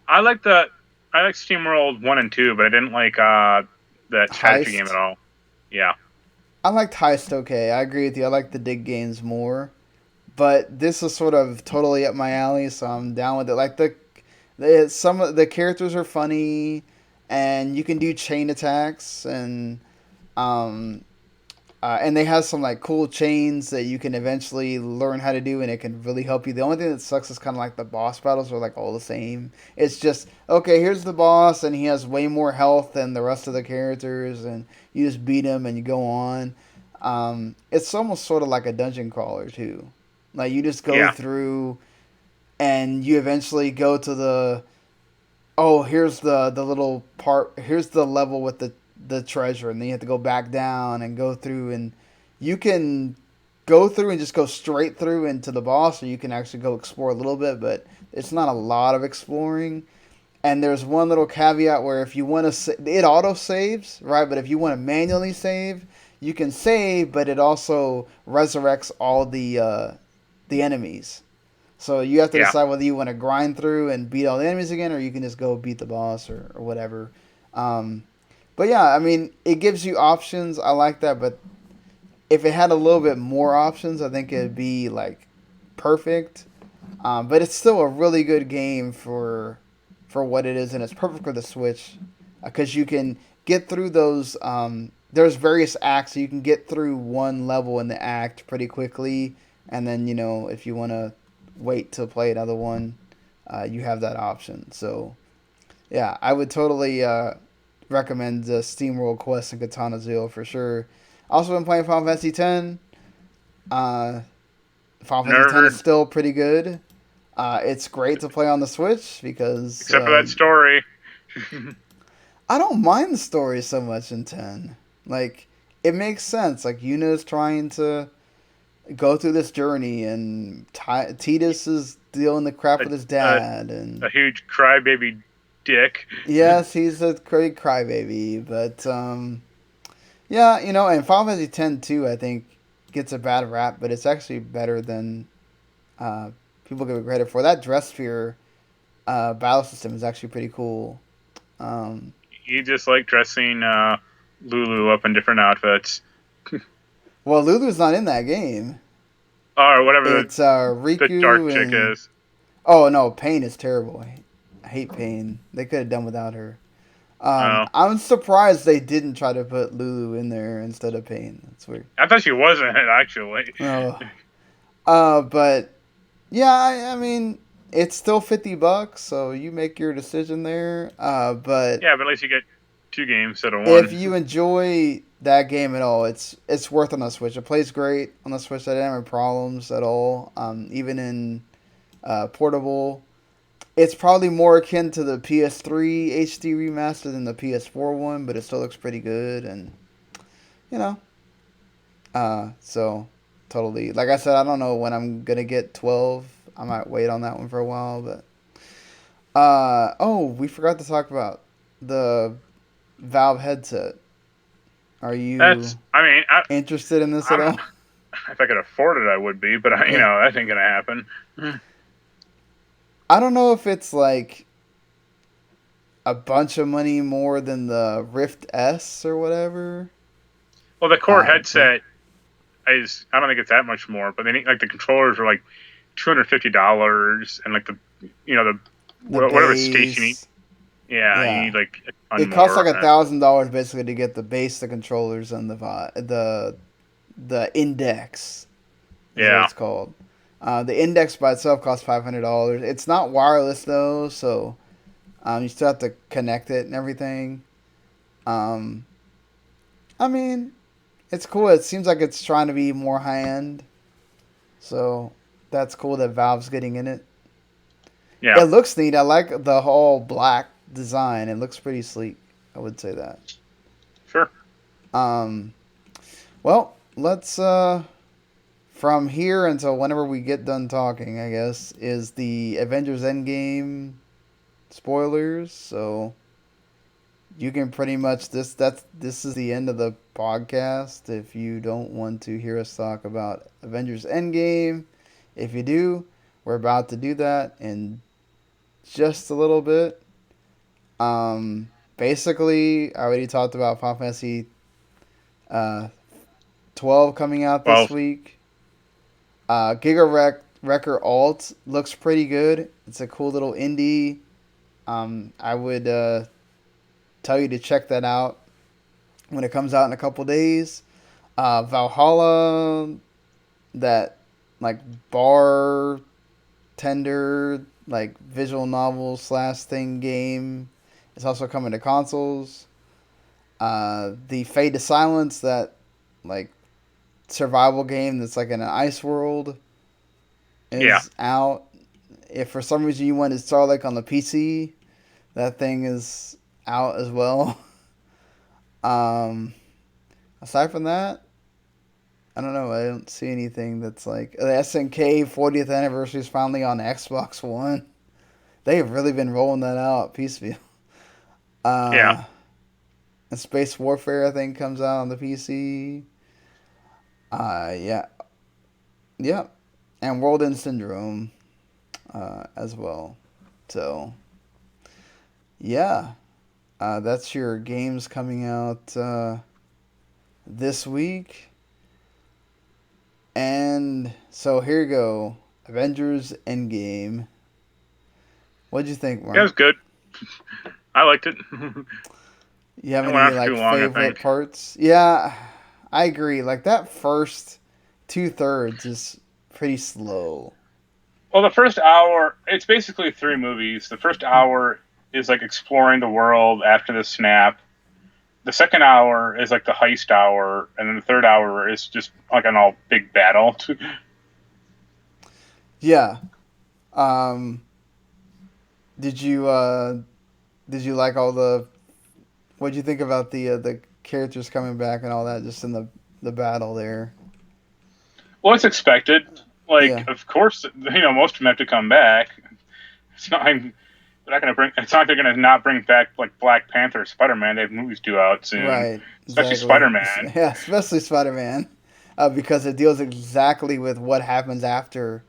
B: I like the I like SteamWorld 1 and 2, but I didn't like that strategy game at
A: Heist.
B: all. Yeah,
A: I liked Heist. Okay, I agree with you. I like the dig games more. But this is sort of totally up my alley, so I'm down with it. Like some of the characters are funny, and you can do chain attacks, and um, And they have some like cool chains that you can eventually learn how to do, and it can really help you. The only thing that sucks is kind of like the boss battles are like all the same. It's just okay. Here's the boss, and he has way more health than the rest of the characters, and you just beat him and you go on. It's almost sort of like a dungeon crawler too. Like you just go
B: Yeah,
A: through, and you eventually go to the oh, here's the little part. Here's the level with the treasure, and then you have to go back down and go through, and you can go through and just go straight through into the boss, or you can actually go explore a little bit, but it's not a lot of exploring. And there's one little caveat where if you want to, it auto saves, right? But if you want to manually save, you can save, but it also resurrects all the enemies. So you have to
B: yeah,
A: decide whether you want to grind through and beat all the enemies again, or you can just go beat the boss or whatever. Um, but yeah, I mean, it gives you options. I like that, but if it had a little bit more options, I think it'd be like perfect. But it's still a really good game for what it is, and it's perfect for the Switch because you can get through those. There's various acts, so you can get through one level in the act pretty quickly, and then if you want to wait to play another one, you have that option. So yeah, I would totally recommend the SteamWorld Quest and Katana Zero for sure. Also been playing Final Fantasy X. Uh, Final Fantasy X is
B: nerd.
A: still pretty good. It's great to play on the Switch because
B: Except for that story.
A: I don't mind the story so much in 10. Like, it makes sense. Like, Yuna's trying to go through this journey, and Titus is dealing the crap
B: a,
A: with his
B: a,
A: dad, and
B: a huge crybaby dick.
A: yes, he's a great crybaby, but yeah, and Final Fantasy X too, I think gets a bad rap, but it's actually better than uh, people give it credit for. That dress sphere battle system is actually pretty cool. Um,
B: You just like dressing Lulu up in different outfits.
A: well, Lulu's not in that game.
B: Or whatever
A: It's
B: the dark
A: Riku
B: chick
A: and
B: is.
A: oh no, Pain is terrible. I hate Pain. They could have done without her.
B: Oh.
A: I'm surprised they didn't try to put Lulu in there instead of Pain. That's weird.
B: I thought she wasn't, actually.
A: Oh, but yeah, I mean, it's still $50, so you make your decision there. But
B: Yeah, but at least you get two games instead of
A: if
B: one.
A: you enjoy that game at all, it's worth on the Switch. It plays great on the Switch. I didn't have any problems at all. Even in portable, it's probably more akin to the PS3 HD remaster than the PS4 one, but it still looks pretty good. And you know, so totally. Like I said, I don't know when I'm gonna get 12. I might wait on that one for a while, but oh, we forgot to talk about the Valve headset. Are
B: That's,
A: you
B: I mean,
A: interested in this at
B: I'm,
A: all?
B: if I could afford it, I would be, but
A: Yeah.
B: that ain't gonna happen.
A: I don't know if it's like a bunch of money more than the Rift S or whatever.
B: Well, the core
A: But
B: headset is, I don't think it's that much more, but they need, like, the controllers are like $250, and like the
A: the
B: whatever station you,
A: base,
B: yeah, you
A: yeah,
B: need like a ton
A: it costs like
B: more.
A: $1,000 basically to get the base, the controllers, and the index is what
B: Yeah,
A: it's called. The index by itself costs $500. It's not wireless though, so you still have to connect it and everything. Um, I mean, it's cool. It seems like it's trying to be more high end, so that's cool that Valve's getting in it.
B: yeah,
A: It looks neat. I like the whole black design. It looks pretty sleek. I would say that.
B: sure.
A: Um, well, let's from here until whenever we get done talking, I guess, is the Avengers Endgame spoilers. So you can pretty much this is the end of the podcast. If you don't want to hear us talk about Avengers Endgame, if you do, we're about to do that in just a little bit. Basically, I already talked about Final Fantasy uh, 12 coming out this
B: Well,
A: week. Giga Wrecker Alt looks pretty good. It's a cool little indie. I would tell you to check that out when it comes out in a couple days. Valhalla, that like bartender, like visual novel slash thing game, is also coming to consoles. The Fade to Silence, that like survival game that's like in an ice world,
B: Yeah.
A: is out. If for some reason you want to start like on the PC, that thing is out as well. Um, Aside from that, I don't know. I don't see anything that's like the SNK 40th anniversary is finally on Xbox One. They've really been rolling that out piecemeal.
B: Yeah.
A: Uh, and Space Warfare I think comes out on the PC. Yeah, yeah, and World End Syndrome as well. So yeah, that's your games coming out this week. And so here you go, Avengers Endgame. What'd you think,
B: Yeah, it
A: Mark?
B: was good. I liked it.
A: You have
B: It went
A: any
B: on for
A: like
B: too long, I
A: favorite
B: think.
A: parts? Yeah, I agree. Like that first two-thirds is pretty slow.
B: Well, the first hour, it's basically three movies. The first hour is like exploring the world after the snap. The second hour is like the heist hour, and then the third hour is just like an all big battle.
A: Yeah. Um, did you did you like all the? What'd you think about the characters coming back and all that? Just in the battle there.
B: Well, it's expected. Like,
A: Yeah.
B: of course, most of them have to come back. It's not. They're not going to bring. It's not. They're going to not bring back like Black Panther, or Spider Man. They have movies due out soon,
A: Right.
B: especially
A: Exactly.
B: Spider Man.
A: Yeah. Especially Spider Man, because it deals exactly with what happens after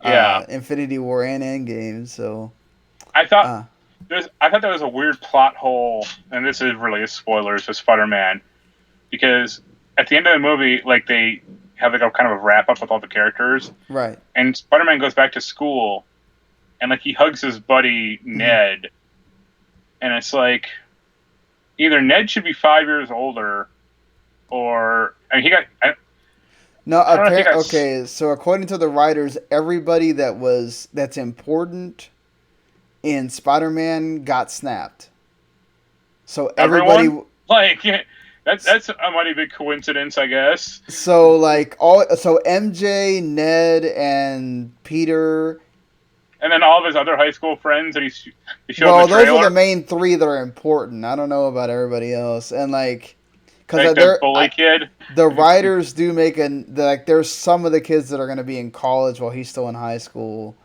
B: Yeah,
A: Infinity War and Endgame. So.
B: I thought
A: Uh,
B: I thought that was a weird plot hole, and this is really a spoiler for Spider Man because at the end of the movie, like they have like a kind of a wrap up with all the characters,
A: right.
B: and Spider Man goes back to school, and like he hugs his buddy
A: Mm-hmm.
B: Ned, and it's like either Ned should be 5 years older, or I mean he got
A: No,
B: I don't know if he got
A: okay. So according to the writers, everybody that's important in Spider-Man got snapped. So
B: everyone
A: everybody,
B: like that's a mighty big coincidence, I guess.
A: so like all, so MJ, Ned, and Peter.
B: And then all of his other high school friends that he showed in the
A: Well, those are the
B: trailer,
A: main three that are important. I don't know about everybody else, and like,
B: like
A: cause
B: the bully kid.
A: the writers do make like there's some of the kids that are gonna be in college while he's still in high school.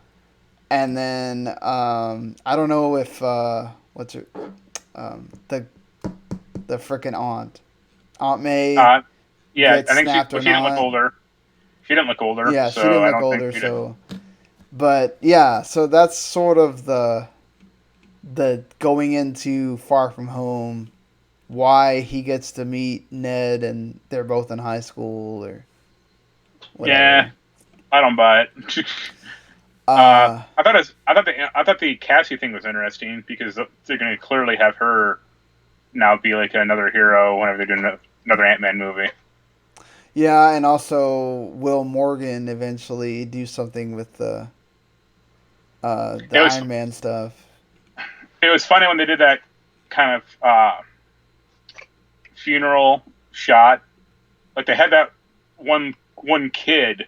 A: And then I don't know if what's her the freaking Aunt May
B: Uh, yeah,
A: gets
B: I think
A: snapped or
B: she didn't look
A: not.
B: older. She didn't look older,
A: Yeah, she
B: so
A: didn't
B: I
A: look
B: don't think
A: older,
B: she did.
A: so but yeah, so that's sort of the going into Far From Home, why he gets to meet Ned and they're both in high school or
B: Yeah,
A: whatever.
B: I don't buy it.
A: Uh
B: I thought the Cassie thing was interesting because they're going to clearly have her now be like another hero whenever they're doing another Ant Man movie.
A: yeah, and also will Morgan eventually do something with the
B: It was
A: Iron Man stuff.
B: it was funny when they did that kind of funeral shot. Like they had that one kid.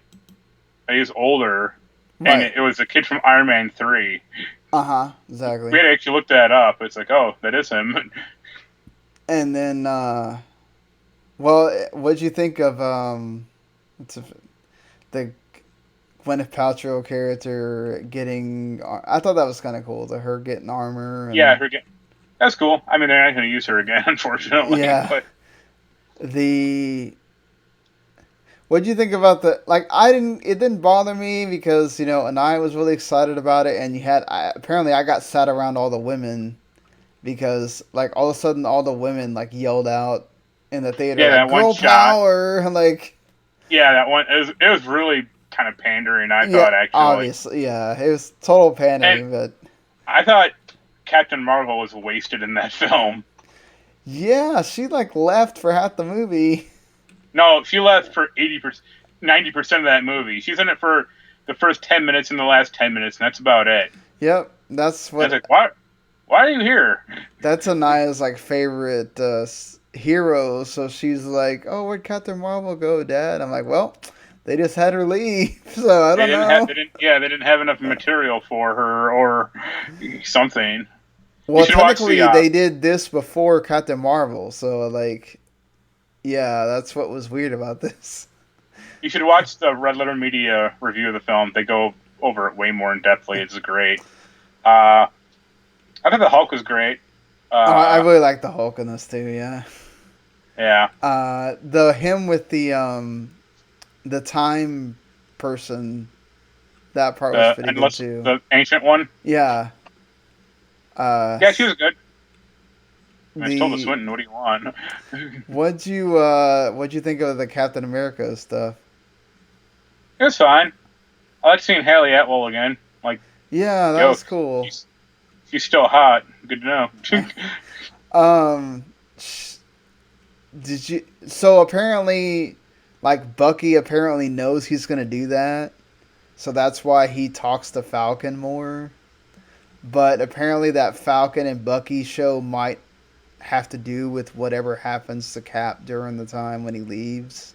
B: He was older, and
A: Right.
B: it was a kid from Iron Man 3.
A: Uh huh.
B: We
A: Exactly.
B: had to actually look that up. It's like, oh, that is him.
A: And then, well, what'd you think of what's the Gwyneth Paltrow character getting? I thought that was kind of cool. Her getting armor
B: Yeah,
A: and
B: that's cool. I mean, they're not going to use her again, unfortunately.
A: yeah,
B: But
A: the. What'd you think about the like? I didn't. It didn't bother me because and I was really excited about it. And apparently I got sat around all the women because like all of a sudden all the women like yelled out in the theater
B: yeah,
A: like
B: that one
A: girl
B: shot.
A: power like
B: Yeah, that one. It was really kind of pandering. I
A: yeah
B: thought actually,
A: obviously yeah it was total
B: and
A: pandering but
B: I thought Captain Marvel was wasted in that film.
A: yeah she like left for half the movie.
B: No, she left for 80%, 90% of that movie. She's in it for the first 10 minutes and the last 10 minutes, and that's about it.
A: Yep, that's
B: And I was
A: what.
B: like, "What? Why are you here?"
A: That's Anaya's like favorite hero. So she's like, "Oh, where'd Captain Marvel go, Dad?" I'm like, "Well, they just had her leave, so I don't know."
B: They didn't have enough material for her or something. You
A: Well,
B: should watch the
A: technically, they did this before Captain Marvel, so like, yeah, that's what was weird about this.
B: you should watch the Red Letter Media review of the film. They go over it way more in depthly. It's great. I thought the Hulk was great.
A: Oh, I
B: Uh,
A: really like the Hulk in this too. Yeah,
B: yeah,
A: the him with the time person, that part was pretty good too.
B: the ancient one.
A: Yeah. Uh,
B: Yeah, she was good. I mean, it's Tilda
A: the
B: Swinton. What do you want?
A: what'd you think of the Captain America stuff?
B: It was fine. I like seeing Haley Atwell again. Like,
A: Yeah, that
B: yo,
A: was cool.
B: she's, she's still hot. Good to know.
A: Um, did you? So apparently, like Bucky apparently knows he's gonna do that, so that's why he talks to Falcon more. But apparently, that Falcon and Bucky show might have to do with whatever happens to Cap during the time when he leaves.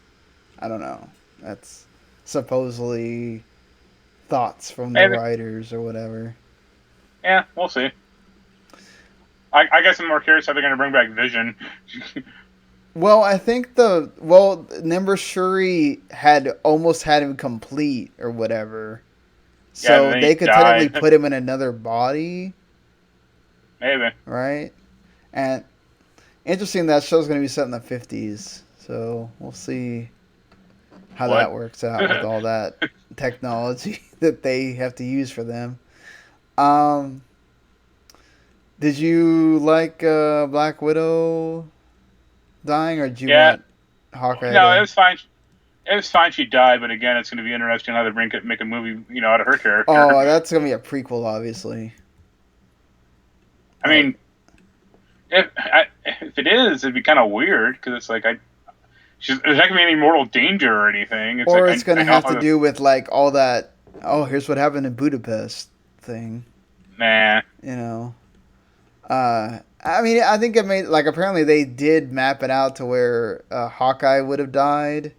A: I don't know. That's supposedly thoughts from the
B: Maybe.
A: writers or whatever.
B: Yeah, we'll see. I guess I'm more curious how they're going to bring back Vision.
A: Well, I think Nimber Shuri had almost had him complete or whatever,
B: Yeah, and
A: so
B: then
A: they
B: he
A: could technically
B: died.
A: put him in another body,
B: Maybe.
A: right? And interesting, that show's going to be set in the 50s, so we'll see how
B: What?
A: that works out with all that technology that they have to use for them. Um, did you like Black Widow dying, or do you
B: Yeah.
A: want Hawkeye
B: No, it
A: to?
B: was fine. It was fine. She died, but again, it's going to be interesting how they make a movie, out of her character.
A: Oh, that's gonna be a prequel, obviously.
B: I
A: Like,
B: mean, if it is, it'd be kind of weird because it's like there's not going to be any mortal danger or anything. It's like
A: or it's
B: I
A: gonna
B: know
A: have
B: how
A: to
B: the
A: do with like all that. Oh, here's what happened in Budapest thing.
B: nah.
A: You know. I mean, I think it made like apparently they did map it out to where Hawkeye would have died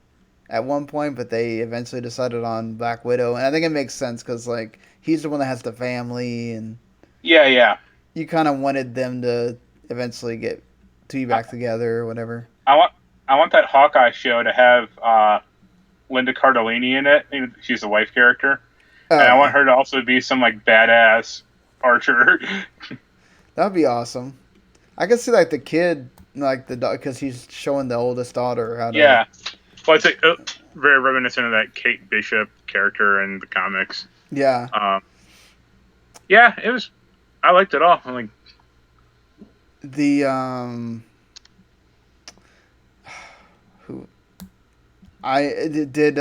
A: at one point, but they eventually decided on Black Widow, and I think it makes sense because like he's the one that has the family, and
B: Yeah, yeah.
A: you kind of wanted them to eventually get to be
B: I,
A: back together or whatever.
B: I want I want that Hawkeye show to have Linda Cardellini in it. She's the wife character, and
A: Oh
B: I want
A: yeah,
B: her to also be some like badass archer.
A: that'd be awesome. I could see like the kid, like the because he's showing the oldest daughter how to.
B: Yeah. Well, it's like, very reminiscent of that Kate Bishop character in the comics.
A: Yeah,
B: Um, yeah, it was. I liked it all. I'm like,
A: the who did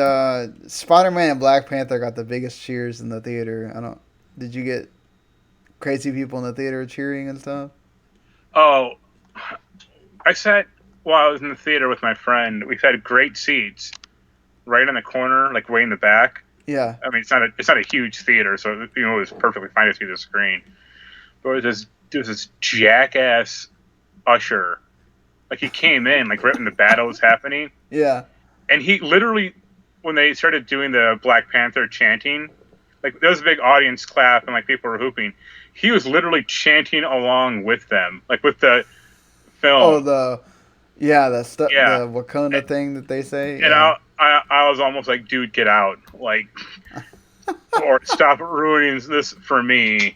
A: Spider-Man and Black Panther got the biggest cheers in the theater. I don't. Did you get crazy people in the theater cheering and stuff?
B: oh, I sat while I was in the theater with my friend. We've had great seats right in the corner, like way in the back.
A: Yeah.
B: I mean, it's not a huge theater, so it was perfectly fine to see the screen. But there was this jackass usher. Like he came in like right when the battle was happening,
A: Yeah.
B: and he literally, when they started doing the Black Panther chanting, like there was a big audience clap and like people were hooping. He was literally chanting along with them, like with the
A: Oh,
B: film.
A: the
B: Yeah,
A: Wakanda thing that they say.
B: and
A: Yeah.
B: I was almost like, dude, get out, like, or stop ruining this for me.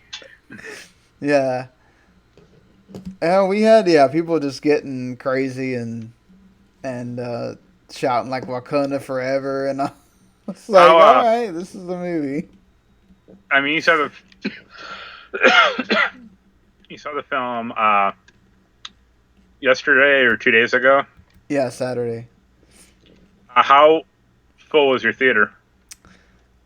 A: Yeah. And we had people just getting crazy and shouting like Wakanda forever, and I was like,
B: How
A: all right, this is the movie.
B: I mean, you saw the film yesterday or 2 days ago.
A: Yeah, Saturday.
B: How full was your theater?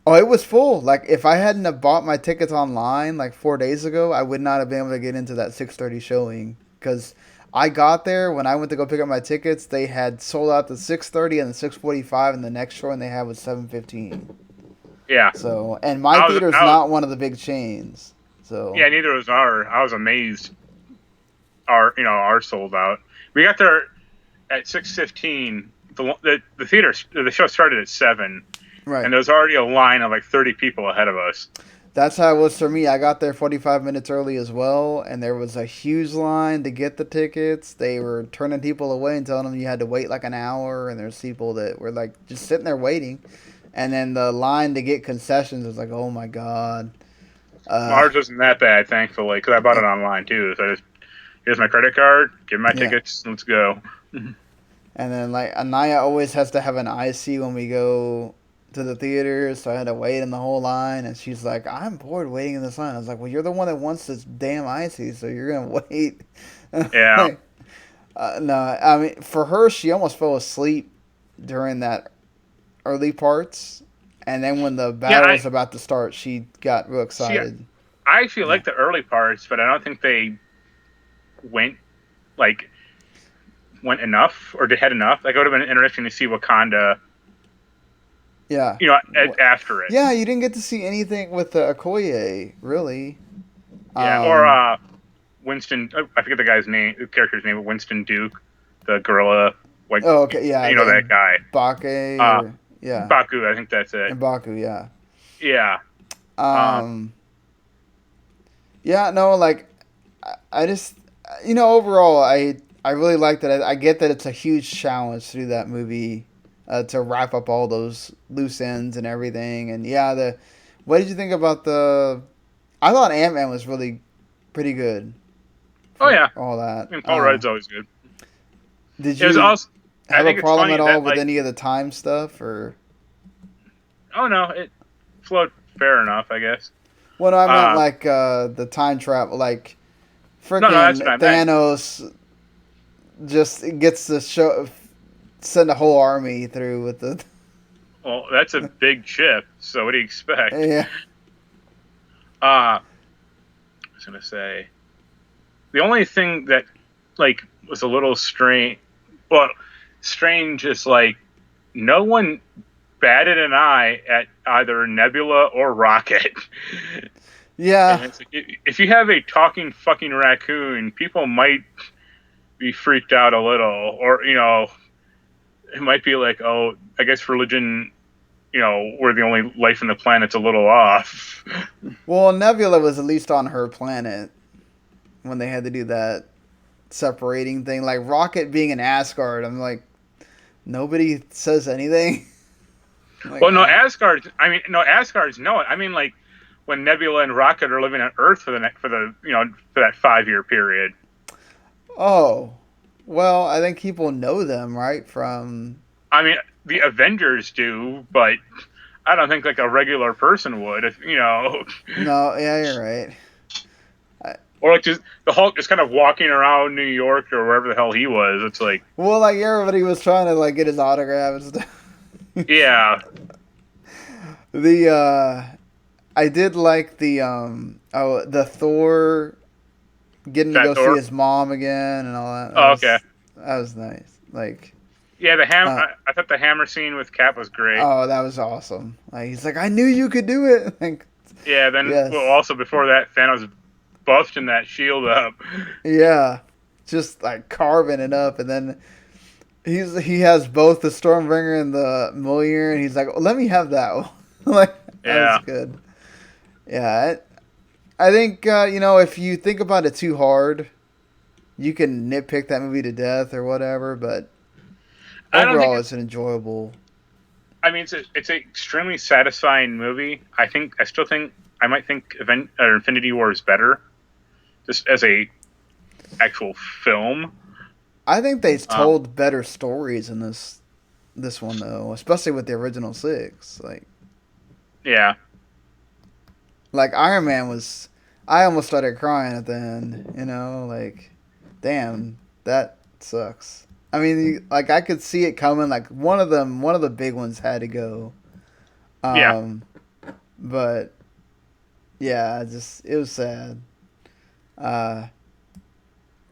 A: Oh, it was full. Like if I hadn't have bought my tickets online like 4 days ago, I would not have been able to get into that 6:30 showing because I got there when I went to go pick up my tickets. They had sold out the 6:30 and the 6:45, and the next showing they had was 7:15.
B: Yeah,
A: So, and my
B: I was,
A: theater's
B: I was,
A: not one of the big chains. So,
B: yeah, neither was our. I was amazed. Our sold out. We got there at 6:15. The theater, the show started at 7,
A: right.
B: and there was already a line of like 30 people ahead of us.
A: That's how it was for me. I got there 45 minutes early as well, and there was a huge line to get the tickets. They were turning people away and telling them you had to wait like an hour, and there's people that were like just sitting there waiting. And then the line to get concessions was like, oh my god. Uh,
B: Ours wasn't that bad, thankfully, because I bought it online too. So I just here's my credit card, give me my
A: yeah.
B: tickets, let's go.
A: And then like Anaya always has to have an IC when we go to the theater, so I had to wait in the whole line. And she's like, "I'm bored waiting in this line." I was like, "Well, you're the one that wants this damn IC, so you're gonna wait."
B: Yeah,
A: Like, no, I mean for her, she almost fell asleep during that early parts, and then when the
B: yeah.
A: battle was about to start, she got real
B: See,
A: excited.
B: I actually
A: Yeah,
B: like the early parts, but I don't think they went like went enough or they had enough. Like it would have been interesting to see Wakanda,
A: yeah,
B: after it.
A: yeah. You didn't get to see anything with the Okoye, really.
B: Yeah, or
A: Um,
B: Winston. I forget the guy's name, the character's name, but Winston Duke, the gorilla. Like
A: oh, okay, yeah,
B: that
A: the
B: guy.
A: Bake
B: Uh,
A: or yeah,
B: Baku. I think that's it.
A: and Baku, yeah.
B: Yeah. Um,
A: Um, yeah, no, like I just overall I really like that. I get that it's a huge challenge to do that movie, to wrap up all those loose ends and everything. And yeah, the what did you think about the? I thought Ant Man was really pretty good
B: oh
A: for
B: yeah.
A: all that.
B: I mean, Paul Rudd's always good.
A: Did
B: It was
A: you
B: also. I
A: have a
B: think it's
A: problem
B: funny
A: at all
B: that
A: with
B: like,
A: any of the time stuff or?
B: oh no, it flowed fair enough, I guess.
A: Well, no, I meant
B: Uh,
A: like the time travel, like
B: no, that's what
A: freaking
B: I meant.
A: Thanos just gets to send a whole army through with the
B: Well, that's a big ship. So what do you expect?
A: yeah.
B: I was gonna say the only thing that like was a little strange. Well, strange is like no one batted an eye at either Nebula or Rocket. And
A: Yeah.
B: it's like, if you have a talking fucking raccoon, people might be freaked out a little, or it might be like, oh, I guess religion, we're the only life on the planet's a little off.
A: Well, Nebula was at least on her planet when they had to do that separating thing. Like Rocket being in Asgard, I'm like nobody says anything. Like
B: Well, no, Asgard. I mean, no, Asgard's no. I mean, like when Nebula and Rocket are living on Earth for that 5 year period.
A: oh, well, I think people know them right from.
B: I mean, the Avengers do, but I don't think like a regular person would. If
A: No, yeah, you're right. I,
B: or like just the Hulk just kind of walking around New York or wherever the hell he was. It's like,
A: well, like everybody was trying to like get his autograph and stuff.
B: yeah,
A: The I did like the Thor getting to
B: Fat
A: go see
B: Thor.
A: his mom again and all that.
B: Oh, okay.
A: That was nice. Like
B: Yeah, the ham.
A: uh
B: I thought the hammer scene with Cap was great.
A: oh, that was awesome. Like he's like, I knew you could do it. Like
B: Yeah. Then, well,
A: yes,
B: also before that, Thanos busting that shield up.
A: yeah, just like carving it up, and then he has both the Stormbringer and the Mjolnir, and he's like, let me have that one. Like that was
B: Yeah.
A: good. Yeah, I think if you think about it too hard, you can nitpick that movie to death or whatever, but
B: I don't think
A: overall,
B: it.
A: it's an enjoyable.
B: I mean, it's an extremely satisfying movie. I still think I might think Infinity War is better, just as a actual film.
A: I think they
B: Um,
A: told better stories in this one though, especially with the original six.
B: yeah.
A: Like Iron Man was, I almost started crying at the end. Like, damn, that sucks. I mean, like I could see it coming. Like one of the big ones had to go.
B: Yeah.
A: Um, but yeah, it was sad. Uh,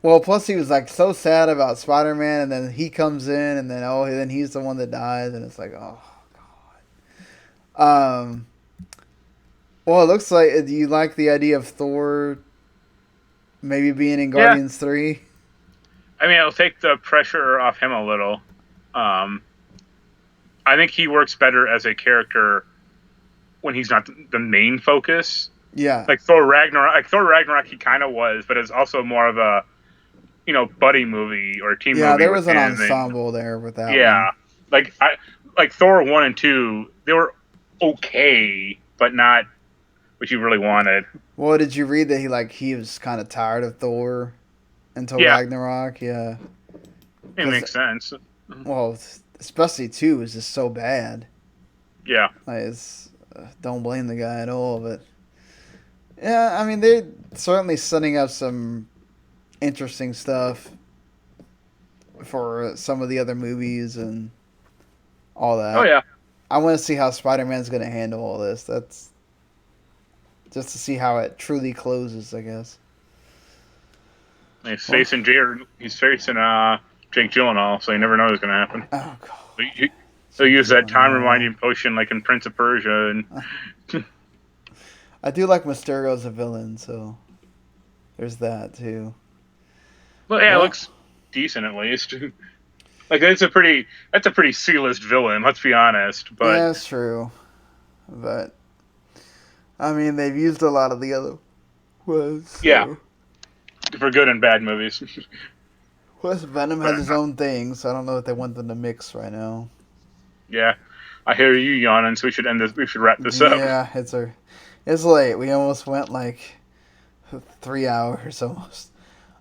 A: Well, plus he was like so sad about Spider-Man, and then he comes in, and then then he's the one that dies, and it's like, oh god. Well, it looks like do you like the idea of Thor maybe being in
B: Yeah,
A: Guardians 3?
B: I mean, it'll take the pressure off him a little. Um, I think he works better as a character when he's not the main focus.
A: Yeah,
B: Like Thor Ragnarok, he kind of was, but it's also more of a buddy movie or team
A: yeah.
B: movie
A: There
B: with
A: was an
B: him, and
A: ensemble there with that one.
B: yeah, like Thor 1 and 2, they were okay, but not what you really wanted.
A: Well, did you read that he was kind of tired of Thor until
B: Yeah,
A: Ragnarok? Yeah,
B: it
A: because
B: makes sense.
A: well, especially two is just so bad.
B: Yeah.
A: Like, don't blame the guy at all, but yeah, I mean they're certainly setting up some interesting stuff for some of the other movies and all
B: Oh
A: that.
B: yeah.
A: I want to see how Spider Man's going to handle all this. That's just to see how it truly closes, I guess.
B: He's
A: Well,
B: facing Jared. He's facing Jake Gyllenhaal, so you never know what's going to happen.
A: oh god,
B: He'll
A: Jake
B: use that time
A: Gyllenhaal.
B: reminding potion like in Prince of Persia, and
A: I do like Mysterio as a villain, so there's that too.
B: well, yeah, it
A: Well,
B: looks decent at least. Like that's a pretty C-list villain. Let's be honest, but
A: yeah, it's true, but I mean they've used a lot of the other ones.
B: yeah,
A: So.
B: for good and bad movies.
A: Plus, Venom has his own thing, so I don't know if they want them to mix right now.
B: Yeah, I hear you yawning, so we should end this. We should wrap this up.
A: Yeah, it's late. We almost went like 3 hours almost.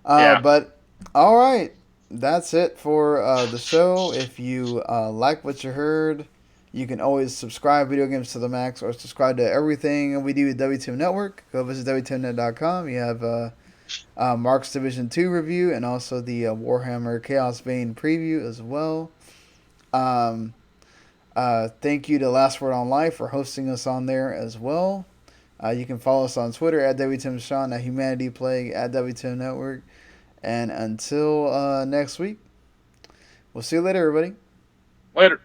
B: Yeah,
A: But all right, that's it for the show. If you like what you heard, you can always subscribe Video Games to the Max or subscribe to everything we do at WTM Network. Go visit WTMNet.com. You have Mark's Division 2 review and also the Warhammer Chaos Bane preview as well. Um, Thank you to Last Word on Life for hosting us on there as well. You can follow us on Twitter at WTMSean, at Humanity Plague, at WTM Network. And until next week, we'll see you later, everybody.
B: later.